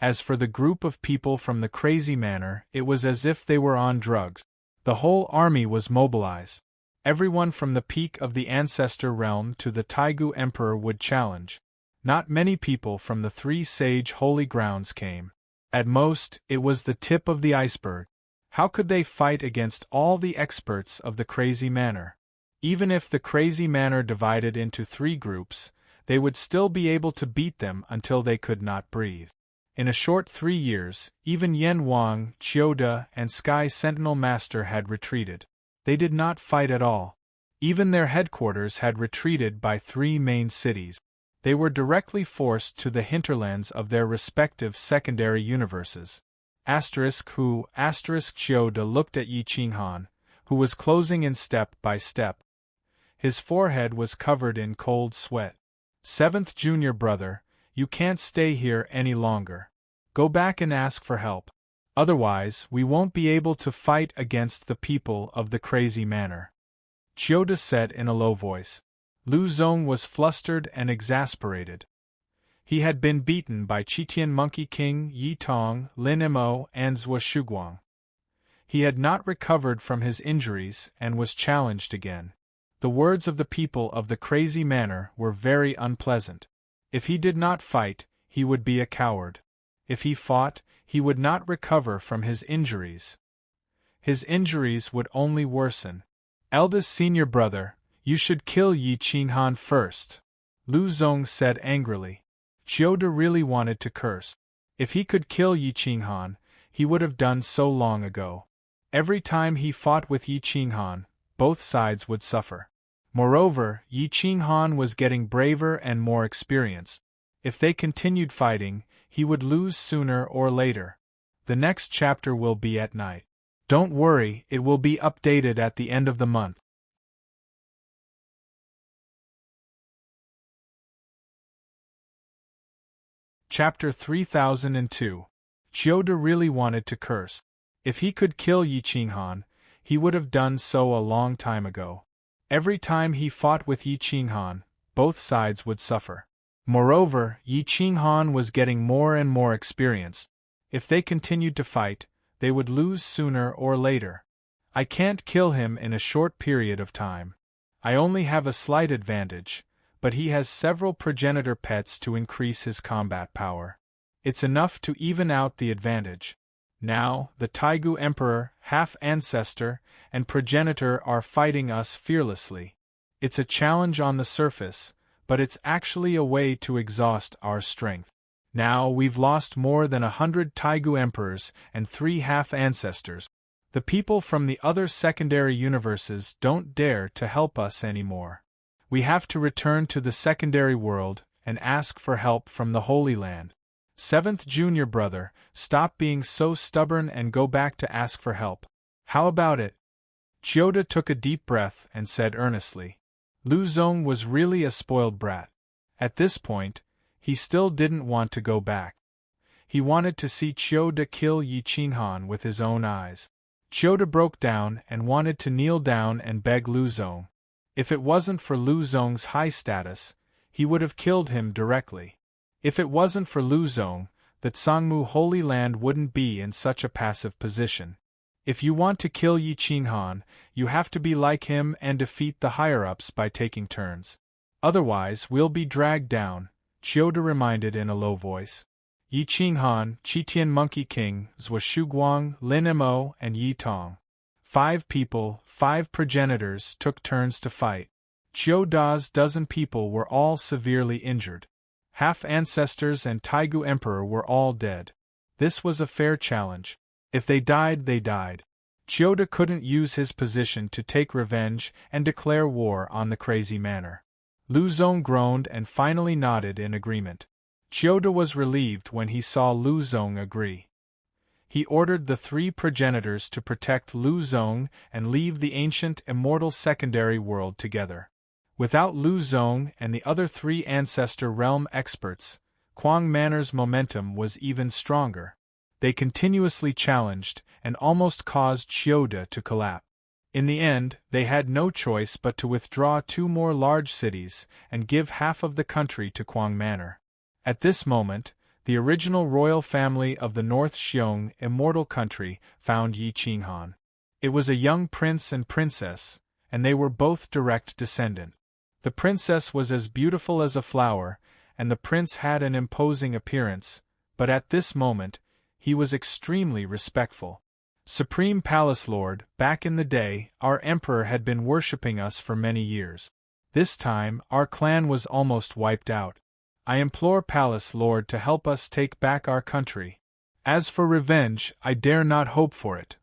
As for the group of people from the Crazy Manor, it was as if they were on drugs. The whole army was mobilized. Everyone from the peak of the Ancestor Realm to the Taigu Emperor would challenge. Not many people from the 3 sage holy grounds came. At most, it was the tip of the iceberg. How could they fight against all the experts of the Crazy Manor? Even if the Crazy Manor divided into 3 groups, they would still be able to beat them until they could not breathe. In a short 3 years, even Yen Wang, Chiude, and Sky Sentinel Master had retreated. They did not fight at all. Even their headquarters had retreated by 3 main cities. They were directly forced to the hinterlands of their respective secondary universes. Chiude looked at Yi Qinghan, who was closing in step by step. His forehead was covered in cold sweat. 7th junior brother, you can't stay here any longer. Go back and ask for help. Otherwise, we won't be able to fight against the people of the Crazy Manor. Chiude said in a low voice. Lu Zong was flustered and exasperated. He had been beaten by Qitian Monkey King Yi Tong, Lin Mo, and Zhou Shuguang. He had not recovered from his injuries and was challenged again. The words of the people of the Crazy Manor were very unpleasant. If he did not fight, he would be a coward. If he fought, he would not recover from his injuries. His injuries would only worsen. Eldest senior brother, you should kill Yi Qinghan first, Lu Zong said angrily. Chiude really wanted to curse. If he could kill Yi Qinghan, he would have done so long ago. Every time he fought with Yi Qinghan, both sides would suffer. Moreover, Yi Qinghan was getting braver and more experienced. If they continued fighting, he would lose sooner or later. The next chapter will be at night. Don't worry, it will be updated at the end of the month. Chapter 3002. Chiude really wanted to curse. If he could kill Yi Qinghan, he would have done so a long time ago. Every time he fought with Yi Qinghan, both sides would suffer. Moreover, Yi Qinghan was getting more and more experienced. If they continued to fight, they would lose sooner or later. I can't kill him in a short period of time. I only have a slight advantage, but he has several progenitor pets to increase his combat power. It's enough to even out the advantage. Now, the Taigu Emperor, half-ancestor, and progenitor are fighting us fearlessly. It's a challenge on the surface, but it's actually a way to exhaust our strength. Now we've lost more than 100 Taigu Emperors and 3 half-ancestors. The people from the other secondary universes don't dare to help us anymore. We have to return to the secondary world and ask for help from the Holy Land. 7th junior brother, stop being so stubborn and go back to ask for help. How about it? Chiude took a deep breath and said earnestly. Lu Zong was really a spoiled brat. At this point, he still didn't want to go back. He wanted to see Chiyoda kill Yi Qinghan with his own eyes. Chiyoda broke down and wanted to kneel down and beg Lu Zong. If it wasn't for Lu Zong's high status, he would have killed him directly. If it wasn't for Lu Zong, the Tsangmu Holy Land wouldn't be in such a passive position. If you want to kill Yi Qinghan, you have to be like him and defeat the higher-ups by taking turns. Otherwise we'll be dragged down, Chiyoda reminded in a low voice. Yi Qinghan, Qitian Monkey King, Zhua Shuguang, Lin Mo, and Yi Tong. 5 people, 5 progenitors took turns to fight. Chiyoda's dozen people were all severely injured. Half ancestors and Taigu Emperor were all dead. This was a fair challenge. If they died, they died. Chiyoda couldn't use his position to take revenge and declare war on the crazy manor. Lu Zong groaned and finally nodded in agreement. Chiyoda was relieved when he saw Lu Zong agree. He ordered the 3 progenitors to protect Lu Zong and leave the ancient immortal secondary world together. Without Lu Zong and the other 3 ancestor realm experts, Kuang Manor's momentum was even stronger. They continuously challenged and almost caused Chiyoda to collapse. In the end, they had no choice but to withdraw 2 more large cities and give half of the country to Kuang Manor. At this moment, the original royal family of the North Xiong immortal country found Yi Qinghan. It was a young prince and princess, and they were both direct descendants. The princess was as beautiful as a flower, and the prince had an imposing appearance, but at this moment, he was extremely respectful. Supreme Palace Lord, back in the day, our emperor had been worshipping us for many years. This time, our clan was almost wiped out. I implore Palace Lord to help us take back our country. As for revenge, I dare not hope for it.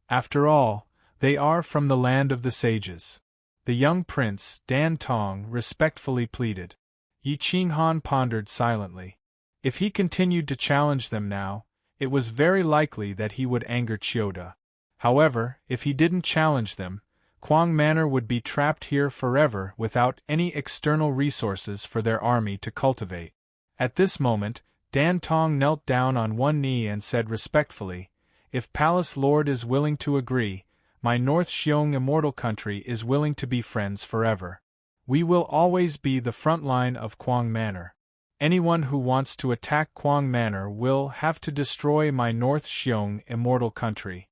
After all, they are from the land of the sages. The young prince, Dan Tong, respectfully pleaded. Yi Qinghan pondered silently. If he continued to challenge them now, it was very likely that he would anger Chiyoda. However, if he didn't challenge them, Kuang Manor would be trapped here forever without any external resources for their army to cultivate. At this moment, Dan Tong knelt down on one knee and said respectfully, "If Palace Lord is willing to agree, my North Xiong immortal country is willing to be friends forever. We will always be the front line of Kuang Manor. Anyone who wants to attack Kuang Manor will have to destroy my North Xiong immortal country."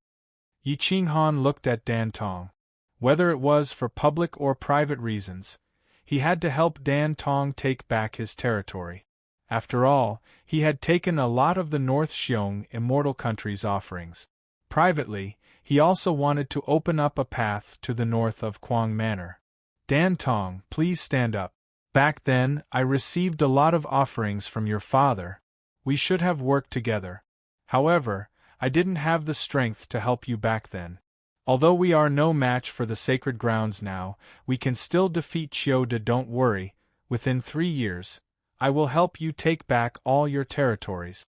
Yi Qinghan looked at Dan Tong. Whether it was for public or private reasons, he had to help Dan Tong take back his territory. After all, he had taken a lot of the North Xiong immortal country's offerings. Privately, he also wanted to open up a path to the north of Kuang Manor. "Dan Tong, please stand up. Back then, I received a lot of offerings from your father. We should have worked together. However, I didn't have the strength to help you back then. Although we are no match for the sacred grounds now, we can still defeat Chiyoda. Don't worry, within 3 years, I will help you take back all your territories."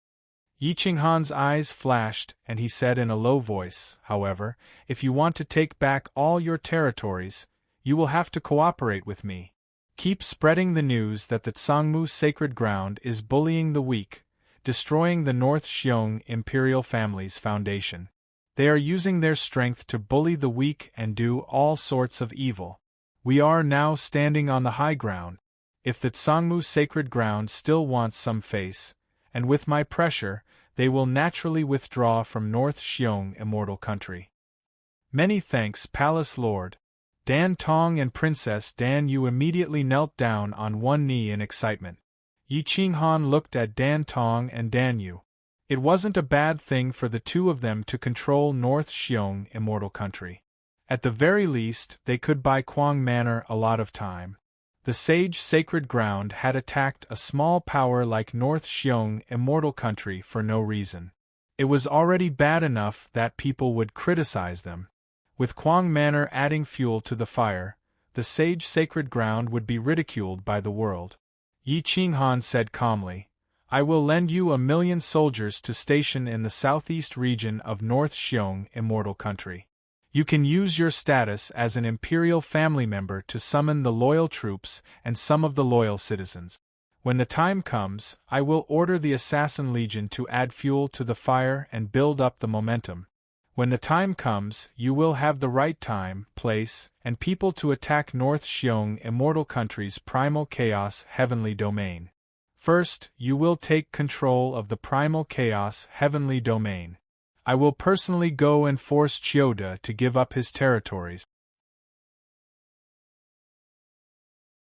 Yi Qinghan's eyes flashed and he said in a low voice, "However, if you want to take back all your territories, you will have to cooperate with me. Keep spreading the news that the Tsangmu sacred ground is bullying the weak, destroying the North Xiong imperial family's foundation. They are using their strength to bully the weak and do all sorts of evil. We are now standing on the high ground. If the Tsangmu sacred ground still wants some face, and with my pressure, they will naturally withdraw from North Xiong immortal country." "Many thanks, Palace Lord." Dan Tong and Princess Dan Yu immediately knelt down on one knee in excitement. Yi Qinghan looked at Dan Tong and Dan Yu. It wasn't a bad thing for the 2 of them to control North Xiong immortal country. At the very least, they could buy Kuang Manor a lot of time. The sage sacred ground had attacked a small power like North Xiong immortal country for no reason. It was already bad enough that people would criticize them. With Kuang Manor adding fuel to the fire, the sage sacred ground would be ridiculed by the world. Yi Qinghan said calmly, "I will lend you 1,000,000 soldiers to station in the southeast region of North Xiong immortal country. You can use your status as an imperial family member to summon the loyal troops and some of the loyal citizens. When the time comes, I will order the Assassin Legion to add fuel to the fire and build up the momentum. When the time comes, you will have the right time, place, and people to attack North Xiong Immortal Country's Primal Chaos Heavenly Domain. First, you will take control of the Primal Chaos Heavenly Domain. I will personally go and force Chiyoda to give up his territories.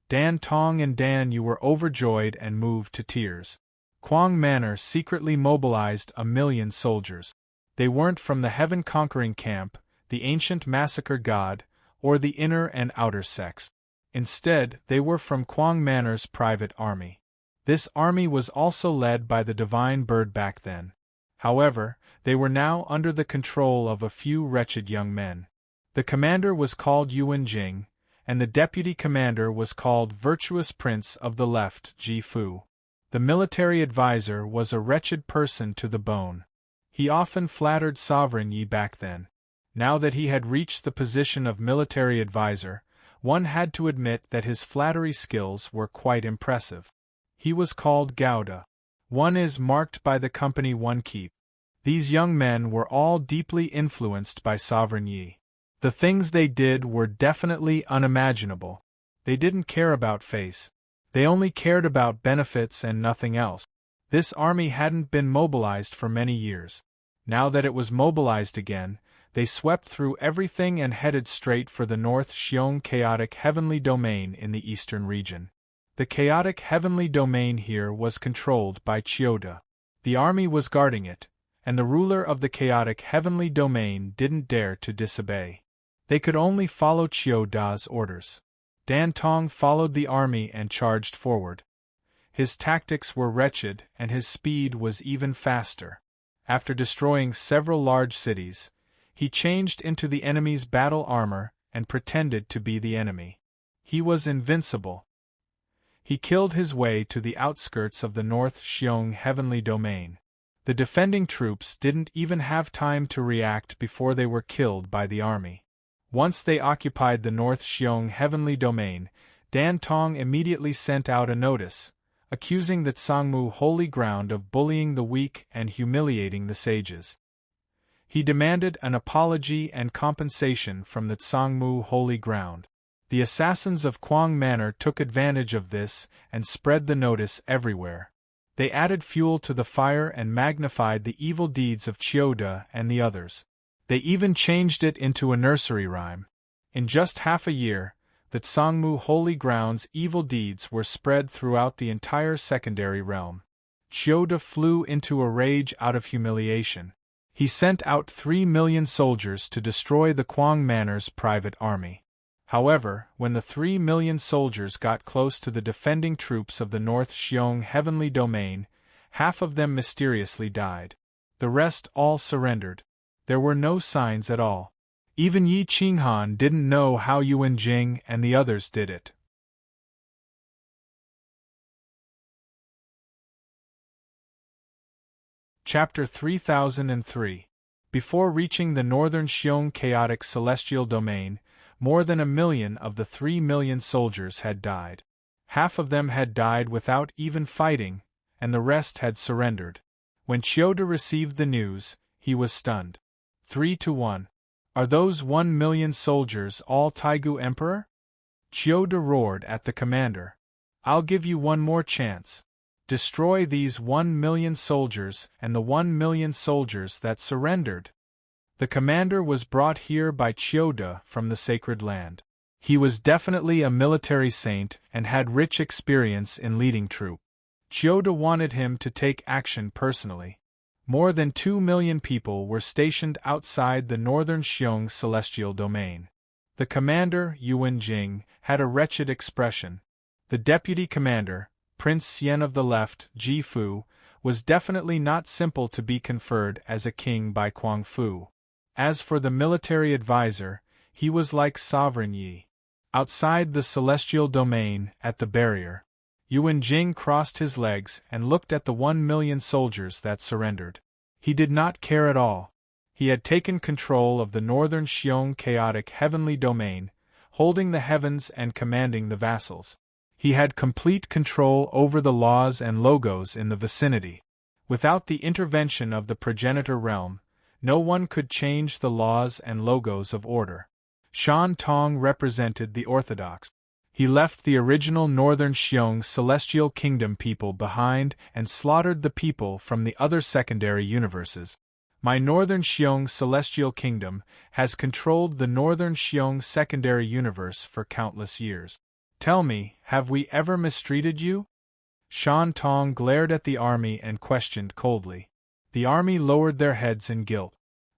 Dan Tong and Dan Yu were overjoyed and moved to tears. Quang Manor secretly mobilized 1 million soldiers. They weren't from the heaven-conquering camp, the ancient massacre god, or the inner and outer sects. Instead, they were from Quang Manor's private army. This army was also led by the divine bird back then. However, they were now under the control of a few wretched young men. The commander was called Yuan Jing, and the deputy commander was called Virtuous Prince of the Left, Ji Fu. The military advisor was a wretched person to the bone. He often flattered Sovereign Yi back then. Now that he had reached the position of military advisor, one had to admit that his flattery skills were quite impressive. He was called Gouda. One is marked by the company one keep. These young men were all deeply influenced by Sovereign Yi. The things they did were definitely unimaginable. They didn't care about face. They only cared about benefits and nothing else. This army hadn't been mobilized for many years. Now that it was mobilized again, they swept through everything and headed straight for the North Xiong Chaotic Heavenly Domain in the eastern region. The Chaotic Heavenly Domain here was controlled by Chiyoda. The army was guarding it, and the ruler of the Chaotic Heavenly Domain didn't dare to disobey. They could only follow Chiyoda's orders. Dan Tong followed the army and charged forward. His tactics were wretched and his speed was even faster. After destroying several large cities, he changed into the enemy's battle armor and pretended to be the enemy. He was invincible. He killed his way to the outskirts of the North Xiong Heavenly Domain. The defending troops didn't even have time to react before they were killed by the army. Once they occupied the North Xiong Heavenly Domain, Dan Tong immediately sent out a notice, accusing the Tsangmu Holy Ground of bullying the weak and humiliating the sages. He demanded an apology and compensation from the Tsangmu Holy Ground. The assassins of Quang Manor took advantage of this and spread the notice everywhere. They added fuel to the fire and magnified the evil deeds of Chiyoda and the others. They even changed it into a nursery rhyme. In just half a year, the Tsangmu Holy Ground's evil deeds were spread throughout the entire secondary realm. Chiyoda flew into a rage out of humiliation. He sent out 3 million soldiers to destroy the Quang Manor's private army. However, when the 3 million soldiers got close to the defending troops of the North Xiong Heavenly Domain, half of them mysteriously died. The rest all surrendered. There were no signs at all. Even Yi Qinghan didn't know how Yuan Jing and the others did it. Chapter 3003. Before reaching the Northern Xiong Chaotic Celestial Domain, more than 1 million of the 3 million soldiers had died. Half of them had died without even fighting, and the rest had surrendered. When Chiyoda received the news, he was stunned. 3-1. Are those 1 million soldiers all Taigu Emperor? Chiyoda roared at the commander. I'll give you one more chance. Destroy these 1 million soldiers and the 1 million soldiers that surrendered. The commander was brought here by Chiyoda from the sacred land. He was definitely a military saint and had rich experience in leading troops. Chiyoda wanted him to take action personally. More than 2 million people were stationed outside the Northern Xiong Celestial Domain. The commander, Yuan Jing, had a wretched expression. The deputy commander, Prince Xian of the Left, Ji Fu, was definitely not simple to be conferred as a king by Quang Fu. As for the military advisor, he was like Sovereign Yi. Outside the celestial domain, at the barrier, Yuan Jing crossed his legs and looked at the 1 million soldiers that surrendered. He did not care at all. He had taken control of the northern Xiong chaotic heavenly domain, holding the heavens and commanding the vassals. He had complete control over the laws and logos in the vicinity. Without the intervention of the progenitor realm, no one could change the laws and logos of order. Shan Tong represented the orthodox. He left the original northern Xiong celestial kingdom people behind and slaughtered the people from the other secondary universes. My northern Xiong celestial kingdom has controlled the northern Xiong secondary universe for countless years. Tell me, have we ever mistreated you? Shan Tong glared at the army and questioned coldly. The army lowered their heads in guilt.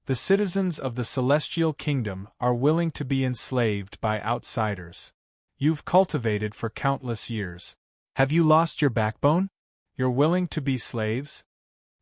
The citizens of the celestial kingdom are willing to be enslaved by outsiders. You've cultivated for countless years. Have you lost your backbone? You're willing to be slaves?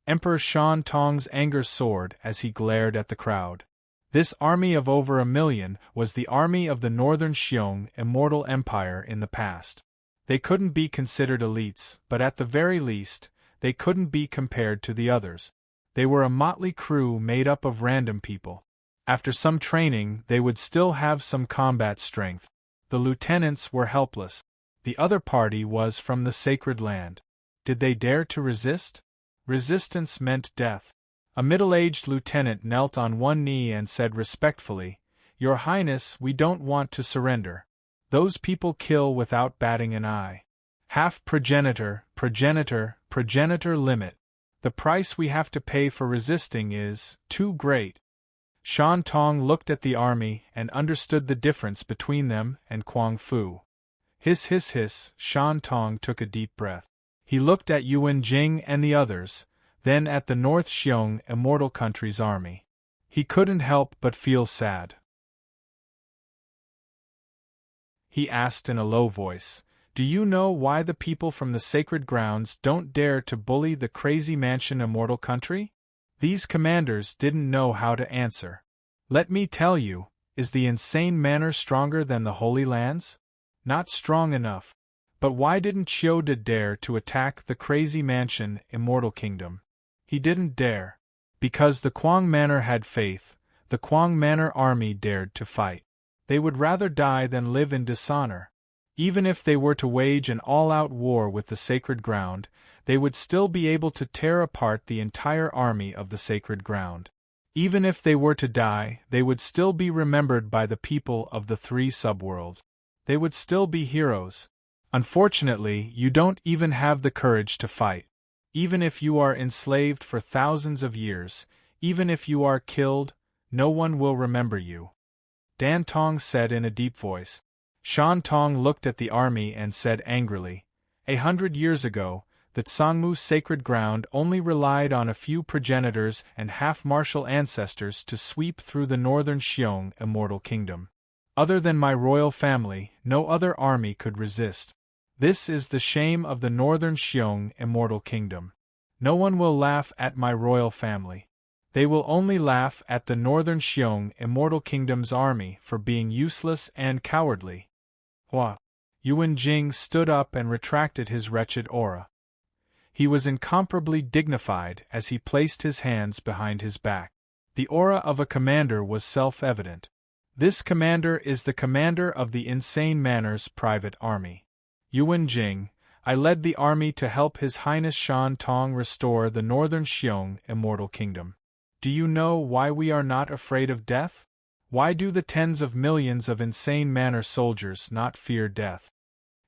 Emperor Shan Tong's anger soared as he glared at the crowd. This army of over 1 million was the army of the Northern Xiong Immortal Empire in the past. They couldn't be considered elites, but at the very least, they couldn't be compared to the others. They were a motley crew made up of random people. After some training, they would still have some combat strength. The lieutenants were helpless. The other party was from the sacred land. Did they dare to resist? Resistance meant death. A middle-aged lieutenant knelt on one knee and said respectfully, "Your Highness, we don't want to surrender. Those people kill without batting an eye. Half progenitor limit. The price we have to pay for resisting is too great." Shan Tong looked at the army and understood the difference between them and Kuang Fu. Hiss, Shan Tong took a deep breath. He looked at Yuan Jing and the others, then at the North Xiong Immortal Country's army. He couldn't help but feel sad. He asked in a low voice, "Do you know why the people from the sacred grounds don't dare to bully the crazy mansion Immortal Country?" These commanders didn't know how to answer. Let me tell you, is the insane manor stronger than the Holy Lands? Not strong enough. But why didn't Chioda dare to attack the crazy mansion Immortal Kingdom? He didn't dare. Because the Kuang Manor had faith, the Kuang Manor army dared to fight. They would rather die than live in dishonor. Even if they were to wage an all-out war with the sacred ground, they would still be able to tear apart the entire army of the sacred ground. Even if they were to die, they would still be remembered by the people of the 3 subworlds. They would still be heroes. Unfortunately, you don't even have the courage to fight. Even if you are enslaved for thousands of years, even if you are killed, no one will remember you. Dan Tong said in a deep voice. Shan Tong looked at the army and said angrily, 100 years ago, the Tsangmu sacred ground only relied on a few progenitors and half-martial ancestors to sweep through the northern Xiong Immortal Kingdom. Other than my royal family, no other army could resist. This is the shame of the northern Xiong Immortal Kingdom. No one will laugh at my royal family. They will only laugh at the northern Xiong Immortal Kingdom's army for being useless and cowardly. Hua! Yuan Jing stood up and retracted his wretched aura. He was incomparably dignified as he placed his hands behind his back. The aura of a commander was self-evident. This commander is the commander of the Insane Manor's private army. Yuan Jing, I led the army to help His Highness Shan Tong restore the Northern Xiong Immortal Kingdom. Do you know why we are not afraid of death? Why do the tens of millions of Insane Manor soldiers not fear death?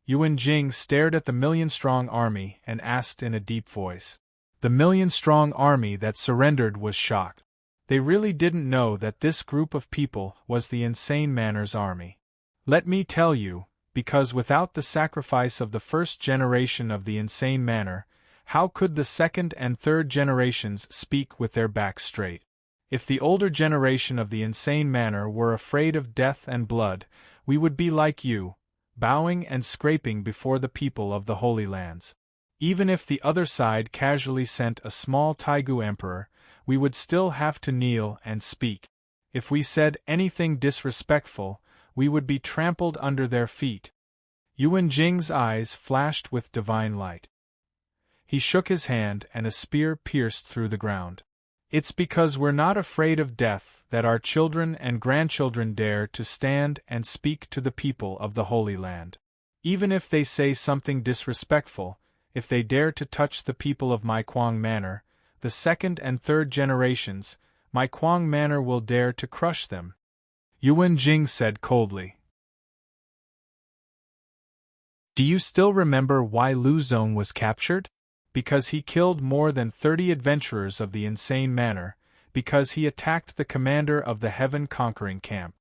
Yuan Jing stared at the million-strong army and asked in a deep voice. The million-strong army that surrendered was shocked. They really didn't know that this group of people was the Insane Manor's army. Let me tell you, because without the sacrifice of the first generation of the Insane Manor, how could the second and third generations speak with their backs straight? If the older generation of the Insane Manor were afraid of death and blood, we would be like you, bowing and scraping before the people of the Holy Lands. Even if the other side casually sent a small Taigu emperor, we would still have to kneel and speak. If we said anything disrespectful, we would be trampled under their feet. Yuan Jing's eyes flashed with divine light. He shook his hand and a spear pierced through the ground. It's because we're not afraid of death that our children and grandchildren dare to stand and speak to the people of the Holy Land. Even if they say something disrespectful, if they dare to touch the people of my Kwang Manor, the second and third generations, my Kwang Manor will dare to crush them. Yuan Jing said coldly. Do you still remember why Lu Zong was captured? Because he killed more than 30 adventurers of the insane manor, because he attacked the commander of the heaven-conquering camp.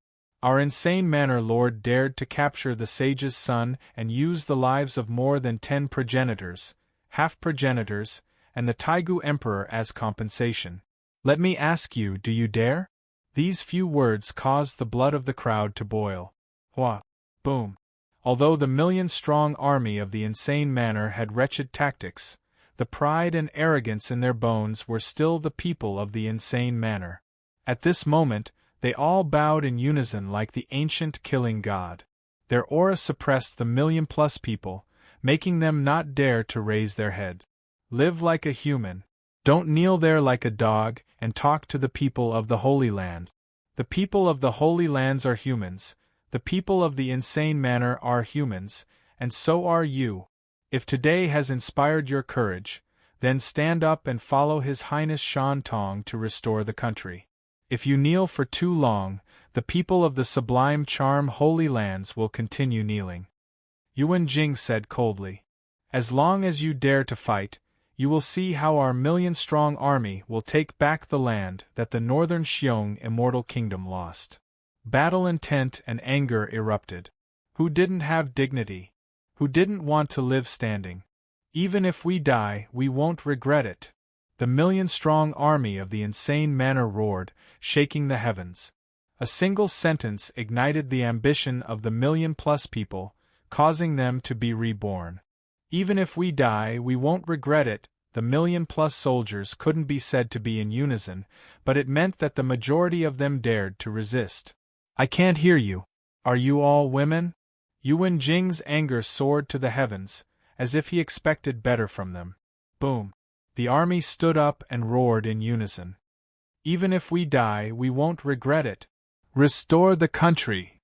Our insane manor lord dared to capture the sage's son and use the lives of more than 10 progenitors, half-progenitors, and the Taigu emperor as compensation. Let me ask you, do you dare? These few words caused the blood of the crowd to boil. Hua! Boom! Although the million-strong army of the insane manor had wretched tactics, the pride and arrogance in their bones were still the people of the insane manor. At this moment, they all bowed in unison like the ancient killing god. Their aura suppressed the million-plus people, making them not dare to raise their head. Live like a human. Don't kneel there like a dog, and talk to the people of the Holy Land. The people of the Holy Lands are humans, the people of the insane manor are humans, and so are you. If today has inspired your courage, then stand up and follow His Highness Shan Tong to restore the country. If you kneel for too long, the people of the sublime charm Holy Lands will continue kneeling. Yuan Jing said coldly. As long as you dare to fight, you will see how our million-strong army will take back the land that the Northern Xiong Immortal Kingdom lost. Battle intent and anger erupted. Who didn't have dignity? Who didn't want to live standing? Even if we die, we won't regret it. The million-strong army of the insane manor roared, shaking the heavens. A single sentence ignited the ambition of the million-plus people, causing them to be reborn. Even if we die, we won't regret it. The million-plus soldiers couldn't be said to be in unison, but it meant that the majority of them dared to resist. I can't hear you. Are you all women? Yuan Jing's anger soared to the heavens, as if he expected better from them. Boom! The army stood up and roared in unison. Even if we die, we won't regret it. Restore the country!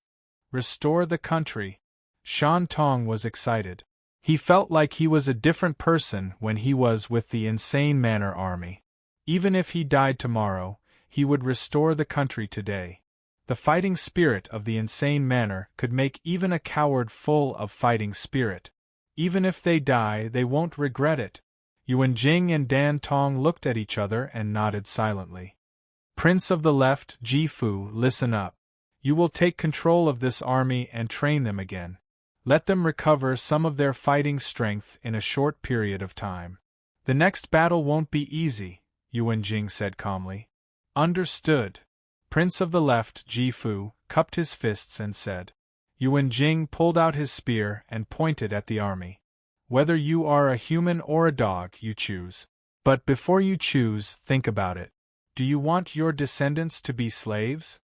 Restore the country! Shan Tong was excited. He felt like he was a different person when he was with the insane manor army. Even if he died tomorrow, he would restore the country today. The fighting spirit of the insane manor could make even a coward full of fighting spirit. Even if they die, they won't regret it. Yuan Jing and Dan Tong looked at each other and nodded silently. Prince of the Left, Ji Fu, listen up. You will take control of this army and train them again. Let them recover some of their fighting strength in a short period of time. The next battle won't be easy, Yuan Jing said calmly. Understood. Prince of the Left, Ji Fu, cupped his fists and said. Yuan Jing pulled out his spear and pointed at the army. Whether you are a human or a dog, you choose. But before you choose, think about it. Do you want your descendants to be slaves?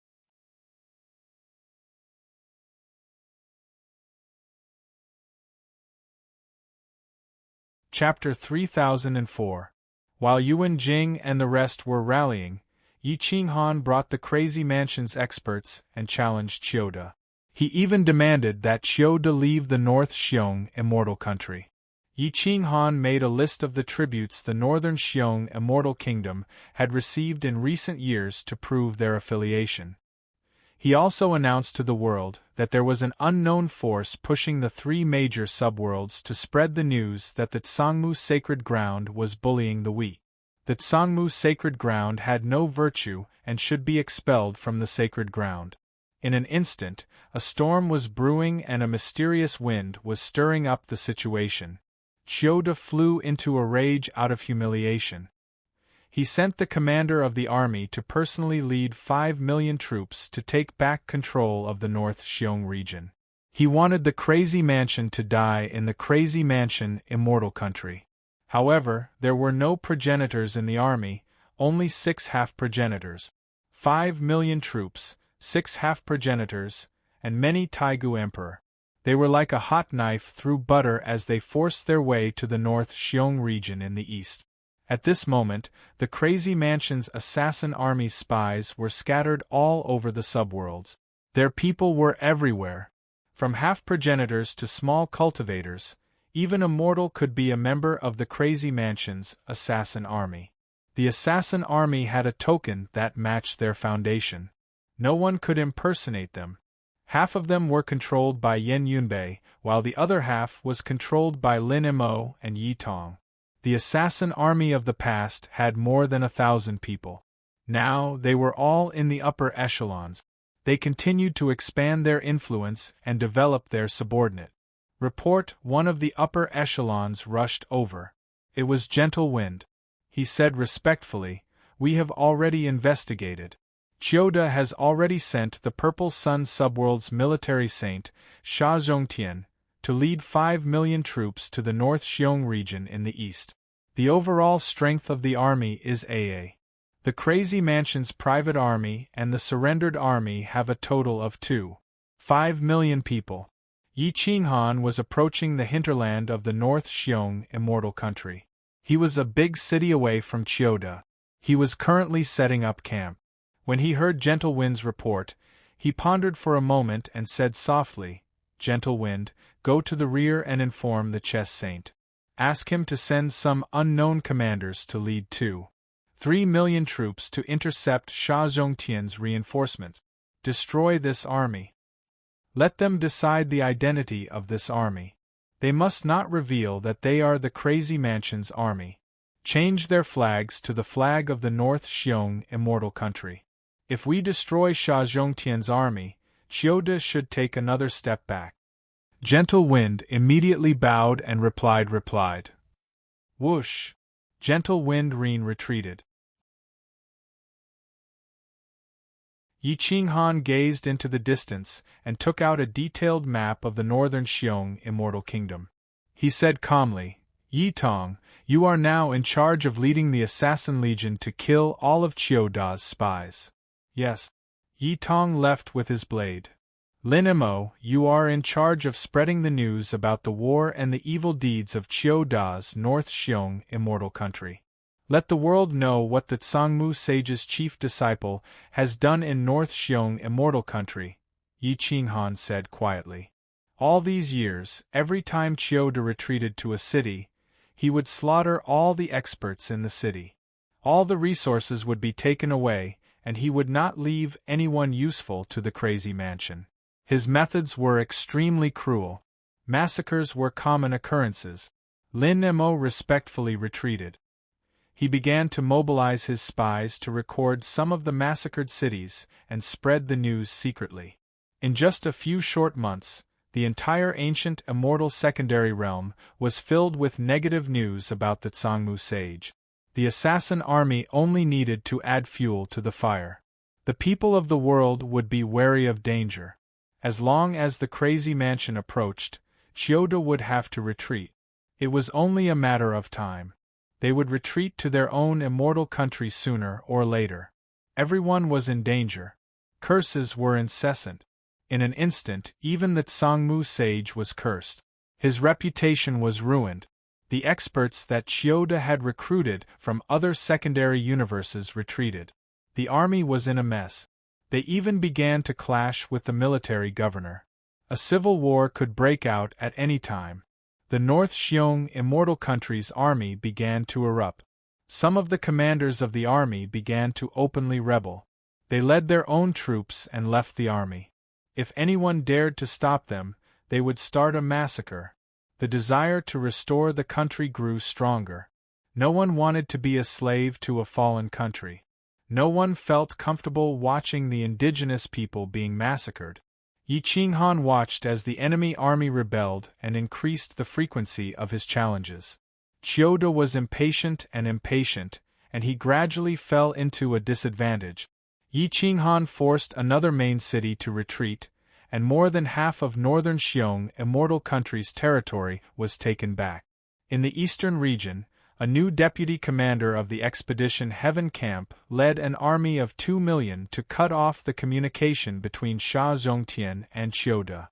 Chapter 3004. While Yuan Jing and the rest were rallying, Yi Qinghan brought the Crazy Mansion's experts and challenged Chiude. He even demanded that Chiude leave the North Xiong Immortal Country. Yi Qinghan made a list of the tributes the Northern Xiong Immortal Kingdom had received in recent years to prove their affiliation. He also announced to the world that there was an unknown force pushing the 3 major subworlds to spread the news that the Tsangmu Sacred Ground was bullying the weak. The Tsangmu Sacred Ground had no virtue and should be expelled from the sacred ground. In an instant, a storm was brewing and a mysterious wind was stirring up the situation. Chiude flew into a rage out of humiliation. He sent the commander of the army to personally lead 5 million troops to take back control of the North Xiong region. He wanted the Crazy Mansion to die in the Crazy Mansion Immortal Country. However, there were no progenitors in the army, only 6 half-progenitors. 5 million troops, 6 half-progenitors, and many Taigu emperor. They were like a hot knife through butter as they forced their way to the North Xiong region in the east. At this moment, the Crazy Mansion's assassin army's spies were scattered all over the subworlds. Their people were everywhere. From half-progenitors to small cultivators, even a mortal could be a member of the Crazy Mansion's assassin army. The assassin army had a token that matched their foundation. No one could impersonate them. Half of them were controlled by Yen Yunbei, while the other half was controlled by Lin Mo and Yi Tong. The assassin army of the past had more than 1,000 people. Now they were all in the upper echelons. They continued to expand their influence and develop their subordinate. Report: one of the upper echelons rushed over. It was Gentle Wind. He said respectfully, "We have already investigated. Chiyoda has already sent the Purple Sun subworld's military saint, Sha Zhongtian, to lead 5 million troops to the North Xiong region in the east. The overall strength of the army is AA. The Crazy Mansion's private army and the surrendered army have a total of 2.5 million people." Yi Qinghan was approaching the hinterland of the North Xiong immortal country. He was a big city away from Chiyoda. He was currently setting up camp. When he heard Gentle Wind's report, he pondered for a moment and said softly, "Gentle Wind, go to the rear and inform the Chess Saint. Ask him to send some unknown commanders to lead 2.3 million troops to intercept Sha Zhongtian's reinforcements. Destroy this army. Let them decide the identity of this army. They must not reveal that they are the Crazy Mansion's army. Change their flags to the flag of the North Xiong immortal country. If we destroy Sha Zhongtian's army, Chiyoda should take another step back." Gentle Wind immediately bowed and replied. Whoosh! Gentle Wind retreated. Yi Qinghan gazed into the distance and took out a detailed map of the northern Xiong immortal kingdom. He said calmly, "Yi Tong, you are now in charge of leading the Assassin Legion to kill all of Chiyoda's spies." "Yes." Yi Tong left with his blade. "Lin Mo, you are in charge of spreading the news about the war and the evil deeds of Chiyoda's North Xiong immortal country. Let the world know what the Tsangmu sage's chief disciple has done in North Xiong immortal country," Yi Qinghan said quietly. "All these years, every time Chiyoda retreated to a city, he would slaughter all the experts in the city. All the resources would be taken away, and he would not leave anyone useful to the Crazy Mansion. His methods were extremely cruel. Massacres were common occurrences." Lin Mo respectfully retreated. He began to mobilize his spies to record some of the massacred cities and spread the news secretly. In just a few short months, the entire ancient immortal secondary realm was filled with negative news about the Tsangmu sage. The assassin army only needed to add fuel to the fire. The people of the world would be wary of danger. As long as the Crazy Mansion approached, Chiyoda would have to retreat. It was only a matter of time. They would retreat to their own immortal country sooner or later. Everyone was in danger. Curses were incessant. In an instant, even the Tsangmu sage was cursed. His reputation was ruined. The experts that Chiyoda had recruited from other secondary universes retreated. The army was in a mess. They even began to clash with the military governor. A civil war could break out at any time. The North Xiong immortal country's army began to erupt. Some of the commanders of the army began to openly rebel. They led their own troops and left the army. If anyone dared to stop them, they would start a massacre. The desire to restore the country grew stronger. No one wanted to be a slave to a fallen country. No one felt comfortable watching the indigenous people being massacred. Yi Qinghan watched as the enemy army rebelled and increased the frequency of his challenges. Chiyoda was impatient, and he gradually fell into a disadvantage. Yi Qinghan forced another main city to retreat, and more than half of northern Xiong immortal country's territory was taken back. In the eastern region, a new deputy commander of the expedition Heaven Camp led an army of 2 million to cut off the communication between Sha Zhongtian and Chiyoda.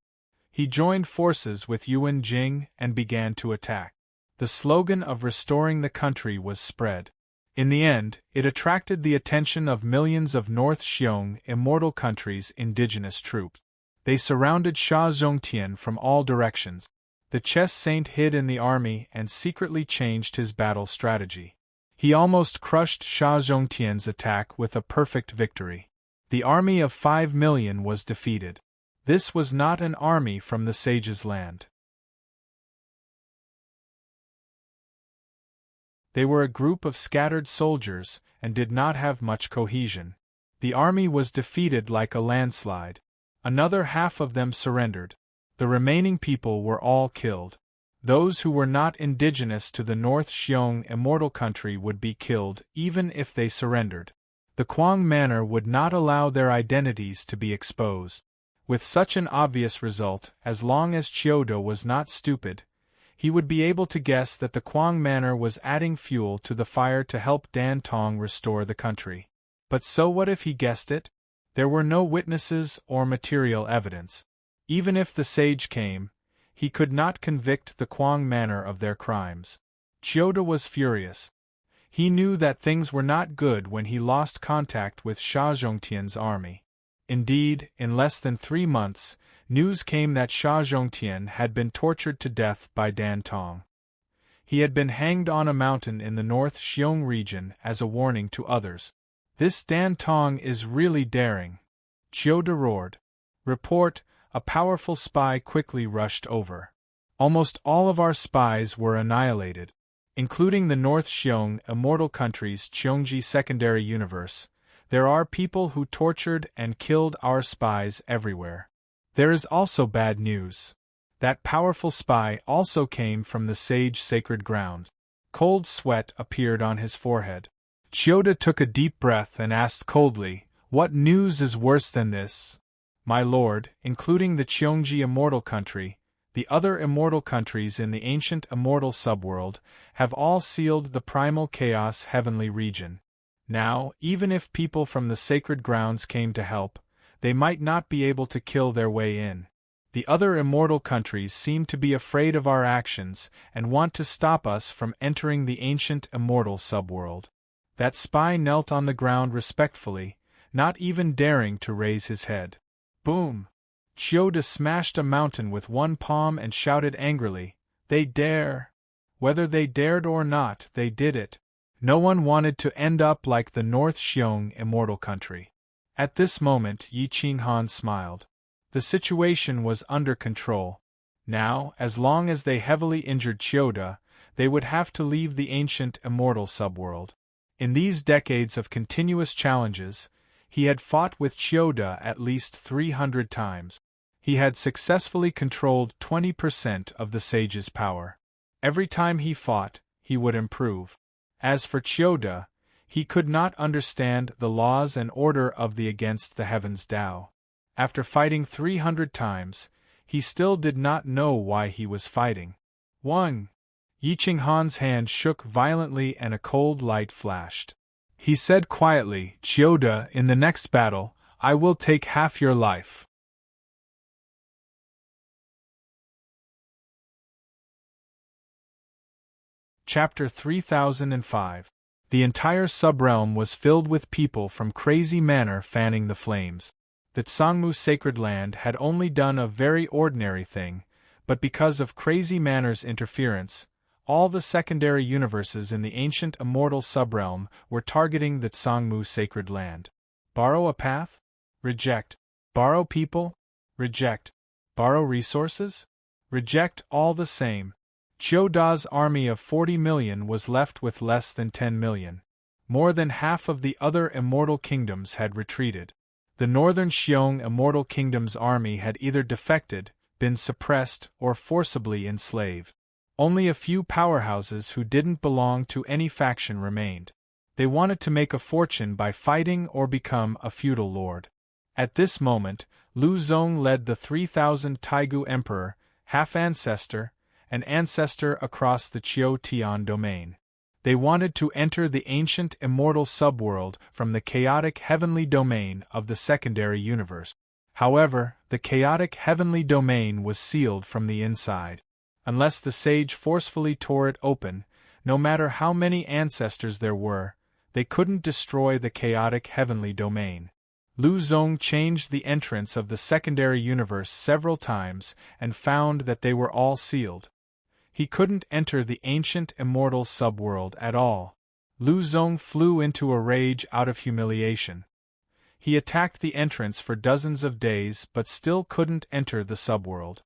He joined forces with Yuan Jing and began to attack. The slogan of restoring the country was spread. In the end, it attracted the attention of millions of North Xiong Immortal Country's indigenous troops. They surrounded Sha Zhongtian from all directions. The chess saint hid in the army and secretly changed his battle strategy. He almost crushed Sha Zhongtian's attack with a perfect victory. The army of 5 million was defeated. This was not an army from the sage's land. They were a group of scattered soldiers and did not have much cohesion. The army was defeated like a landslide. Another half of them surrendered. The remaining people were all killed. Those who were not indigenous to the North Xiong Immortal Country would be killed even if they surrendered. The Quang Manor would not allow their identities to be exposed. With such an obvious result, as long as Chioda was not stupid, he would be able to guess that the Quang Manor was adding fuel to the fire to help Dan Tong restore the country. But so what if he guessed it? There were no witnesses or material evidence. Even if the sage came, he could not convict the Quang Manor of their crimes. Chioda was furious. He knew that things were not good when he lost contact with Sha Zhongtian's army. Indeed, in less than 3 months, news came that Sha Zhongtian had been tortured to death by Dan Tong. He had been hanged on a mountain in the North Xiong region as a warning to others. This Dan Tong is really daring. Chioda roared. Report, a powerful spy quickly rushed over. Almost all of our spies were annihilated, including the North Xiong Immortal Country's Cheongji secondary universe. There are people who tortured and killed our spies everywhere. There is also bad news. That powerful spy also came from the sage sacred ground. Cold sweat appeared on his forehead. Chioda took a deep breath and asked coldly, "What news is worse than this?" "My lord, including the Cheongji Immortal Country, the other immortal countries in the ancient immortal subworld, have all sealed the primal chaos heavenly region. Now, even if people from the sacred grounds came to help, they might not be able to kill their way in. The other immortal countries seem to be afraid of our actions and want to stop us from entering the ancient immortal subworld." That spy knelt on the ground respectfully, not even daring to raise his head. Boom! Chioda smashed a mountain with one palm and shouted angrily, "They dare!" Whether they dared or not, they did it. No one wanted to end up like the North Xiong Immortal Country. At this moment Yi Qinghan smiled. The situation was under control. Now, as long as they heavily injured Chioda, they would have to leave the ancient immortal subworld. In these decades of continuous challenges, he had fought with Chioda at least 300 times. He had successfully controlled 20% of the sage's power. Every time he fought, he would improve. As for Chioda, he could not understand the laws and order of the Against the Heavens Tao. After fighting 300 times, he still did not know why he was fighting. One! Yi Qinghan's hand shook violently and a cold light flashed. He said quietly, "Chioda, in the next battle, I will take half your life." Chapter 3005. The entire subrealm was filled with people from Crazy Manor fanning the flames. The Tsangmu Sacred Land had only done a very ordinary thing, but because of Crazy Manor's interference, all the secondary universes in the ancient immortal subrealm were targeting the Tsangmu Sacred Land. Borrow a path? Reject. Borrow people? Reject. Borrow resources? Reject all the same. Chioda's army of 40 million was left with less than 10 million. More than half of the other immortal kingdoms had retreated. The Northern Xiong Immortal Kingdom's army had either defected, been suppressed, or forcibly enslaved. Only a few powerhouses who didn't belong to any faction remained. They wanted to make a fortune by fighting or become a feudal lord. At this moment, Lu Zong led the 3,000 Taigu Emperor, half-ancestor, an ancestor across the Qiu Tian domain. They wanted to enter the ancient immortal subworld from the chaotic heavenly domain of the secondary universe. However, the chaotic heavenly domain was sealed from the inside. Unless the sage forcefully tore it open, no matter how many ancestors there were, they couldn't destroy the chaotic heavenly domain. Lu Zong changed the entrance of the secondary universe several times and found that they were all sealed. He couldn't enter the ancient immortal subworld at all. Lu Zong flew into a rage out of humiliation. He attacked the entrance for dozens of days but still couldn't enter the subworld.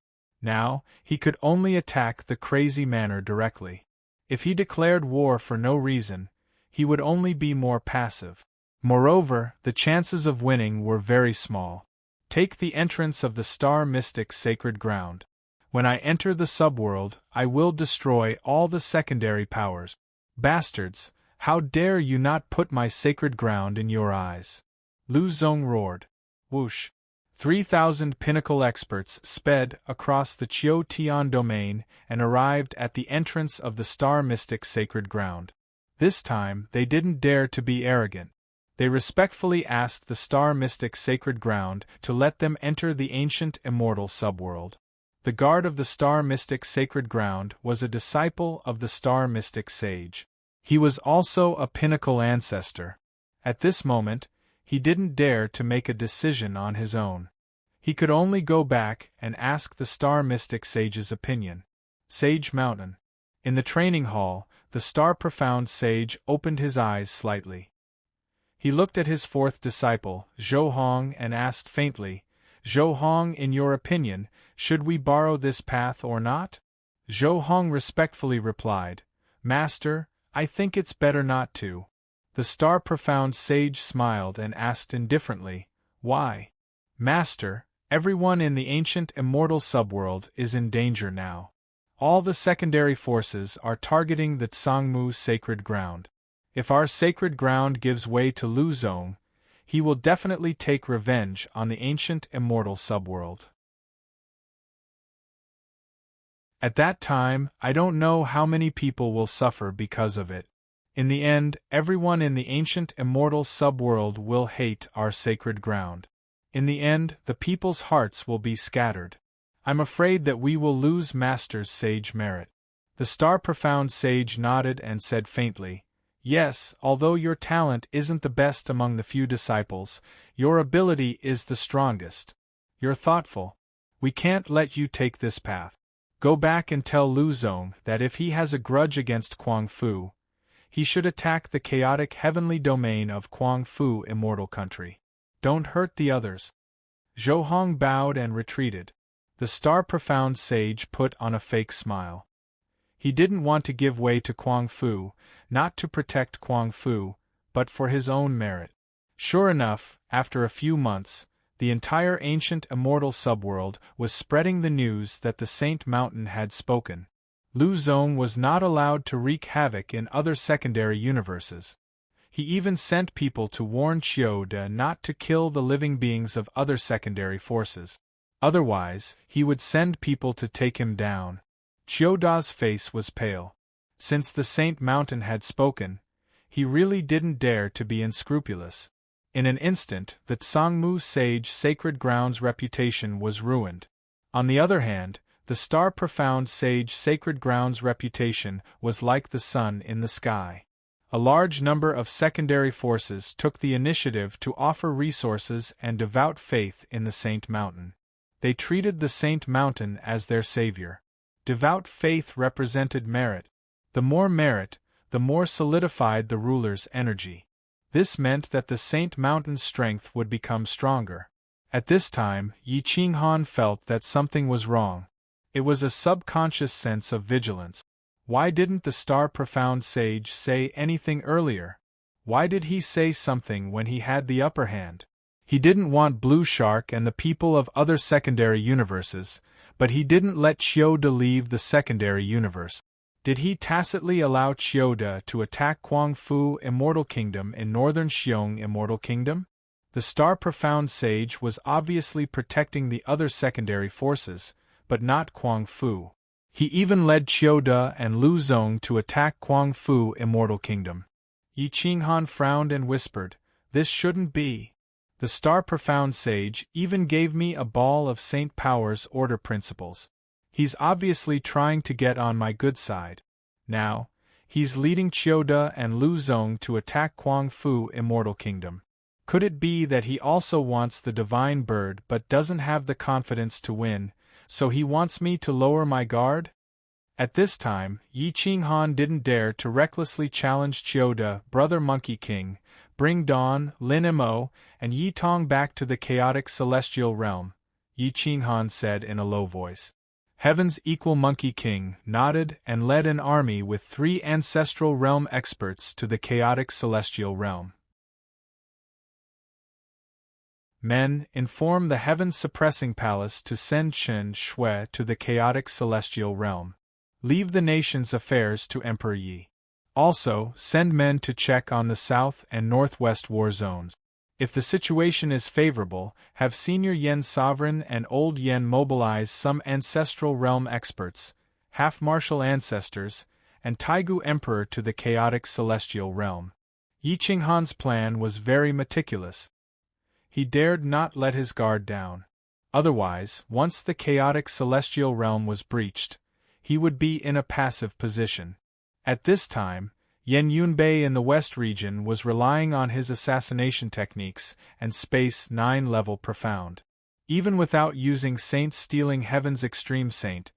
Now, he could only attack the crazy manor directly. If he declared war for no reason, he would only be more passive. Moreover, the chances of winning were very small. Take the entrance of the Star Mystic Sacred Ground. When I enter the subworld, I will destroy all the secondary powers. Bastards, how dare you not put my sacred ground in your eyes? Lu Zong roared. Whoosh! 3,000 pinnacle experts sped across the Qiu Tian domain and arrived at the entrance of the Star Mystic Sacred Ground. This time, they didn't dare to be arrogant. They respectfully asked the Star Mystic Sacred Ground to let them enter the ancient immortal subworld. The guard of the Star Mystic Sacred Ground was a disciple of the Star Mystic Sage. He was also a pinnacle ancestor. At this moment, he didn't dare to make a decision on his own. He could only go back and ask the Star Mystic Sage's opinion. Sage Mountain. In the training hall, the Star Profound Sage opened his eyes slightly. He looked at his fourth disciple, Zhou Hong, and asked faintly, Zhou Hong, in your opinion, should we borrow this path or not? Zhou Hong respectfully replied, Master, I think it's better not to. The Star Profound Sage smiled and asked indifferently, Why? Master, everyone in the ancient immortal subworld is in danger now. All the secondary forces are targeting the Tsangmu sacred ground. If our sacred ground gives way to Lu Zong, he will definitely take revenge on the ancient immortal subworld. At that time, I don't know how many people will suffer because of it. In the end, everyone in the ancient immortal subworld will hate our sacred ground. In the end, the people's hearts will be scattered. I'm afraid that we will lose Master's sage merit. The Star Profound Sage nodded and said faintly, Yes, although your talent isn't the best among the few disciples, your ability is the strongest. You're thoughtful. We can't let you take this path. Go back and tell Lu Zong that if he has a grudge against Kuang Fu, he should attack the chaotic heavenly domain of Kuang Fu Immortal Country. Don't hurt the others. Zhou Hong bowed and retreated. The Star Profound Sage put on a fake smile. He didn't want to give way to Kuang Fu, not to protect Kuang Fu, but for his own merit. Sure enough, after a few months, the entire ancient immortal subworld was spreading the news that the Saint Mountain had spoken. Lu Zong was not allowed to wreak havoc in other secondary universes. He even sent people to warn Qiu De not to kill the living beings of other secondary forces. Otherwise, he would send people to take him down. Qiu Da's face was pale. Since the Saint Mountain had spoken, he really didn't dare to be unscrupulous. In an instant, the Tsangmu Sage Sacred Ground's reputation was ruined. On the other hand, the Star Profound Sage Sacred Ground's reputation was like the sun in the sky. A large number of secondary forces took the initiative to offer resources and devout faith in the Saint Mountain. They treated the Saint Mountain as their savior. Devout faith represented merit. The more solidified the ruler's energy. This meant that the Saint Mountain's strength would become stronger. At this time, Yi Qinghan felt that something was wrong. It was a subconscious sense of vigilance. Why didn't the Star Profound Sage say anything earlier? Why did he say something when he had the upper hand? He didn't want Blue Shark and the people of other secondary universes, but he didn't let Qiu De leave the secondary universe. Did he tacitly allow Qiu De to attack Kuang Fu Immortal Kingdom in Northern Xiong Immortal Kingdom? The Star Profound Sage was obviously protecting the other secondary forces, but not Kuang Fu. He even led Qiu De and Lu Zong to attack Kuang Fu Immortal Kingdom. Yi Qinghan frowned and whispered, This shouldn't be. The Star Profound Sage even gave me a ball of Saint Power's order principles. He's obviously trying to get on my good side. Now, he's leading Chiude and Lu Zong to attack Kuang Fu Immortal Kingdom. Could it be that he also wants the divine bird but doesn't have the confidence to win, so he wants me to lower my guard? At this time, Yi Qinghan didn't dare to recklessly challenge Chiude, Brother Monkey King, bring Dawn, Lin Mo, and Yi Tong back to the chaotic celestial realm, Yi Qinghan said in a low voice. Heaven's equal Monkey King nodded and led an army with 3 ancestral realm experts to the chaotic celestial realm. Men, inform the heaven-suppressing palace to send Shen Shui to the chaotic celestial realm. Leave the nation's affairs to Emperor Yi. Also, send men to check on the south and northwest war zones. If the situation is favorable, have Senior Yen Sovereign and Old Yen mobilize some ancestral realm experts, half-martial ancestors, and Taigu Emperor to the chaotic celestial realm. Yi Qinghan's plan was very meticulous. He dared not let his guard down. Otherwise, once the chaotic celestial realm was breached, he would be in a passive position. At this time, Yen Yunbei in the West region was relying on his assassination techniques and Space 9 level profound. Even without using Saint stealing Heaven's Extreme Saint,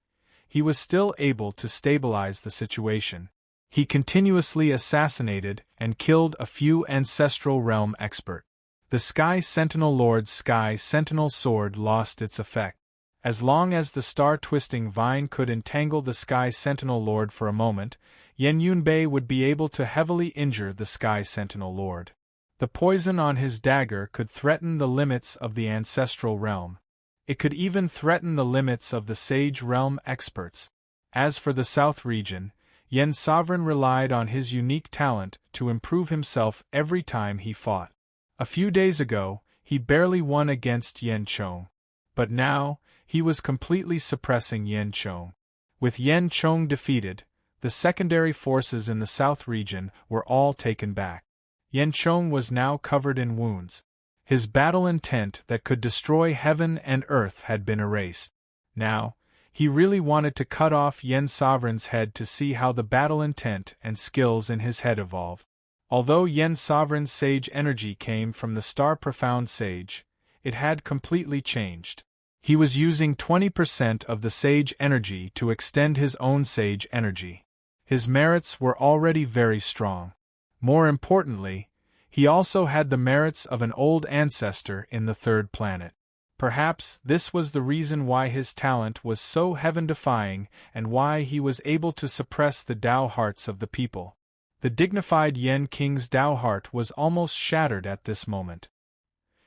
he was still able to stabilize the situation. He continuously assassinated and killed a few ancestral realm expert. The Sky Sentinel Lord's Sky Sentinel sword lost its effect. As long as the star-twisting vine could entangle the Sky Sentinel Lord for a moment, Yen Yunbei would be able to heavily injure the Sky Sentinel Lord. The poison on his dagger could threaten the limits of the ancestral realm. It could even threaten the limits of the Sage Realm experts. As for the South region, Yen Sovereign relied on his unique talent to improve himself every time he fought. A few days ago, he barely won against Yen Chong. But now, he was completely suppressing Yen Chong. With Yen Chong defeated, the secondary forces in the South region were all taken back. Yen Chong was now covered in wounds. His battle intent that could destroy heaven and earth had been erased. Now, he really wanted to cut off Yen Sovereign's head to see how the battle intent and skills in his head evolve. Although Yen Sovereign's sage energy came from the Star Profound Sage, it had completely changed. He was using 20% of the sage energy to extend his own sage energy. His merits were already very strong. More importantly, he also had the merits of an old ancestor in the third planet. Perhaps this was the reason why his talent was so heaven-defying and why he was able to suppress the Tao hearts of the people. The dignified Yen King's Tao heart was almost shattered at this moment.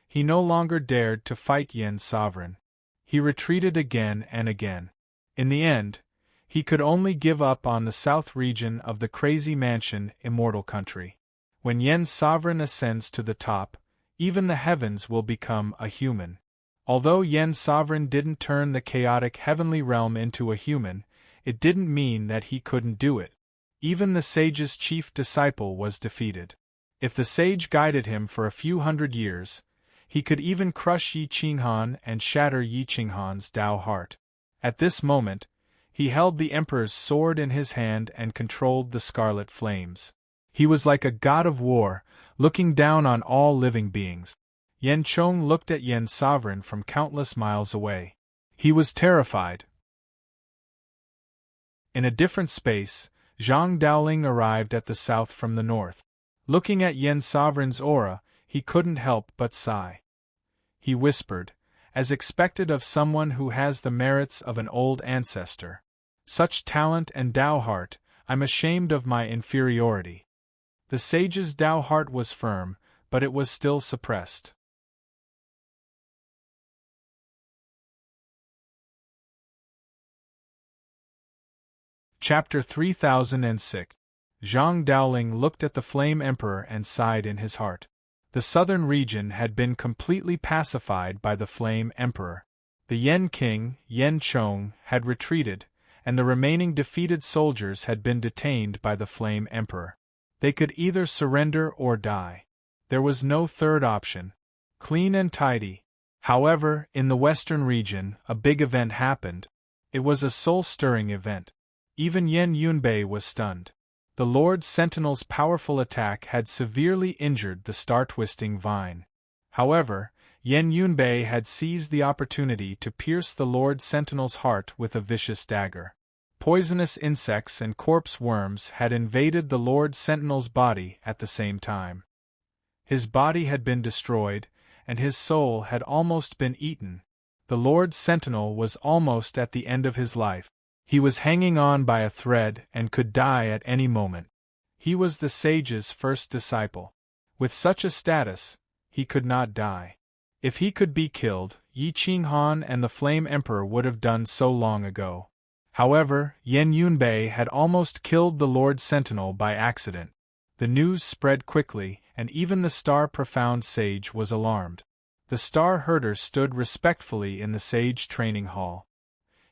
He no longer dared to fight Yen Sovereign. He retreated again and again. In the end, he could only give up on the south region of the Crazy Mansion Immortal Country. When Yen Sovereign ascends to the top, even the heavens will become a human. Although Yen Sovereign didn't turn the chaotic heavenly realm into a human, it didn't mean that he couldn't do it. Even the sage's chief disciple was defeated. If the sage guided him for a few hundred years, he could even crush Yi Qinghan and shatter Yi Qinghan's Tao heart. At this moment, he held the Emperor's sword in his hand and controlled the scarlet flames. He was like a god of war, looking down on all living beings. Yen Chong looked at Yen Sovereign from countless miles away. He was terrified. In a different space, Zhang Daoling arrived at the south from the north. Looking at Yen Sovereign's aura, he couldn't help but sigh. He whispered, as expected of someone who has the merits of an old ancestor. Such talent and Tao heart, I'm ashamed of my inferiority. The sage's Tao heart was firm, but it was still suppressed. Chapter 3006. Zhang Daoling looked at the Flame Emperor and sighed in his heart. The southern region had been completely pacified by the Flame Emperor. The Yen King, Yen Chong, had retreated, and the remaining defeated soldiers had been detained by the Flame Emperor. They could either surrender or die. There was no third option. Clean and tidy. However, in the western region, a big event happened. It was a soul-stirring event. Even Yen Yunbei was stunned. The Lord Sentinel's powerful attack had severely injured the star-twisting vine. However, Yen Yunbei had seized the opportunity to pierce the Lord Sentinel's heart with a vicious dagger. Poisonous insects and corpse worms had invaded the Lord Sentinel's body at the same time. His body had been destroyed, and his soul had almost been eaten. The Lord Sentinel was almost at the end of his life. He was hanging on by a thread and could die at any moment. He was the sage's first disciple. With such a status, he could not die. If he could be killed, Yi Qinghan and the Flame Emperor would have done so long ago. However, Yen Yunbei had almost killed the Lord Sentinel by accident. The news spread quickly, and even the star-profound sage was alarmed. The star herder stood respectfully in the sage training hall.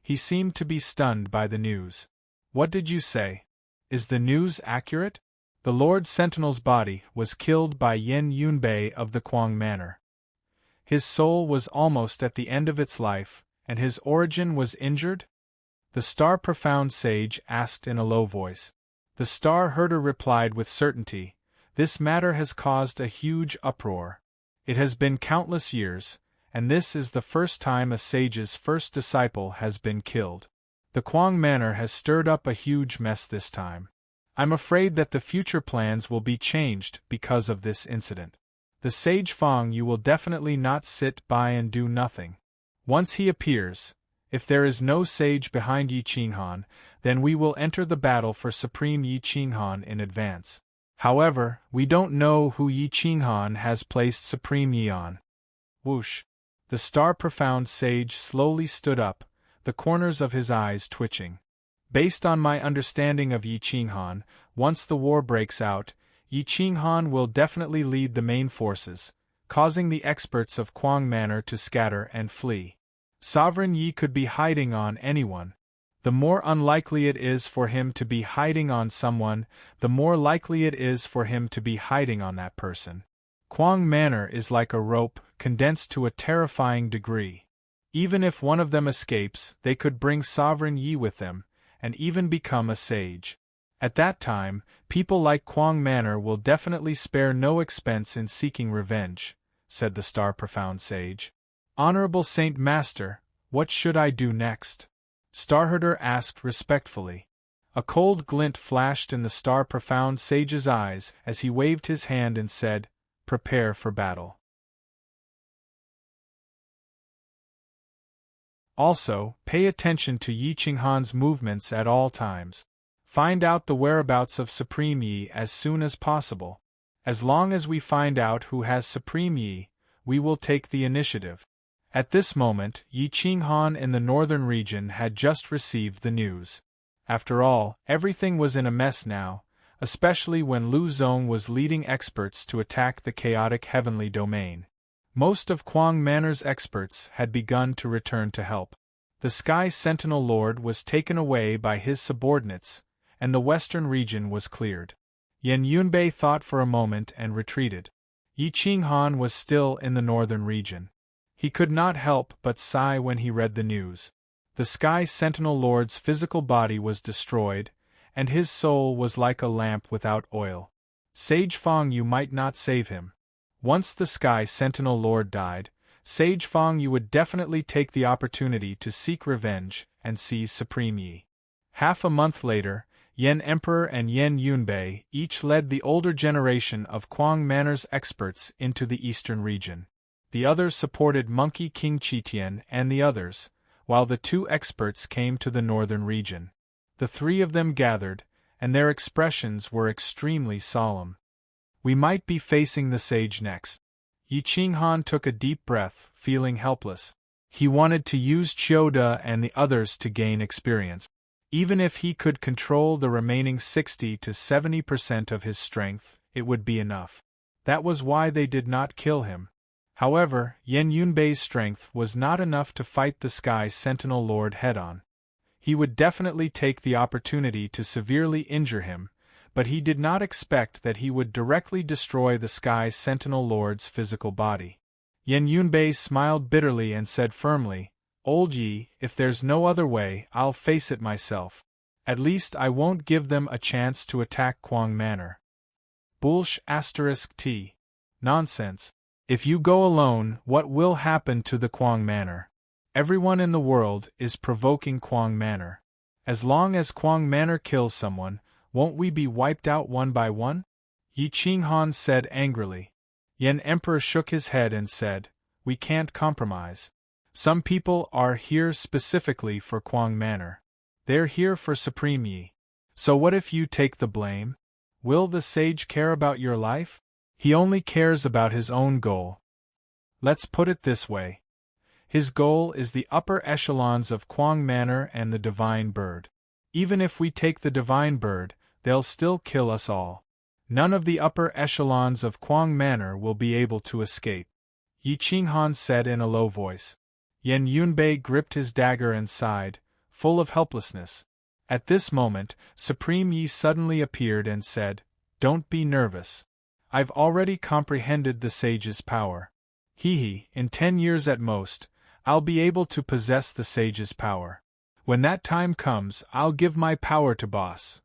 He seemed to be stunned by the news. "What did you say? Is the news accurate?" The Lord Sentinel's body was killed by Yen Yunbei of the Kuang Manor. His soul was almost at the end of its life, and his origin was injured? The star-profound sage asked in a low voice. The star herder replied with certainty, "This matter has caused a huge uproar. It has been countless years, and this is the first time a sage's first disciple has been killed. The Kuang Manor has stirred up a huge mess this time. I'm afraid that the future plans will be changed because of this incident. The sage Fang Yu will definitely not sit by and do nothing. Once he appears, if there is no sage behind Yi Qinghan, then we will enter the battle for Supreme Yi Qinghan in advance. However, we don't know who Yi Qinghan has placed Supreme Yi on." Whoosh! The star-profound sage slowly stood up, the corners of his eyes twitching. "Based on my understanding of Yi Qinghan, once the war breaks out, Yi Qinghan will definitely lead the main forces, causing the experts of Kuang Manor to scatter and flee. Sovereign Yi could be hiding on anyone. The more unlikely it is for him to be hiding on someone, the more likely it is for him to be hiding on that person. Kuang Manor is like a rope, condensed to a terrifying degree. Even if one of them escapes, they could bring Sovereign Yi with them, and even become a sage. At that time, people like Kuang Manor will definitely spare no expense in seeking revenge," said the star-profound sage. "Honorable Saint Master, what should I do next?" Starherder asked respectfully. A cold glint flashed in the star-profound sage's eyes as he waved his hand and said, "Prepare for battle. Also, pay attention to Yi Qinghan's movements at all times. Find out the whereabouts of Supreme Yi as soon as possible. As long as we find out who has Supreme Yi, we will take the initiative." At this moment, Yi Qinghan in the northern region had just received the news. After all, everything was in a mess now, especially when Lu Zong was leading experts to attack the chaotic heavenly domain. Most of Kuang Manor's experts had begun to return to help. The Sky Sentinel Lord was taken away by his subordinates, and the western region was cleared. Yen Yunbei thought for a moment and retreated. Yi Qinghan was still in the northern region. He could not help but sigh when he read the news. The Sky Sentinel Lord's physical body was destroyed, and his soul was like a lamp without oil. Sage Fang Yu might not save him. Once the Sky Sentinel Lord died, Sage Fang Yu would definitely take the opportunity to seek revenge and seize Supreme Yi. Half a month later, Yen Emperor and Yen Yunbei each led the older generation of Kuang Manor's experts into the eastern region. The others supported Monkey King Qitian and the others, while the two experts came to the northern region. The three of them gathered, and their expressions were extremely solemn. "We might be facing the sage next." Yi Qinghan took a deep breath, feeling helpless. He wanted to use Chioda and the others to gain experience. Even if he could control the remaining 60 to 70% of his strength, it would be enough. That was why they did not kill him. However, Yen Yunbei's strength was not enough to fight the Sky Sentinel Lord head-on. He would definitely take the opportunity to severely injure him, but he did not expect that he would directly destroy the Sky Sentinel Lord's physical body. Yen Yunbei smiled bitterly and said firmly, Old Yi, if there's no other way, I'll face it myself. At least I won't give them a chance to attack Kwang Manor. Bullsh *t. Nonsense. If you go alone, what will happen to the Kwang Manor? Everyone in the world is provoking Kwang Manor. As long as Kwang Manor kills someone, won't we be wiped out one by one? Yi Qinghan said angrily. Yan Emperor shook his head and said, we can't compromise. Some people are here specifically for Kwang Manor. They're here for Supreme Yi. So what if you take the blame? Will the sage care about your life? He only cares about his own goal. Let's put it this way. His goal is the upper echelons of Kwang Manor and the Divine Bird. Even if we take the Divine Bird, they'll still kill us all. None of the upper echelons of Kwang Manor will be able to escape. Yi Qinghan said in a low voice. Yan Yunbei gripped his dagger and sighed, full of helplessness. At this moment, Supreme Yi suddenly appeared and said, don't be nervous. I've already comprehended the sage's power. In 10 years at most, I'll be able to possess the sage's power. When that time comes, I'll give my power to Boss.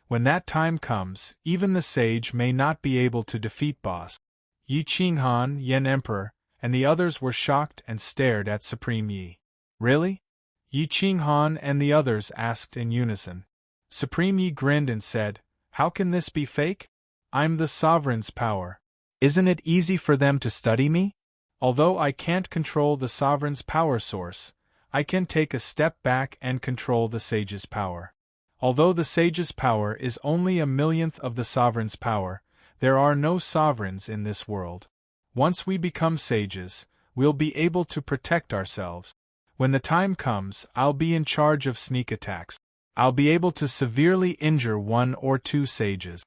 When that time comes, even the sage may not be able to defeat Boss. Yi Qinghan, Yan Emperor, and the others were shocked and stared at Supreme Yi. Really? Yi Qinghan and the others asked in unison. Supreme Yi grinned and said, how can this be fake? I'm the sovereign's power. Isn't it easy for them to study me? Although I can't control the sovereign's power source, I can take a step back and control the sage's power. Although the sage's power is only a millionth of the sovereign's power, there are no sovereigns in this world. Once we become sages, we'll be able to protect ourselves. When the time comes, I'll be in charge of sneak attacks. I'll be able to severely injure 1 or 2 sages.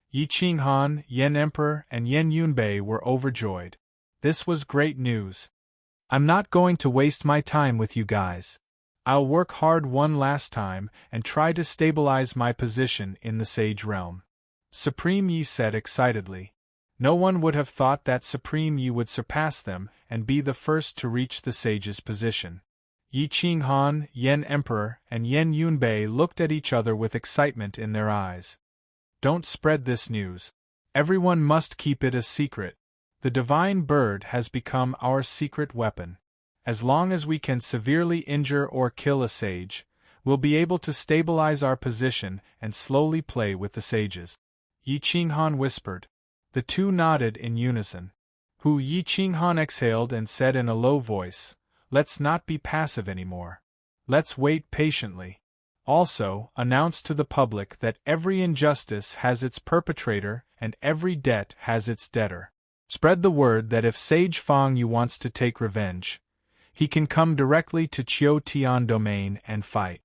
Yi Qinghan, Yan Emperor, and Yan Yunbei were overjoyed. This was great news. I'm not going to waste my time with you guys. I'll work hard one last time and try to stabilize my position in the sage realm. Supreme Yi said excitedly. No one would have thought that Supreme Yi would surpass them and be the first to reach the sage's position. Yi Qinghan, Yan Emperor, and Yan Yunbei looked at each other with excitement in their eyes. Don't spread this news. Everyone must keep it a secret. The Divine Bird has become our secret weapon. As long as we can severely injure or kill a sage, we'll be able to stabilize our position and slowly play with the sages. Yi Qinghan whispered. The two nodded in unison. Yi Qinghan exhaled and said in a low voice, let's not be passive anymore. Let's wait patiently. Also, announce to the public that every injustice has its perpetrator and every debt has its debtor. Spread the word that if Sage Fang Yu wants to take revenge, he can come directly to Qiu Tian Domain and fight.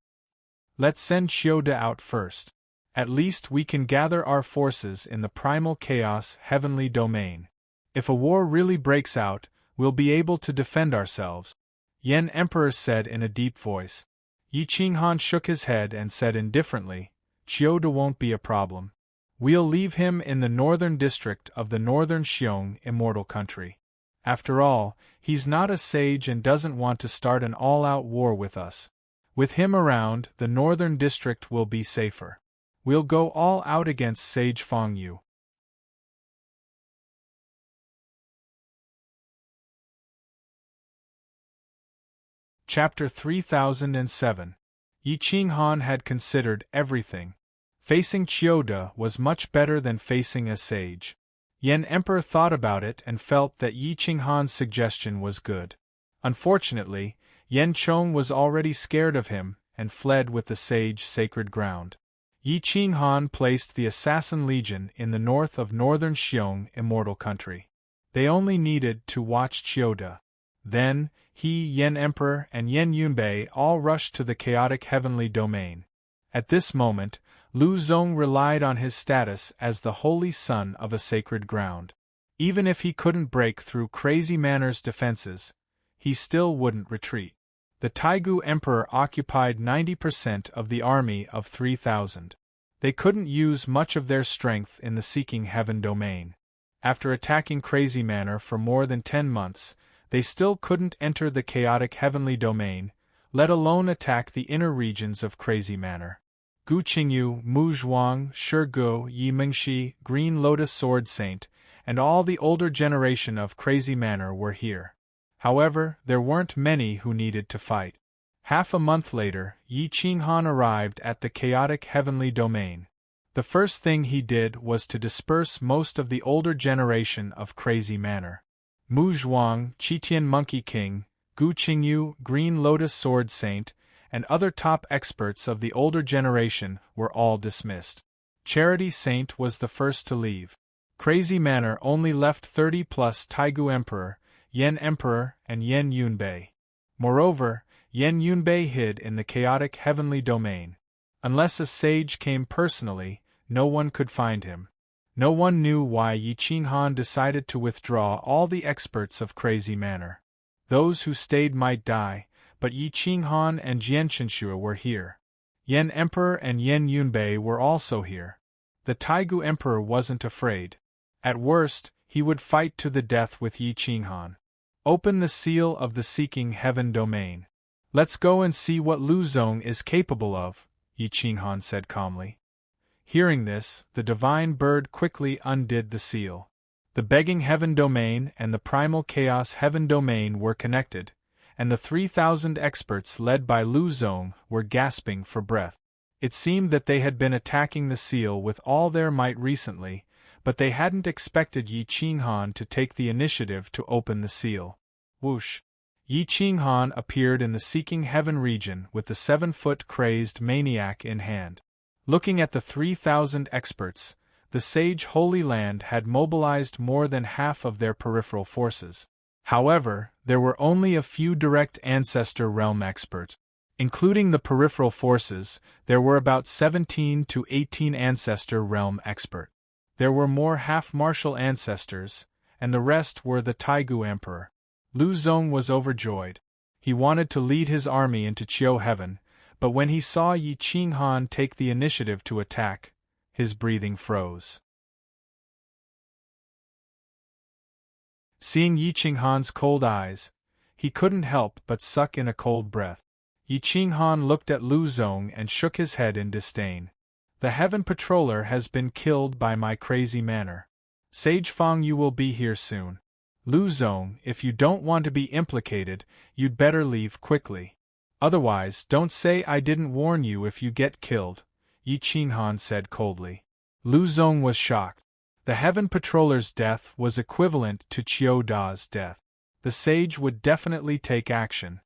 Let's send Qiu De out first. At least we can gather our forces in the primal chaos heavenly domain. If a war really breaks out, we'll be able to defend ourselves. Yan Emperor said in a deep voice. Yi Qinghan shook his head and said indifferently, Qiu De won't be a problem. We'll leave him in the northern district of the northern Xiong immortal country. After all, he's not a sage and doesn't want to start an all-out war with us. With him around, the northern district will be safer. We'll go all out against Sage Fang Yu. Chapter 3007. Yi Qinghan had considered everything. Facing Qiu De was much better than facing a sage. Yan Emperor thought about it and felt that Yi Qinghan's suggestion was good. Unfortunately, Yan Chong was already scared of him and fled with the sage sacred ground. Yi Qinghan placed the Assassin Legion in the north of northern Xiong immortal country. They only needed to watch Qiu De. Then, he, Yan Emperor, and Yan Yunbei all rushed to the chaotic heavenly domain. At this moment, Lu Zong relied on his status as the holy son of a sacred ground. Even if he couldn't break through Crazy Manor's defenses, he still wouldn't retreat. The Taigu Emperor occupied 90% of the army of 3,000. They couldn't use much of their strength in the Seeking Heaven domain. After attacking Crazy Manor for more than 10 months, They still couldn't enter the chaotic heavenly domain, let alone attack the inner regions of Crazy Manor. Gu Qingyu, Mu Zhuang, Shi Gu, Yi Mingxi, Green Lotus Sword Saint, and all the older generation of Crazy Manor were here. However, there weren't many who needed to fight. Half a month later, Yi Qinghan arrived at the chaotic heavenly domain. The first thing he did was to disperse most of the older generation of Crazy Manor. Mu Zhuang, Qitian Monkey King, Gu Qingyu, Green Lotus Sword Saint, and other top experts of the older generation were all dismissed. Charity Saint was the first to leave. Crazy Manor only left 30-plus Taigu Emperor, Yan Emperor, and Yan Yunbei. Moreover, Yan Yunbei hid in the chaotic heavenly domain. Unless a sage came personally, no one could find him. No one knew why Yi Qinghan decided to withdraw all the experts of Crazy Manor. Those who stayed might die, but Yi Qinghan and Jian Chenxue were here. Yan Emperor and Yan Yunbei were also here. The Taigu Emperor wasn't afraid. At worst, he would fight to the death with Yi Qinghan. Open the seal of the Seeking Heaven domain. Let's go and see what Lu Zong is capable of, Yi Qinghan said calmly. Hearing this, the divine bird quickly undid the seal. The Begging Heaven domain and the Primal Chaos Heaven domain were connected, and the 3,000 experts led by Lu Zong were gasping for breath. It seemed that they had been attacking the seal with all their might recently, but they hadn't expected Yi Qinghan to take the initiative to open the seal. Whoosh! Yi Qinghan appeared in the Seeking Heaven region with the 7-foot crazed maniac in hand. Looking at the 3,000 experts, the Sage Holy Land had mobilized more than half of their peripheral forces. However, there were only a few direct Ancestor Realm experts. Including the peripheral forces, there were about 17 to 18 Ancestor Realm experts. There were more half-martial ancestors, and the rest were the Taigu Emperor. Lu Zong was overjoyed. He wanted to lead his army into Qiu Heaven, but when he saw Yi Qinghan take the initiative to attack, his breathing froze. Seeing Yi Qinghan's cold eyes, he couldn't help but suck in a cold breath. Yi Qinghan looked at Lu Zong and shook his head in disdain. The Heaven Patroller has been killed by my Crazy Manor. Sage Fang Yu will be here soon. Lu Zong, if you don't want to be implicated, you'd better leave quickly. Otherwise, don't say I didn't warn you if you get killed, Yi Qinghan said coldly. Lu Zong was shocked. The Heaven Patroller's death was equivalent to Qiu Da's death. The sage would definitely take action.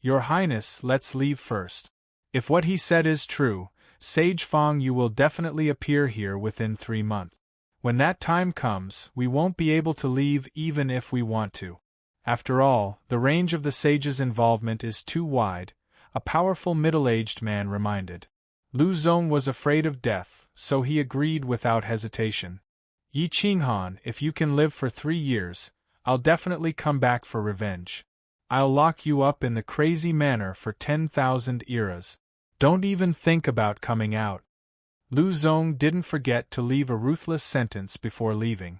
Your Highness, let's leave first. If what he said is true, Sage Fang Yu will definitely appear here within 3 months. When that time comes, we won't be able to leave even if we want to. After all, the range of the sage's involvement is too wide, a powerful middle-aged man reminded. Lu Zong was afraid of death, so he agreed without hesitation. Yi Qinghan, if you can live for 3 years, I'll definitely come back for revenge. I'll lock you up in the Crazy Manor for 10,000 eras. Don't even think about coming out. Lu Zong didn't forget to leave a ruthless sentence before leaving.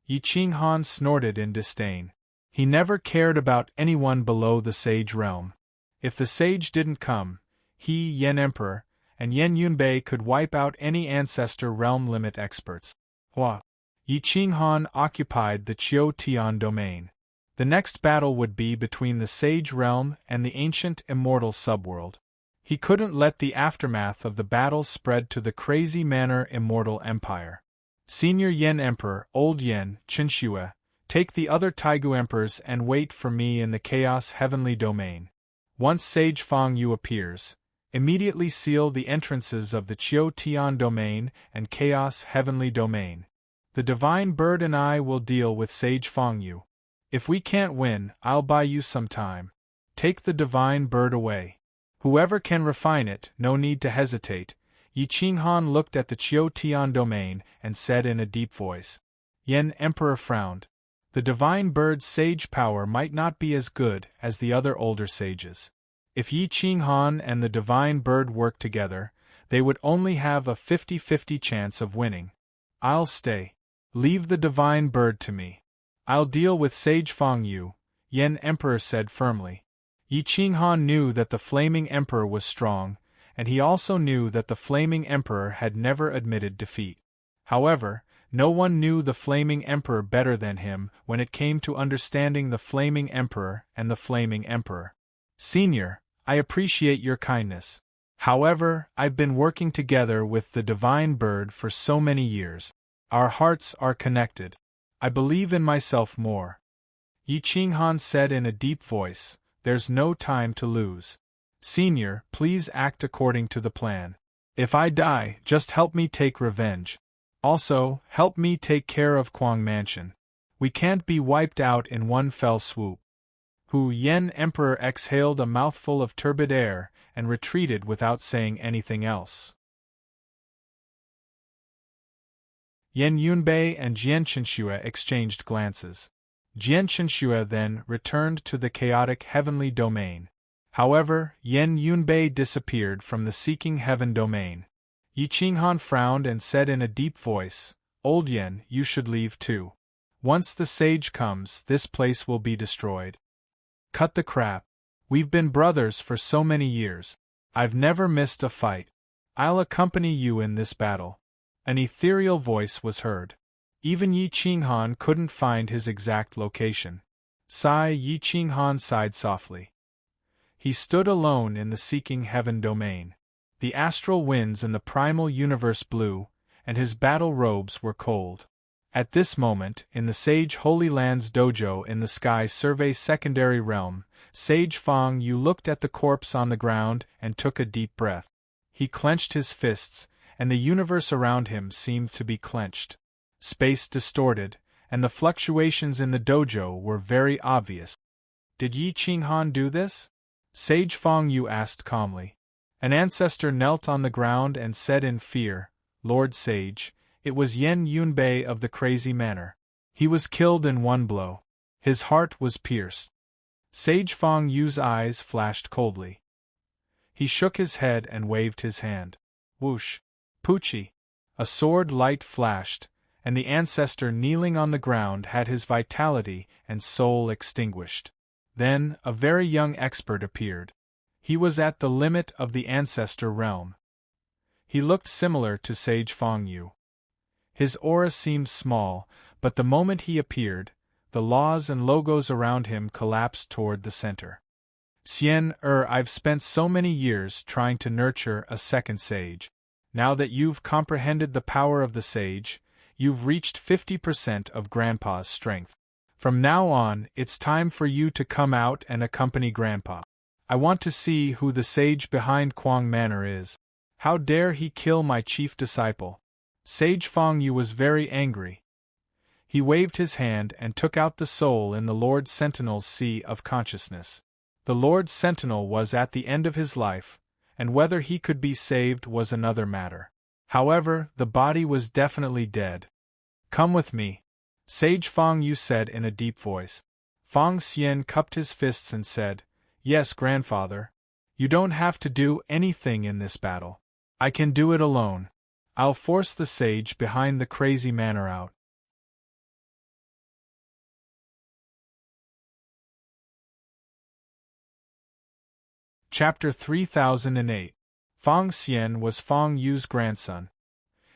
Yi Qinghan snorted in disdain. He never cared about anyone below the Sage Realm. If the Sage didn't come, he, Yan Emperor, and Yan Yunbei could wipe out any Ancestor Realm limit experts. Hua! Yi Qinghan occupied the Qiu Tian domain. The next battle would be between the Sage Realm and the ancient immortal subworld. He couldn't let the aftermath of the battle spread to the Crazy Manor Immortal Empire. Senior Yan Emperor, Old Yan, Chenxue, take the other Taigu Emperors and wait for me in the Chaos Heavenly Domain. Once Sage Fang Yu appears, immediately seal the entrances of the Qiu Tian Domain and Chaos Heavenly Domain. The Divine Bird and I will deal with Sage Fang Yu. If we can't win, I'll buy you some time. Take the Divine Bird away. Whoever can refine it, no need to hesitate. Yi Qinghan looked at the Qiu Tian domain and said in a deep voice. Yan Emperor frowned. The Divine Bird's sage power might not be as good as the other older sages. If Yi Qinghan and the Divine Bird worked together, they would only have a 50-50 chance of winning. I'll stay. Leave the Divine Bird to me. I'll deal with Sage Fang Yu. Yan Emperor said firmly. Yi Qinghan knew that the Flaming Emperor was strong, and he also knew that the Flaming Emperor had never admitted defeat. However, no one knew the Flaming Emperor better than him when it came to understanding the Flaming Emperor and the Flaming Emperor. Senior, I appreciate your kindness. However, I've been working together with the Divine Bird for so many years. Our hearts are connected. I believe in myself more. Yi Qinghan said in a deep voice, there's no time to lose. Senior, please act according to the plan. If I die, just help me take revenge. Also, help me take care of Quang Mansion. We can't be wiped out in one fell swoop. Hu Yen Emperor exhaled a mouthful of turbid air and retreated without saying anything else. Yan Yunbei and Jian Chenxue exchanged glances. Jian Chenxue then returned to the chaotic heavenly domain. However, Yan Yunbei disappeared from the seeking heaven domain. Yi Qinghan frowned and said in a deep voice, Old Yan, you should leave too. Once the sage comes, this place will be destroyed. Cut the crap. We've been brothers for so many years. I've never missed a fight. I'll accompany you in this battle. An ethereal voice was heard. Even Yi Qinghan couldn't find his exact location. Sigh, Yi Qinghan sighed softly. He stood alone in the seeking heaven domain. The astral winds in the primal universe blew, and his battle robes were cold. At this moment, in the Sage Holy Land's dojo in the Sky Survey Secondary Realm, Sage Fang Yu looked at the corpse on the ground and took a deep breath. He clenched his fists, and the universe around him seemed to be clenched. Space distorted, and the fluctuations in the dojo were very obvious. Did Yi Qinghan do this? Sage Fang Yu asked calmly. An ancestor knelt on the ground and said in fear, Lord Sage, it was Yan Yunbei of the Crazy Manor. He was killed in one blow. His heart was pierced. Sage Fang Yu's eyes flashed coldly. He shook his head and waved his hand. Whoosh! Poochie! A sword light flashed, and the ancestor kneeling on the ground had his vitality and soul extinguished. Then, a very young expert appeared. He was at the limit of the ancestor realm. He looked similar to Sage Fang Yu. His aura seemed small, but the moment he appeared, the laws and logos around him collapsed toward the center. I've spent so many years trying to nurture a second sage. Now that you've comprehended the power of the sage, you've reached 50% of Grandpa's strength. From now on, it's time for you to come out and accompany Grandpa. I want to see who the sage behind Quang Manor is. How dare he kill my chief disciple? Sage Fang Yu was very angry. He waved his hand and took out the soul in the Lord Sentinel's sea of consciousness. The Lord Sentinel was at the end of his life, and whether he could be saved was another matter. However, the body was definitely dead. Come with me, Sage Fang Yu said in a deep voice. Fang Xian cupped his fists and said, Yes, grandfather. You don't have to do anything in this battle. I can do it alone. I'll force the sage behind the Crazy Manor out. Chapter 3008. Fang Xian was Fang Yu's grandson.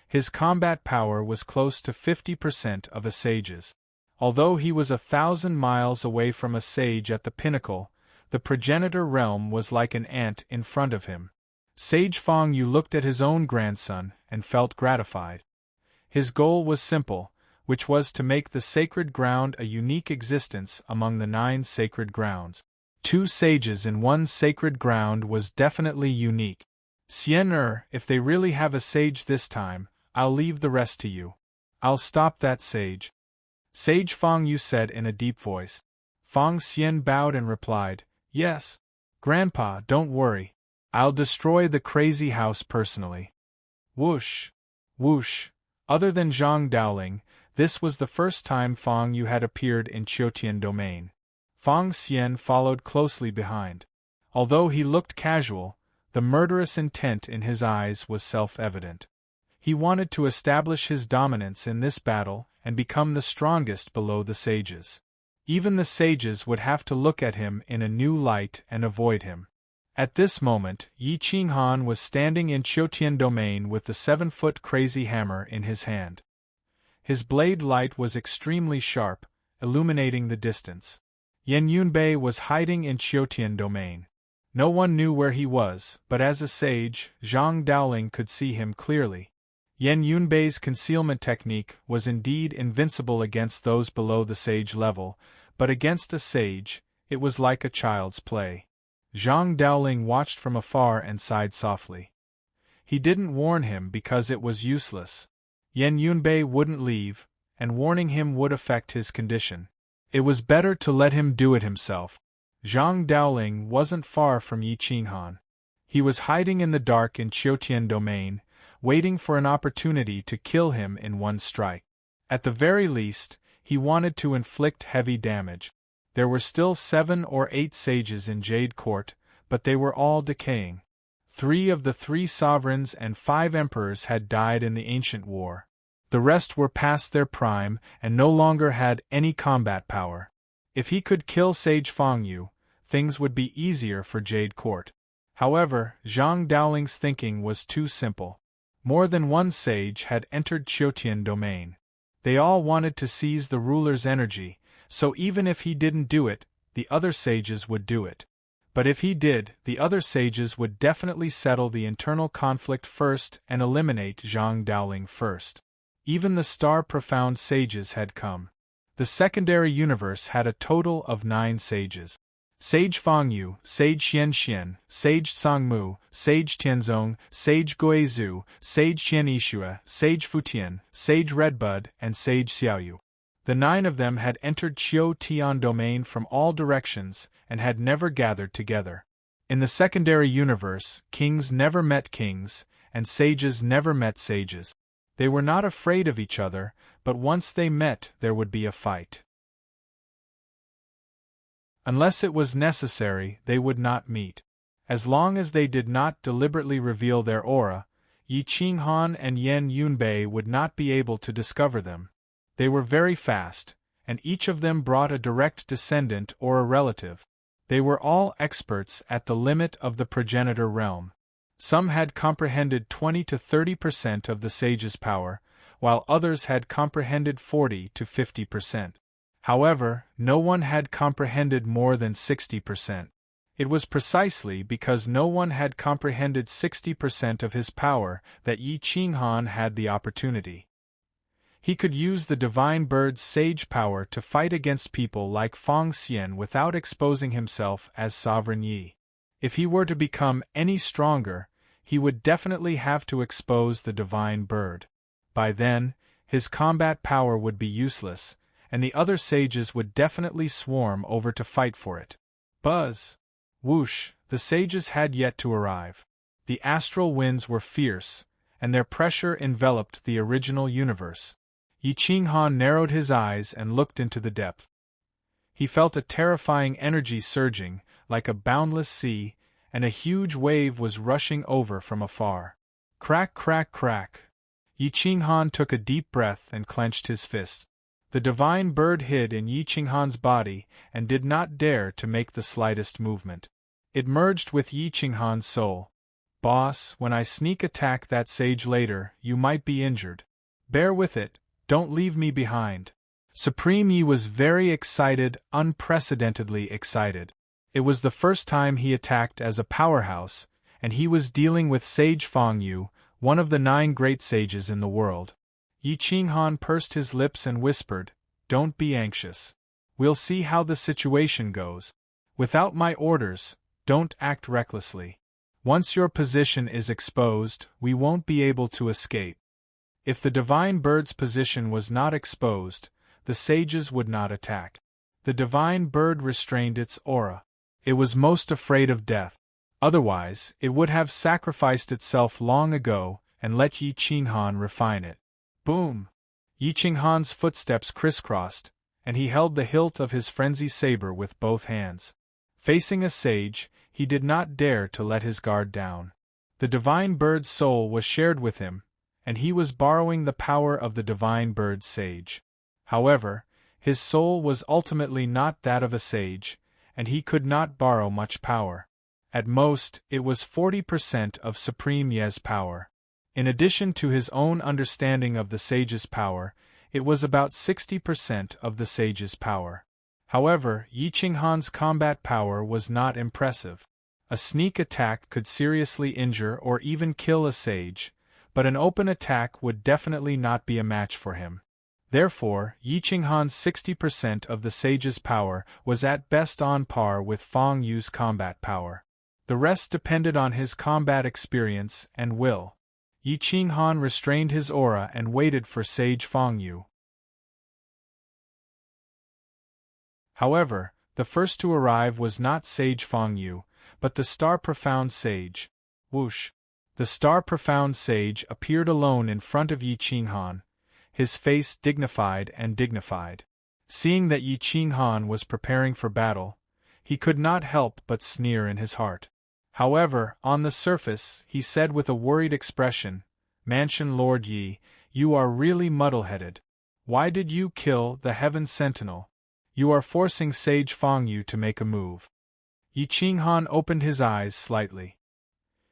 His combat power was close to 50% of a sage's. Although he was 1,000 miles away from a sage at the pinnacle, the progenitor realm was like an ant in front of him. Sage Fang Yu looked at his own grandson and felt gratified. His goal was simple, which was to make the sacred ground a unique existence among the 9 sacred grounds. 2 sages in one sacred ground was definitely unique. If they really have a sage this time, I'll leave the rest to you. I'll stop that sage. Sage Fang Yu said in a deep voice. Fang Xian bowed and replied, Yes, Grandpa, don't worry. I'll destroy the crazy house personally. Whoosh! Whoosh! Other than Zhang Daoling, this was the first time Fang Yu had appeared in Qiutian domain. Fang Xian followed closely behind. Although he looked casual, the murderous intent in his eyes was self-evident. He wanted to establish his dominance in this battle and become the strongest below the sages. Even the sages would have to look at him in a new light and avoid him. At this moment, Yi Qinghan was standing in Qiutian domain with the 7-foot crazy hammer in his hand. His blade light was extremely sharp, illuminating the distance. Yan Yunbei was hiding in Qiutian domain. No one knew where he was, but as a sage, Zhang Daoling could see him clearly. Yan Yunbei's concealment technique was indeed invincible against those below the sage level, but against a sage, it was like a child's play. Zhang Daoling watched from afar and sighed softly. He didn't warn him because it was useless. Yan Yunbei wouldn't leave, and warning him would affect his condition. It was better to let him do it himself. Zhang Daoling wasn't far from Yi Qinghan. He was hiding in the dark in Qiutian domain, waiting for an opportunity to kill him in one strike. At the very least, he wanted to inflict heavy damage. There were still 7 or 8 sages in Jade Court, but they were all decaying. 3 of the 3 sovereigns and 5 emperors had died in the ancient war. The rest were past their prime and no longer had any combat power. If he could kill Sage Fangyu, things would be easier for Jade Court. However, Zhang Daoling's thinking was too simple. More than one sage had entered Qiutian domain. They all wanted to seize the ruler's energy, so even if he didn't do it, the other sages would do it. But if he did, the other sages would definitely settle the internal conflict first and eliminate Zhang Daoling first. Even the star-profound sages had come. The secondary universe had a total of 9 sages. Sage Fangyu, Sage Xianxian, Sage Sangmu, Sage Tianzong, Sage Guizhu, Sage Qianishua, Sage Futian, Sage Redbud, and Sage Xiaoyu. The 9 of them had entered Qiutian domain from all directions and had never gathered together. In the secondary universe, kings never met kings, and sages never met sages. They were not afraid of each other, but once they met, there would be a fight. Unless it was necessary, they would not meet. As long as they did not deliberately reveal their aura, Yi Qinghan and Yan Yunbei would not be able to discover them. They were very fast, and each of them brought a direct descendant or a relative. They were all experts at the limit of the progenitor realm. Some had comprehended 20 to 30% of the sage's power, while others had comprehended 40 to 50%. However, no one had comprehended more than 60%. It was precisely because no one had comprehended 60% of his power that Yi Qinghan had the opportunity. He could use the divine bird's sage power to fight against people like Fang Xian without exposing himself as Sovereign Yi. If he were to become any stronger, he would definitely have to expose the divine bird. By then, his combat power would be useless, and the other sages would definitely swarm over to fight for it. Buzz! Whoosh! The sages had yet to arrive. The astral winds were fierce, and their pressure enveloped the original universe. Yi Qinghan narrowed his eyes and looked into the depth. He felt a terrifying energy surging, like a boundless sea, and a huge wave was rushing over from afar. Crack, crack, crack! Yi Qinghan took a deep breath and clenched his fist. The divine bird hid in Yi Qinghan's body and did not dare to make the slightest movement. It merged with Yi Qinghan's soul. Boss, when I sneak attack that sage later, you might be injured. Bear with it, don't leave me behind. Supreme Yi was very excited, unprecedentedly excited. It was the first time he attacked as a powerhouse, and he was dealing with Sage Fangyu, one of the 9 great sages in the world. Yi Qinghan pursed his lips and whispered, "Don't be anxious. We'll see how the situation goes. Without my orders, don't act recklessly. Once your position is exposed, we won't be able to escape." If the divine bird's position was not exposed, the sages would not attack. The divine bird restrained its aura. It was most afraid of death. Otherwise, it would have sacrificed itself long ago and let Yi Qinghan refine it. Boom! Yi Qinghan's footsteps crisscrossed, and he held the hilt of his frenzy saber with both hands. Facing a sage, he did not dare to let his guard down. The divine bird's soul was shared with him, and he was borrowing the power of the divine bird's sage. However, His soul was ultimately not that of a sage, and he could not borrow much power. At most, it was 40% of Supreme Ye's power. In addition to his own understanding of the sage's power, it was about 60% of the sage's power. However, Yi Qinghan's combat power was not impressive. A sneak attack could seriously injure or even kill a sage, but an open attack would definitely not be a match for him. Therefore, Yi Qinghan's 60% of the sage's power was at best on par with Fang Yu's combat power. The rest depended on his combat experience and will. Yi Qinghan restrained his aura and waited for Sage Fang Yu. However, the first to arrive was not Sage Fang Yu, but the star-profound sage. Whoosh! The star-profound sage appeared alone in front of Yi Qinghan, his face dignified and dignified. Seeing that Yi Qinghan was preparing for battle, he could not help but sneer in his heart. However, on the surface, he said with a worried expression, "Mansion Lord Yi, you are really muddle-headed. Why did you kill the Heaven Sentinel? You are forcing Sage Fang Yu to make a move." Yi Qinghan opened his eyes slightly.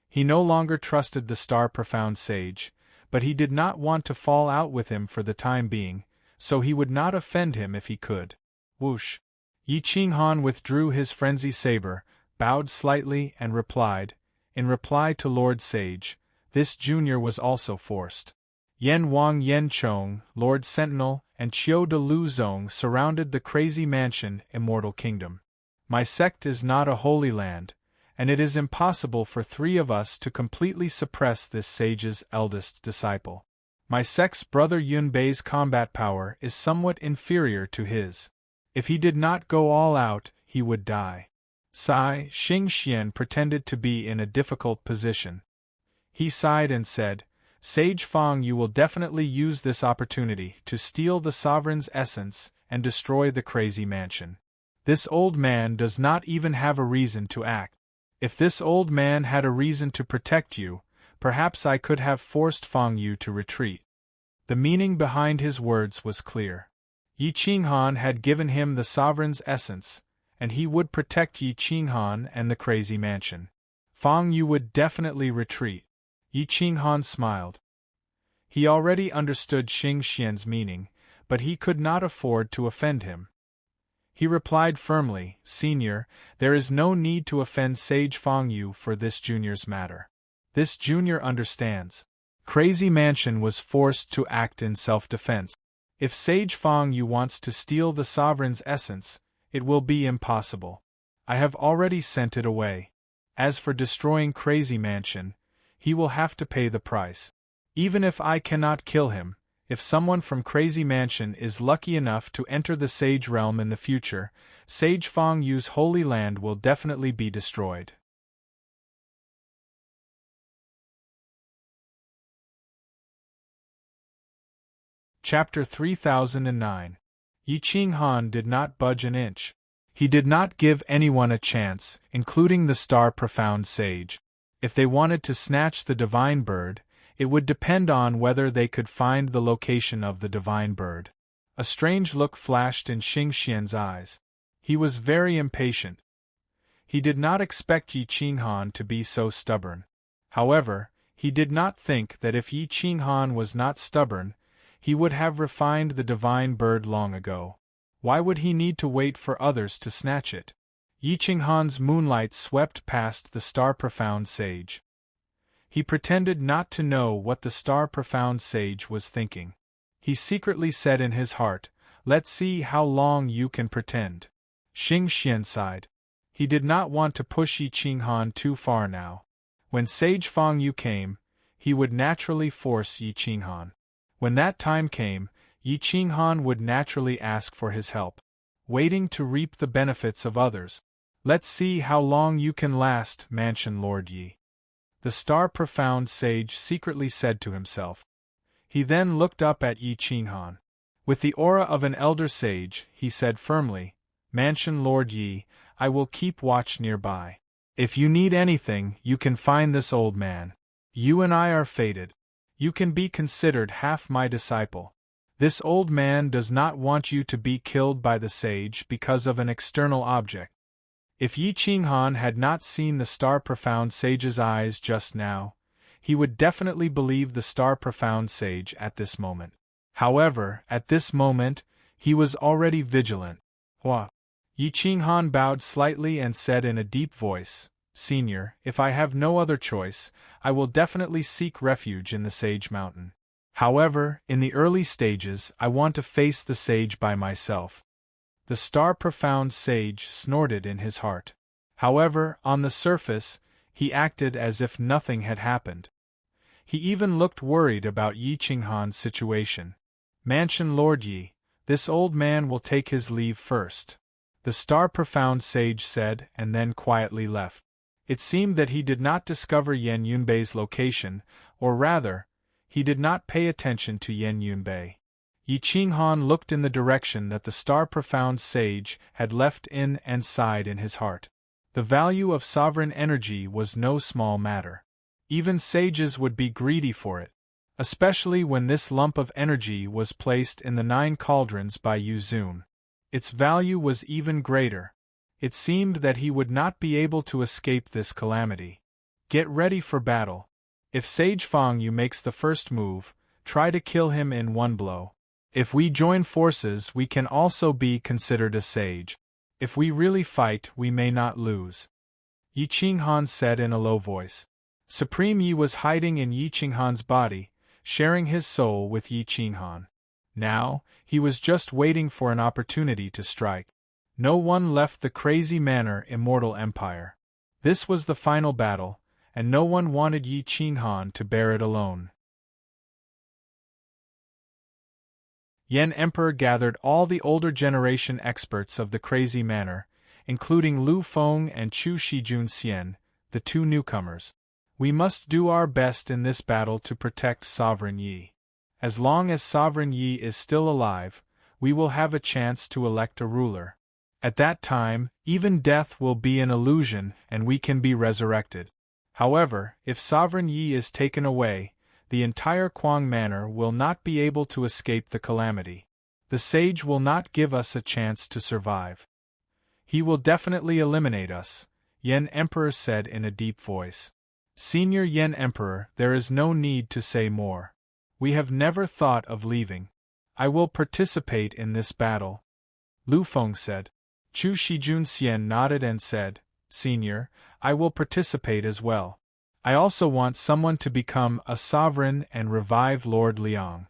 He no longer trusted the star-profound sage, but he did not want to fall out with him for the time being, so he would not offend him if he could. Whoosh! Yi Qinghan withdrew his frenzy saber, bowed slightly and replied, in reply to Lord Sage, this junior was also forced. Yen Wang Yen Chong, Lord Sentinel, and Qiu de Lu Zong surrounded the crazy mansion, Immortal Kingdom. My sect is not a holy land, and it is impossible for 3 of us to completely suppress this sage's eldest disciple. My sect's brother Yunbei's combat power is somewhat inferior to his. If he did not go all out, he would die. Xingxian pretended to be in a difficult position. He sighed and said, Sage Fang, you will definitely use this opportunity to steal the sovereign's essence and destroy the crazy mansion. This old man does not even have a reason to act. If this old man had a reason to protect you, perhaps I could have forced Fang Yu to retreat. The meaning behind his words was clear. Yi Qinghan had given him the sovereign's essence, and he would protect Yi Qinghan and the crazy mansion. Fang Yu would definitely retreat. Yi Qinghan smiled. He already understood Xingxian's meaning, but he could not afford to offend him. He replied firmly, Senior, there is no need to offend Sage Fang Yu for this junior's matter. This junior understands. Crazy Mansion was forced to act in self-defense. If Sage Fang Yu wants to steal the sovereign's essence, it will be impossible. I have already sent it away. As for destroying Crazy Mansion, he will have to pay the price. Even if I cannot kill him, if someone from Crazy Mansion is lucky enough to enter the Sage Realm in the future, Sage Fang Yu's holy land will definitely be destroyed. Chapter 3009. Yi Qinghan did not budge an inch. He did not give anyone a chance, including the star-profound sage. If they wanted to snatch the divine bird, it would depend on whether they could find the location of the divine bird. A strange look flashed in Xingxian's eyes. He was very impatient. He did not expect Yi Qinghan to be so stubborn. However, he did not think that if Yi Qinghan was not stubborn, he would have refined the divine bird long ago. Why would he need to wait for others to snatch it? Yi Qinghan's moonlight swept past the star-profound sage. He pretended not to know what the star-profound sage was thinking. He secretly said in his heart, Let's see how long you can pretend. Xingxian sighed. He did not want to push Yi Qinghan too far now. When Sage Fang Yu came, he would naturally force Yi Qinghan. When that time came, Yi Qinghan would naturally ask for his help. Waiting to reap the benefits of others. Let's see how long you can last, Mansion Lord Yi. The star-profound sage secretly said to himself. He then looked up at Yi Qinghan. With the aura of an elder sage, he said firmly, Mansion Lord Yi, I will keep watch nearby. If you need anything, you can find this old man. You and I are fated. You can be considered half my disciple. This old man does not want you to be killed by the sage because of an external object. If Yi Qinghan had not seen the star-profound sage's eyes just now, he would definitely believe the star-profound sage at this moment. However, at this moment, he was already vigilant. Hua. Yi Qinghan bowed slightly and said in a deep voice, Senior, if I have no other choice, I will definitely seek refuge in the Sage Mountain. However, in the early stages, I want to face the sage by myself. The star-profound sage snorted in his heart. However, on the surface, he acted as if nothing had happened. He even looked worried about Yi Qinghan's situation. Mansion Lord Yi, this old man will take his leave first, the star-profound sage said, and then quietly left. It seemed that he did not discover Yan Yunbei's location, or rather, he did not pay attention to Yan Yunbei. Yi Qinghan looked in the direction that the star-profound sage had left in and sighed in his heart. The value of sovereign energy was no small matter. Even sages would be greedy for it, especially when this lump of energy was placed in the 9 cauldrons by Yu Zun. Its value was even greater. It seemed that he would not be able to escape this calamity. Get ready for battle. If Sage Fang Yu makes the first move, try to kill him in one blow. If we join forces, we can also be considered a sage. If we really fight, we may not lose. Yi Qinghan said in a low voice. Supreme Yi was hiding in Yi Qinghan's body, sharing his soul with Yi Qinghan. Now, he was just waiting for an opportunity to strike. No one left the crazy manor immortal empire. This was the final battle, and no one wanted Yi Qinghan to bear it alone. Yan Emperor gathered all the older generation experts of the crazy manor, including Lu Feng and Chu Shijun Xian, the 2 newcomers. We must do our best in this battle to protect Sovereign Yi. As long as Sovereign Yi is still alive, we will have a chance to elect a ruler. At that time, even death will be an illusion and we can be resurrected. However, if Sovereign Yi is taken away, the entire Kuang Manor will not be able to escape the calamity. The sage will not give us a chance to survive. He will definitely eliminate us, Yan Emperor said in a deep voice. Senior Yan Emperor, there is no need to say more. We have never thought of leaving. I will participate in this battle. Lu Feng said. Chu Shijun Xian nodded and said, Senior, I will participate as well. I also want someone to become a sovereign and revive Lord Liang.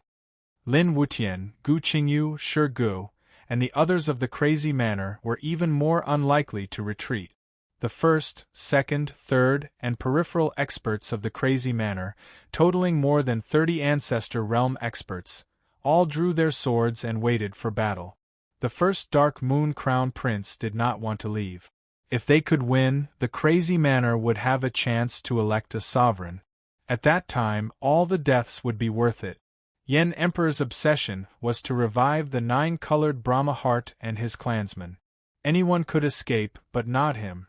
Lin Wutian, Gu Qingyu, Shi Gu, and the others of the crazy manor were even more unlikely to retreat. The first, second, third, and peripheral experts of the crazy manor, totaling more than 30 ancestor realm experts, all drew their swords and waited for battle. The first Dark Moon Crown Prince did not want to leave. If they could win, the crazy manor would have a chance to elect a sovereign. At that time, all the deaths would be worth it. Yan Emperor's obsession was to revive the 9-colored Brahma Heart and his clansmen. Anyone could escape, but not him.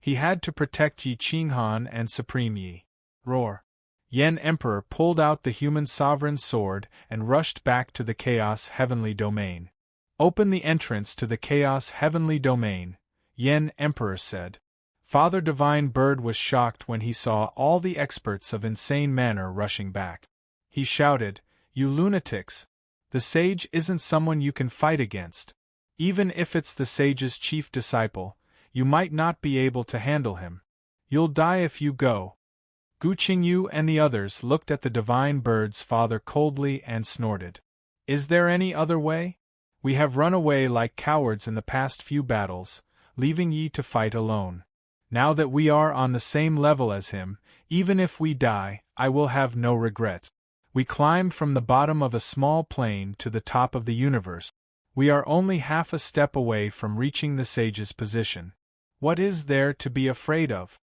He had to protect Yi Qinghan and Supreme Yi. Roar! Yan Emperor pulled out the human sovereign sword and rushed back to the Chaos Heavenly Domain. Open the entrance to the Chaos Heavenly Domain, Yan Emperor said. Father Divine Bird was shocked when he saw all the experts of Insane Manor rushing back. He shouted, You lunatics! The sage isn't someone you can fight against. Even if it's the sage's chief disciple, you might not be able to handle him. You'll die if you go. Gu Qingyu and the others looked at the Divine Bird's father coldly and snorted. Is there any other way? We have run away like cowards in the past few battles, leaving Yi to fight alone. Now that we are on the same level as him, even if we die, I will have no regret. We climbed from the bottom of a small plane to the top of the universe. We are only half a step away from reaching the sage's position. What is there to be afraid of?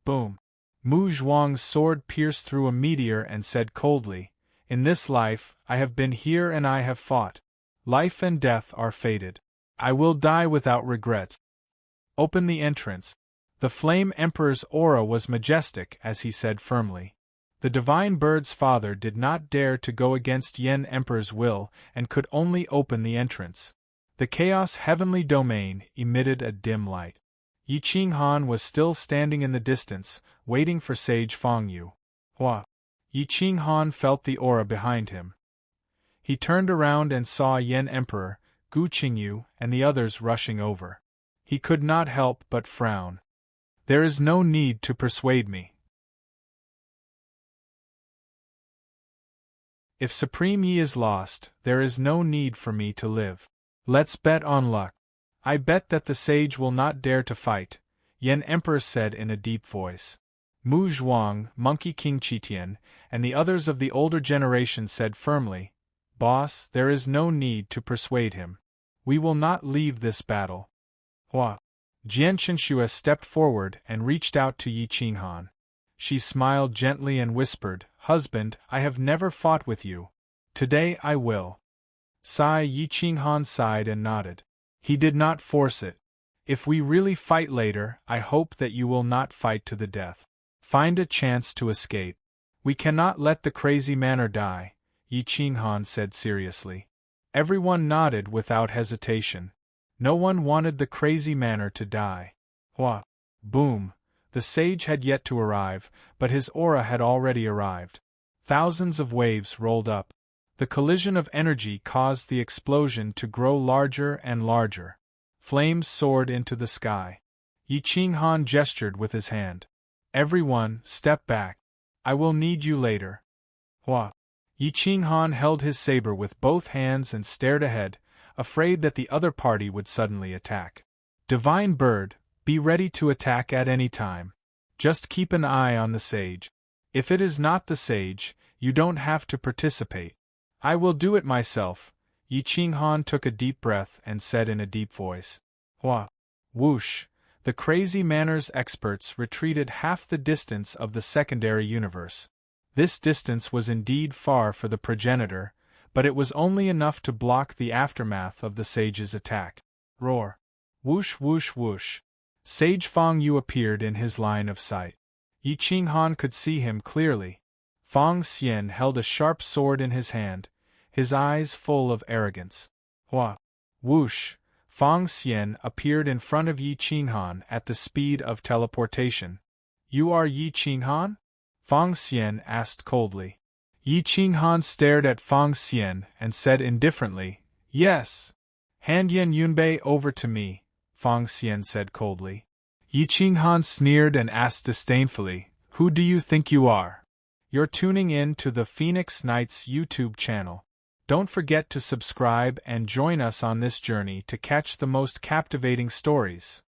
Boom! Mu Zhuang's sword pierced through a meteor and said coldly, In this life, I have been here and I have fought. Life and death are fated. I will die without regret. Open the entrance. The Flame Emperor's aura was majestic as he said firmly. The divine bird's father did not dare to go against Yen Emperor's will and could only open the entrance. The chaos heavenly domain emitted a dim light. Yi Qinghan was still standing in the distance, waiting for Sage Fangyu. Hua! Yi Qinghan felt the aura behind him. He turned around and saw Yen Emperor, Gu Qingyu, and the others rushing over. He could not help but frown. There is no need to persuade me. If Supreme Yi is lost, there is no need for me to live. Let's bet on luck. I bet that the sage will not dare to fight, Yen Emperor said in a deep voice. Mu Zhuang, Monkey King Qitian, and the others of the older generation said firmly, Boss, there is no need to persuade him. We will not leave this battle. Hua! Jian Chenxue stepped forward and reached out to Yi Qinghan. She smiled gently and whispered, Husband, I have never fought with you. Today I will. Yi Qinghan sighed and nodded. He did not force it. If we really fight later, I hope that you will not fight to the death. Find a chance to escape. We cannot let the crazy manor die, Yi Qinghan said seriously. Everyone nodded without hesitation. No one wanted the crazy manor to die. Hua! Boom! The sage had yet to arrive, but his aura had already arrived. Thousands of waves rolled up. The collision of energy caused the explosion to grow larger and larger. Flames soared into the sky. Yi Qinghan gestured with his hand. Everyone, step back. I will need you later. Hua! Yi Qinghan held his saber with both hands and stared ahead, afraid that the other party would suddenly attack. Divine Bird, be ready to attack at any time. Just keep an eye on the sage. If it is not the sage, you don't have to participate. I will do it myself. Yi Qinghan took a deep breath and said in a deep voice. Hua! Whoosh! The crazy manners experts retreated half the distance of the secondary universe. This distance was indeed far for the progenitor, but it was only enough to block the aftermath of the sage's attack. Roar! Whoosh whoosh whoosh! Sage Fangyu appeared in his line of sight. Yi Qinghan could see him clearly. Fang Xian held a sharp sword in his hand, his eyes full of arrogance. Hua! Whoosh! Fang Xian appeared in front of Yi Qinghan at the speed of teleportation. You are Yi Qinghan? Fang Xian asked coldly. Yi Qinghan stared at Fang Xian and said indifferently, Yes. Hand Yan Yunbei over to me, Fang Xian said coldly. Yi Qinghan sneered and asked disdainfully, Who do you think you are? You're tuning in to the Phoenix Knights YouTube channel. Don't forget to subscribe and join us on this journey to catch the most captivating stories.